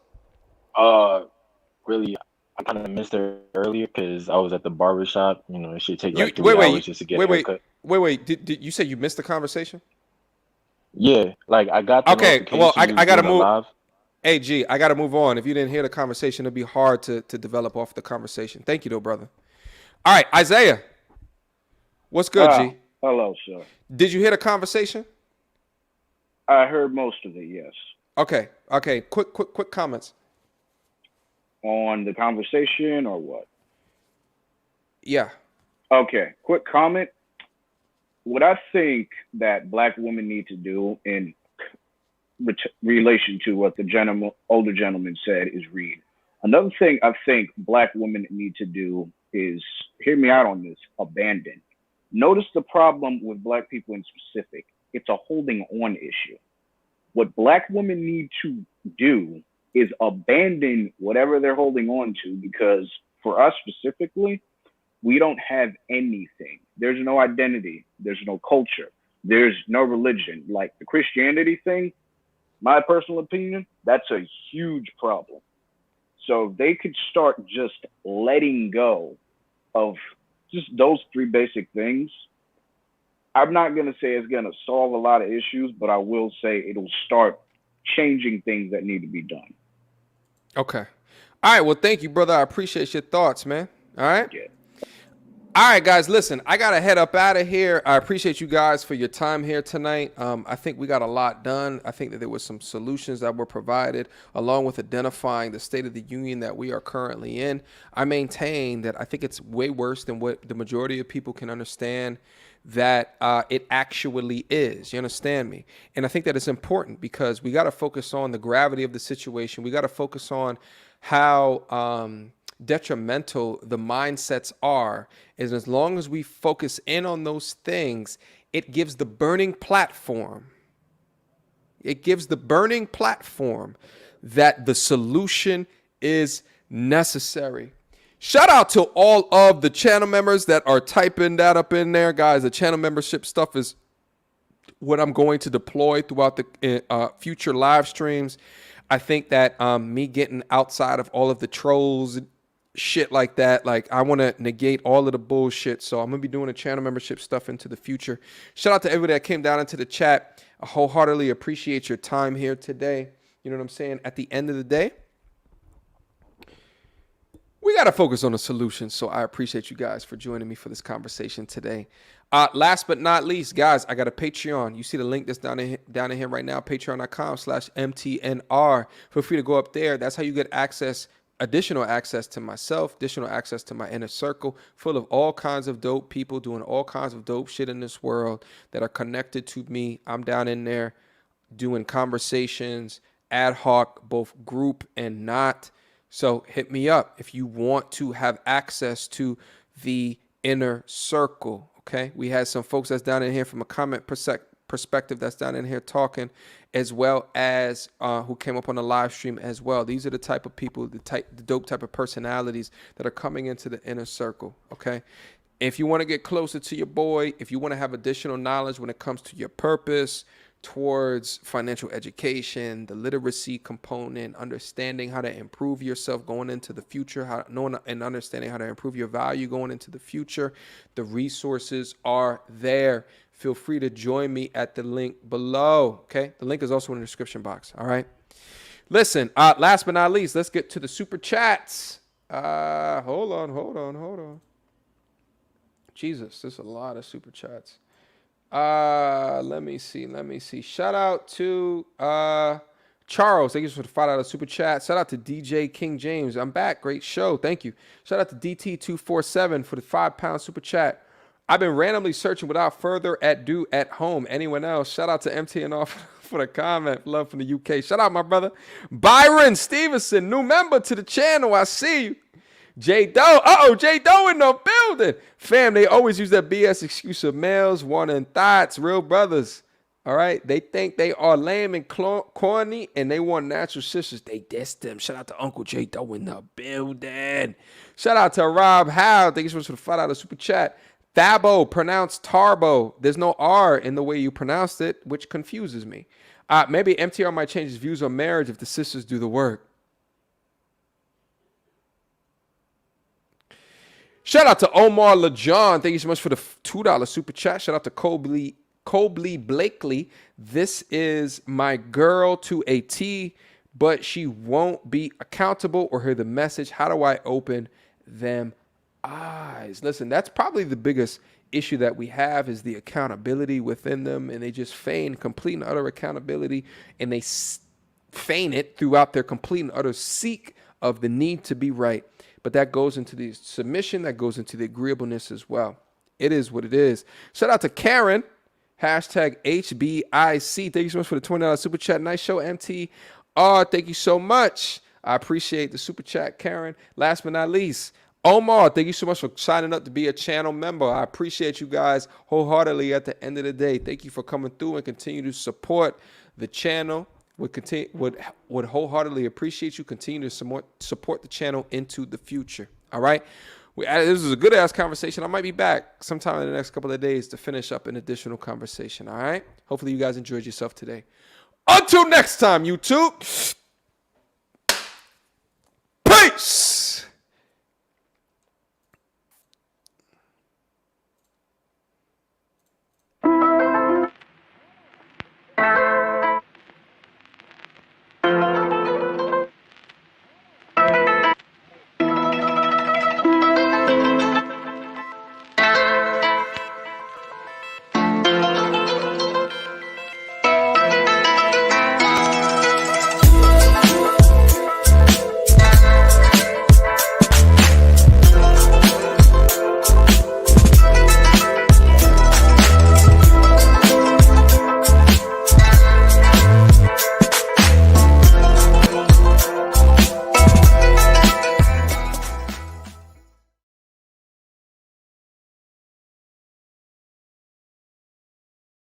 Really, I kind of missed her earlier because I was at the barbershop. It should take like 3 hours just to get a haircut. Wait. Did you say you missed the conversation? Yeah, like I got the notification. Well, I gotta move. Live. Hey, G, I gotta move on. If you didn't hear the conversation, it'd be hard to develop off the conversation. Thank you, though, brother. All right, Isaiah. What's good, G? Hello, sir. Did you hear the conversation? I heard most of it, yes. Okay. Quick comments. On the conversation or what? Yeah. Okay, quick comment. What I think that Black women need to do in relation to what the older gentleman said is read. Another thing I think Black women need to do is, hear me out on this, abandon. Notice the problem with Black people in specific. It's a holding on issue. What Black women need to do is abandon whatever they're holding on to, because for us specifically, we don't have anything. There's no identity. There's no culture. There's no religion. Like the Christianity thing, my personal opinion, that's a huge problem. So if they could start just letting go of just those 3 basic things, I'm not going to say it's going to solve a lot of issues, but I will say it'll start changing things that need to be done. Okay. All right. Well, thank you, brother. I appreciate your thoughts, man. All right. Yeah. All right, guys, listen, I got to head up out of here. I appreciate you guys for your time here tonight. I think we got a lot done. I think that there was some solutions that were provided, along with identifying the state of the union that we are currently in. I maintain that I think it's way worse than what the majority of people can understand that it actually is. You understand me? And I think that it's important because we got to focus on the gravity of the situation. We got to focus on how detrimental the mindsets are. And as long as we focus in on those things, it gives the burning platform. It gives the burning platform that the solution is necessary. Shout out to all of the channel members that are typing that up in there, guys. The channel membership stuff is what I'm going to deploy throughout the future live streams. I think that me getting outside of all of the trolls and shit like that, like I want to negate all of the bullshit. So I'm going to be doing a channel membership stuff into the future. Shout out to everybody that came down into the chat. I wholeheartedly appreciate your time here today. You know what I'm saying? At the end of the day, we got to focus on the solution. So I appreciate you guys for joining me for this conversation today. Last but not least, guys, I got a Patreon. You see the link that's down in here right now, patreon.com/MTNR. Feel free to go up there. That's how you get additional access to myself, additional access to my inner circle full of all kinds of dope people doing all kinds of dope shit in this world that are connected to me. I'm down in there doing conversations, ad hoc, both group and not. So hit me up if you want to have access to the inner circle. Okay, we had some folks that's down in here from a comment perspective that's down in here talking, as well as who came up on the live stream as well. These are the type of people, the dope type of personalities that are coming into the inner circle. Okay, if you want to get closer to your boy, if you want to have additional knowledge when it comes to your purpose towards financial education, the literacy component, understanding how to improve yourself going into the future, knowing and understanding how to improve your value going into the future, the resources are there. Feel free to join me at the link below. Okay, the link is also in the description box. All right, listen, last but not least, let's get to the super chats. Hold on. Jesus, there's a lot of super chats. Let me see. Shout out to Charles. Thank you for the $5 super chat. Shout out to DJ King James. I'm back. Great show. Thank you. Shout out to DT247 for the £5 super chat. I've been randomly searching without further ado at home. Anyone else? Shout out to MTandR for the comment. Love from the UK. Shout out my brother Byron Stevenson, new member to the channel. I see you. J Doe. J Doe in the building. Fam, they always use that BS excuse of males wanting thoughts, real brothers. All right? They think they are lame and corny, and they want natural sisters. They diss them. Shout out to Uncle J Doe in the building. Shout out to Rob Howe. Thank you so much for the $5 super chat. Thabo, pronounced Tarbo. There's no R in the way you pronounced it, which confuses me. Maybe MTR might change his views on marriage if the sisters do the work. Shout out to Omar LeJohn. Thank you so much for the $2 super chat. Shout out to Colby Blakely. This is my girl to a T, but she won't be accountable or hear the message. How do I open them eyes? Listen, that's probably the biggest issue that we have is the accountability within them, and they just feign complete and utter accountability, and they feign it throughout their complete and utter seek of the need to be right. But that goes into the submission, that goes into the agreeableness as well. It is what it is. Shout out to Karen, hashtag HBIC. Thank you so much for the $20 super chat. Nice show, MTR. Thank you so much. I appreciate the super chat, Karen. Last but not least, Omar, thank you so much for signing up to be a channel member. I appreciate you guys wholeheartedly at the end of the day. Thank you for coming through and continue to support the channel. Would wholeheartedly appreciate you. Continue to support the channel into the future. All right. This is a good ass conversation. I might be back sometime in the next couple of days to finish up an additional conversation. All right. Hopefully you guys enjoyed yourself today. Until next time, YouTube. Peace.